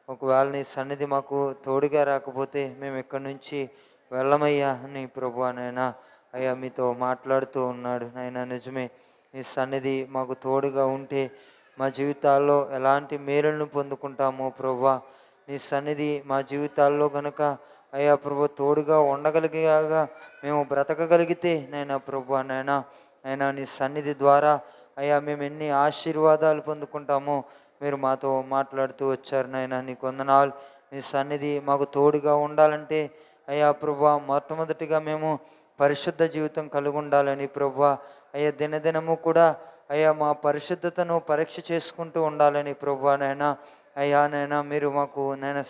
ఒకవేళ నీ సన్నిధి మాకు తోడుగా రాకపోతే మేము ఎక్కడి నుంచి వెళ్ళమయ్యా అని ప్రభువా నైనా అయ్యా మీతో మాట్లాడుతూ ఉన్నాడు. నైనా నిజమే, నీ సన్నిధి మాకు తోడుగా ఉంటే మా జీవితాల్లో ఎలాంటి మేలులను పొందుకుంటామో ప్రభువా. నీ సన్నిధి మా జీవితాల్లో గనుక అయ్యా ప్రభువా తోడుగా ఉండగలిగేలాగా మేము బ్రతకగలిగితే నైనా ప్రభువా నైనా నీ సన్నిధి ద్వారా అయ్యా మేము ఎన్ని ఆశీర్వాదాలు పొందుకుంటామో మీరు మాతో మాట్లాడుతూ వచ్చారు నైనా. నీ వందనాలు. నీ సన్నిధి మాకు తోడుగా ఉండాలంటే అయ్యా ప్రభువా మొట్టమొదటిగా మేము పరిశుద్ధ జీవితం కలిగి ఉండాలని ప్రభువా అయ్యా దినదినము కూడా అయ్యా మా పరిశుద్ధతను పరీక్ష చేసుకుంటూ ఉండాలని ప్రభువా నైనా మీరు మాకు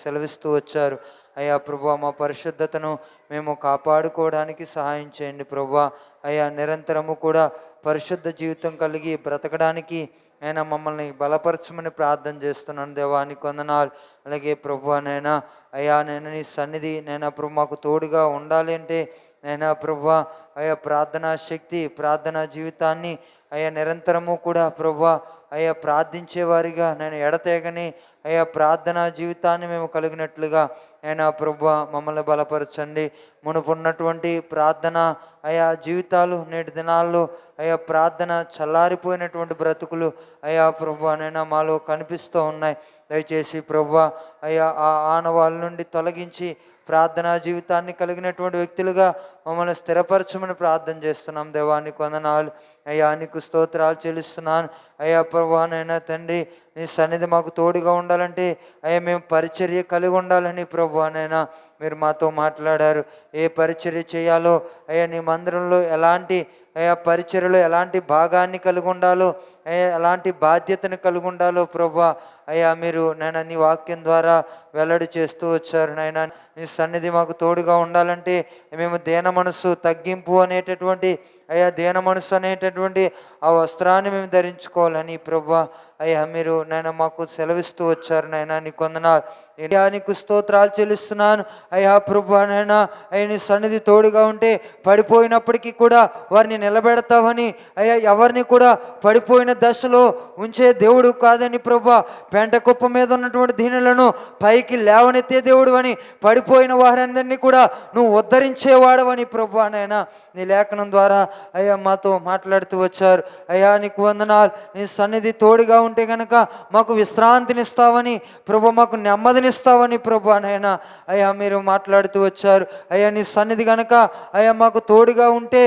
సెలవిస్తూ వచ్చారు అయ్యా ప్రభువా. మా పరిశుద్ధతను మేము కాపాడుకోవడానికి సహాయం చేయండి ప్రభువా అయ్యా. నిరంతరము కూడా పరిశుద్ధ జీవితం కలిగి బ్రతకడానికి అయినా మమ్మల్ని బలపరచమని ప్రార్థన చేస్తున్నాను దేవా. నీ వందనాలు. అలాగే ప్రభువా అయ్యా నీ సన్నిధి ప్రభు మాకు తోడుగా ఉండాలి అంటే ప్రభువా అయ్యా ప్రార్థనా శక్తి, ప్రార్థనా జీవితాన్ని అయ్యా నిరంతరము కూడా ప్రభువా అయ్యా ప్రార్థించేవారిగా ఎడతెగని అయ్యా ప్రార్థనా జీవితాన్ని మేము కలిగినట్లుగా ప్రభువా మమ్మల్ని బలపరచండి. మునుపున్నటువంటి ప్రార్థన అయ్యా జీవితాలు నేటి దినాల్లో అయ్యా ప్రార్థన చల్లారిపోయినటువంటి బ్రతుకులు అయ్యా ప్రభువా మాలో కనిపిస్తూ ఉన్నాయి. దయచేసి ప్రభువా అయ్యా ఆ ఆనవాళ్ళ నుండి తొలగించి ప్రార్థనా జీవితాన్ని కలిగినటువంటి వ్యక్తులుగా మమ్మల్ని స్థిరపరచమని ప్రార్థన చేస్తున్నాం దేవా. నీకు వందనాలు అయ్యా, నీకు స్తోత్రాలు చెల్లిస్తున్నాను అయ్యా ప్రభువా తండ్రి. నీ సన్నిధి మాకు తోడుగా ఉండాలంటే అయ్యా మేము పరిచర్య కలిగి ఉండాలని ప్రభువా మీరు మాతో మాట్లాడారు. ఏ పరిచర్య చేయాలో అయ్యా నీ మందిరంలో ఎలాంటి అయ్యా పరిచర్యలో ఎలాంటి భాగాన్ని కలిగి ఉండాలో అయ్యా ఎలాంటి బాధ్యతను కలిగి ఉండాలో ప్రభువా అయ్యా మీరు నీ వాక్యం ద్వారా వెల్లడి చేస్తూ వచ్చారు నీ సన్నిధి మాకు తోడుగా ఉండాలంటే మేము దీన మనస్సు, తగ్గింపు అనేటటువంటి అయ్యా దీన మనస్సు అనేటటువంటి ఆ వస్త్రాన్ని మేము ధరించుకోవాలని ప్రభువా అయ్యా మీరు మాకు సెలవిస్తూ వచ్చారు నీకు వందనాలు. నీకు స్తోత్రాలు చెల్లిస్తున్నాను అయ్యా ప్రభువా అయ్యా నీ సన్నిధి తోడుగా ఉంటే పడిపోయినప్పటికీ కూడా వారిని నిలబెడతావని అయ్యా ఎవరిని కూడా పడిపోయిన దశలో ఉంచే దేవుడు కాదని ప్రభువా, పెంట కుప్ప మీద ఉన్నటువంటి దీనులను పైకి లేవనెత్తే దేవుడు అని, పడిపోయిన వారందరినీ కూడా నువ్వు ఉద్ధరించేవాడవని ప్రభువా నీ లేఖనం ద్వారా అయ్యా మాతో మాట్లాడుతూ వచ్చారు అయ్యా. నీకు వందనాలు. నీ సన్నిధి తోడుగా ఉంటే కనుక మాకు విశ్రాంతినిస్తావని ప్రభు, మాకు నెమ్మదినిస్తావని ప్రభు అయ్యా మీరు మాట్లాడుతూ వచ్చారు అయ్యా. నీ సన్నిధి కనుక అయ్యా మాకు తోడుగా ఉంటే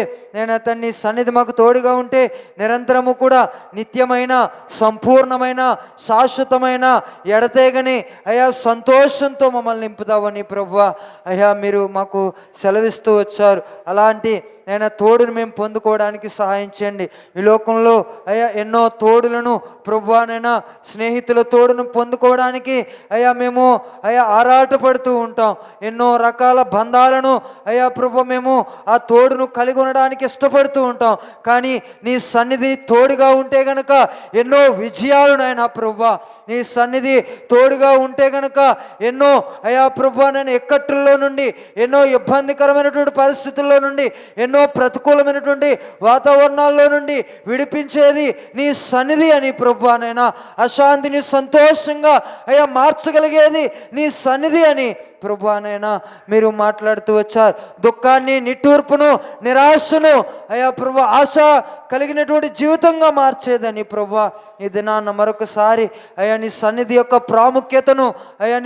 నీ సన్నిధి మాకు తోడుగా ఉంటే నిరంతరము కూడా నిత్యమైన, సంపూర్ణమైన, శాశ్వతమైన, ఎడతెగని అయ్యా సంతోషంతో మమ్మల్ని నింపుతావని ప్రభువా అయ్యా మీరు మాకు సెలవిస్తూ వచ్చారు. అలాంటి తోడును మేము పొందుకోవడానికి సహాయం చేయండి. ఈ లోకంలో అయ్యా ఎన్నో తోడులను ప్రభువా స్నేహితుల తోడును పొందుకోవడానికి అయ్యా మేము అయ్యా ఆరాటపడుతూ ఉంటాం. ఎన్నో రకాల బంధాలను అయ్యా ప్రభు మేము ఆ తోడును కలిగి ఉండడానికి ఇష్టపడుతూ ఉంటాం. కానీ నీ సన్నిధి తోడుగా ఉంటే గనక ఎన్నో విజయాలు నాయన ప్రభు, నీ సన్నిధి తోడుగా ఉంటే గనక ఎన్నో అయ్యా ప్రభు నేను ఇక్కట్టుల్లో నుండి, ఎన్నో ఇబ్బందికరమైనటువంటి పరిస్థితుల్లో నుండి, ఎన్నో ప్రతికూలమైనటువంటి వాతావరణాల్లో నుండి విడిపించేది నీ సన్నిధి అని ప్రభు నైనా, అశాంతిని సంతోషంగా అయ్యా మార్చగలిగేది నీ సన్నిధి అని ప్రభువానైనా మీరు మాట్లాడుతూ వచ్చారు. దుఃఖాన్ని, నిట్టూర్పును, నిరాశను అయ్యా ప్రభు ఆశ కలిగినటువంటి జీవితంగా మార్చేదని ప్రభువా, ఈ దినాన్న మరొకసారి అయ్యా నీ సన్నిధి యొక్క ప్రాముఖ్యతను, అయ్యా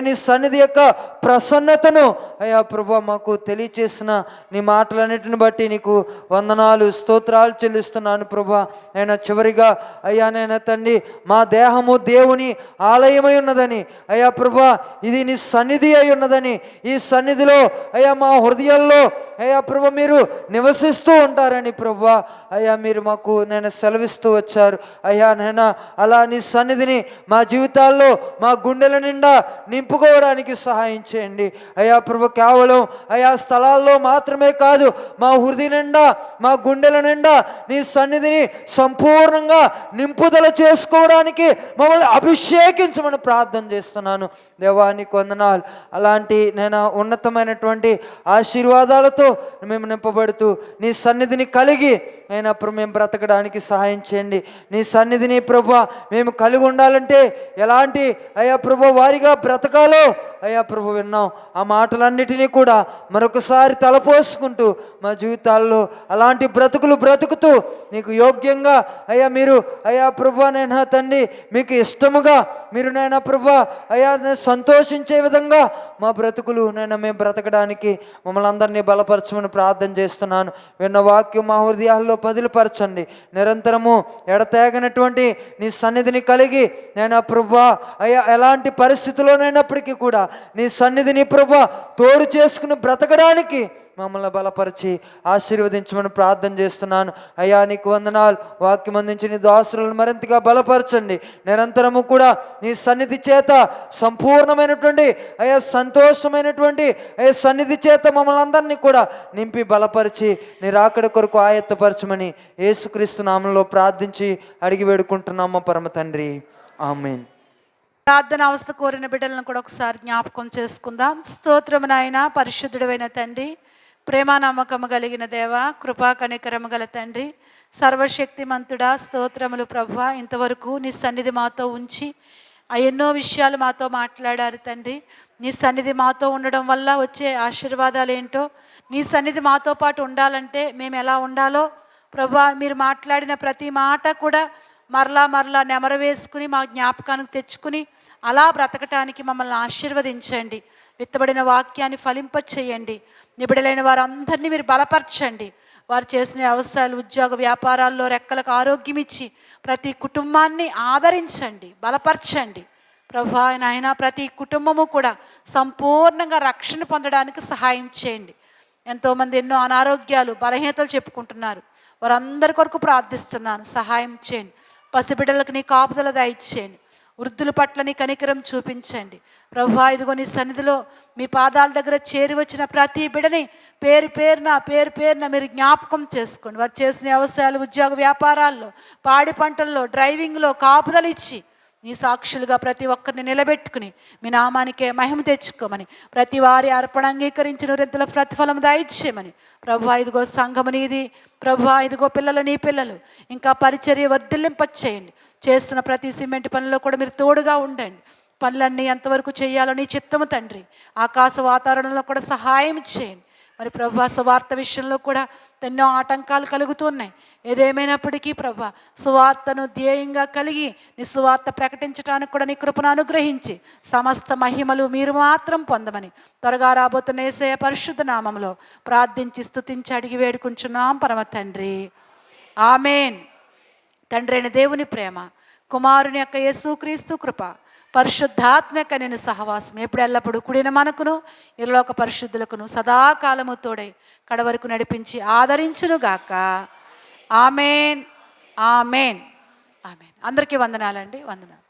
నీ సన్నిధి యొక్క ప్రసన్నతను అయ్యా ప్రభు మాకు తెలియచేసిన నీ మాటలన్నిటిని బట్టి నీకు వందనాలు, స్తోత్రాలు చెల్లిస్తున్నాను ప్రభువా. అయినా చివరిగా అయ్యా నైనా తండ్రి, మా దేహము దేవుని ఆలయమై ఉన్నదని అయ్యా ప్రభువా, ఇది నీ సన్నిధి అయి ఉన్నదని, ఈ సన్నిధిలో అయ్యా మా హృదయాల్లో అయ్యా ప్రభు మీరు నివసిస్తూ ఉంటారని ప్రభువా అయ్యా మీరు మాకు నేను సెలవిస్తూ వచ్చారు. అయ్యా నైనా అలా నీ సన్నిధిని మా జీవితాల్లో, మా గుండెల నిండా నింపుకోవడానికి సహాయం చేయండి అయ్యా ప్రభు. కేవలం అయ్యా స్థలాల్లో మాత్రమే కాదు, మా హృదయ నిండా, మా గుండెల నిండా నీ సన్నిధిని సంపూర్ణంగా నింపుదల చేసుకోవడానికి మమ్మల్ని అభిషేకించమని ప్రార్థన చేస్తున్నాను దేవానికి వందనాలు. అలాంటి నేను ఉన్నతమైనటువంటి ఆశీర్వాదాలతో మేము నింపబడుతూ నీ సన్నిధిని కలిగి అయినా ప్రభు మేము బ్రతకడానికి సహాయం చేయండి. నీ సన్నిధిని ప్రభు మేము కలిగి ఉండాలంటే ఎలాంటి అయ్యా ప్రభు వారిగా బ్రతకాలో అయ్యా ప్రభు విన్నాం. ఆ మాటలన్నిటినీ కూడా మరొకసారి తలపోసుకుంటూ మా జీవితాల్లో అలాంటి బ్రతుకులు బ్రతుకుతూ నీకు యోగ్యంగా అయ్యా మీరు అయ్యా ప్రభు నైనా తండ్రి మీకు ఇష్టముగా మీరు నైనా ప్రభు అయ్యా సంతోషించే విధంగా మా బ్రతుకులు నైనా మేము బ్రతకడానికి మమ్మల్ని అందరినీ బలపరచమని ప్రార్థన చేస్తున్నాను. విన్న వాక్యం మా హృదయాల్లో పదిలిపరచండి. నిరంతరము ఎడతెగనటువంటి నీ సన్నిధిని కలిగి నైనా ప్రభువా అయ్యా ఎలాంటి పరిస్థితుల్లోనైనప్పటికీ కూడా నీ సన్నిధిని ప్రభువా తోడు చేసుకుని బ్రతకడానికి మమ్మల్ని బలపరిచి ఆశీర్వదించమని ప్రార్థన చేస్తున్నాను. అయ్యా నీకు వందనాలు. వాక్యం అందించి నీ దాసులను మరింతగా బలపరచండి. నిరంతరము కూడా నీ సన్నిధి చేత సంపూర్ణమైనటువంటి అయ్యా సంతోషమైనటువంటి అయ్యా సన్నిధి చేత మమ్మల్ని అందరినీ కూడా నింపి బలపరిచి నీ రాకడ కొరకు ఆయత్తపరచమని యేసుక్రీస్తు నామములో ప్రార్థించి అడిగి వేడుకుంటున్నాము పరమ తండ్రి, ఆమేన్. ప్రార్థన అవస్థ కోరిన బిడ్డలను కూడా ఒకసారి జ్ఞాపకం చేసుకుందాం. స్తోత్రము నాయన, పరిశుద్ధుడైన తండ్రి, ప్రేమ నమ్మకము కలిగిన దేవ, కృపా కనికరము గల తండ్రి, సర్వశక్తిమంతుడా, స్తోత్రములు ప్రభువా. ఇంతవరకు నీ సన్నిధి మాతో ఉంచి ఎన్నో విషయాలు మాతో మాట్లాడారు తండ్రి. నీ సన్నిధి మాతో ఉండడం వల్ల వచ్చే ఆశీర్వాదాలు ఏంటో, నీ సన్నిధి మాతో పాటు ఉండాలంటే మేము ఎలా ఉండాలో ప్రభువా, మీరు మాట్లాడిన ప్రతి మాట కూడా మరలా నెమరు వేసుకుని మా జ్ఞాపకానికి తెచ్చుకుని అలా బ్రతకటానికి మమ్మల్ని ఆశీర్వదించండి. విత్తబడిన వాక్యాన్ని ఫలింపచేయండి. నిబిడలైన వారందరినీ మీరు బలపరచండి. వారు చేసిన వ్యవసాయాలు, ఉద్యోగ వ్యాపారాల్లో రెక్కలకు ఆరోగ్యం ఇచ్చి ప్రతి కుటుంబాన్ని ఆదరించండి, బలపరచండి ప్రభువా నాయన. ప్రతి కుటుంబము కూడా సంపూర్ణంగా రక్షణ పొందడానికి సహాయం చేయండి. ఎంతోమంది ఎన్నో అనారోగ్యాలు, బలహీనతలు చెప్పుకుంటున్నారు. వారందరి కొరకు ప్రార్థిస్తున్నాను, సహాయం చేయండి. పసిబిడ్డలకు నీ కాపుదల దయచేయండి. వృద్ధుల పట్ల నీ కనికరం చూపించండి ప్రభువా. ఇదిగో నీ సన్నిధిలో మీ పాదాల దగ్గర చేరి వచ్చిన ప్రతి బిడ్డని పేరు పేరున మీరు జ్ఞాపకం చేసుకోండి. వారు చేసిన వ్యవసాయాలు, ఉద్యోగ వ్యాపారాల్లో, పాడి పంటల్లో, డ్రైవింగ్లో కాపుదలు ఇచ్చి నీ సాక్షులుగా ప్రతి ఒక్కరిని నిలబెట్టుకుని మీ నామానికే మహిమ తెచ్చుకోమని, ప్రతి వారి అర్పణ అంగీకరించిన రెద్దల ప్రతిఫలం దయచేయమని ప్రభువా. ఇదిగో సంఘము నీది ప్రభువా. ఇదిగో పిల్లలు నీ పిల్లలు, ఇంకా పరిచర్య వర్ధిల్లింపచేయండి. చేస్తున్న ప్రతి సిమెంట్ పనిలో కూడా మీరు తోడుగా ఉండండి. పనులన్నీ ఎంతవరకు చేయాలో నీ చిత్తము తండ్రి. ఆకాశ వాతావరణంలో కూడా సహాయం చేయండి. మరి ప్రభువా, సువార్త విషయంలో కూడా ఎన్నో ఆటంకాలు కలుగుతున్నాయి. ఏదేమైనప్పటికీ ప్రభువా, సువార్తను ధ్యేయంగా కలిగి నీ సువార్త ప్రకటించడానికి కూడా నీ కృపను అనుగ్రహించి సమస్త మహిమలు మీరు మాత్రం పొందమని త్వరగా రాబోతున్న యేసయ్య పరిశుద్ధ నామములో ప్రార్థించి స్తుతించి అడిగి వేడుకుంటున్నాం పరమ తండ్రి, ఆమేన్. తండ్రి అయిన దేవుని ప్రేమ, కుమారుని యొక్క యేసుక్రీస్తు కృప, పరిశుద్ధాత్మక నేను సహవాసం ఎప్పుడు ఎల్లప్పుడు కూడిన మనకును ఇరులోక పరిశుద్ధులకును సదాకాలము తోడై కడవరకు నడిపించి ఆదరించునుగాక. ఆమేన్, ఆమేన్, ఆమేన్. అందరికీ వందనాలండి, వందనాలు.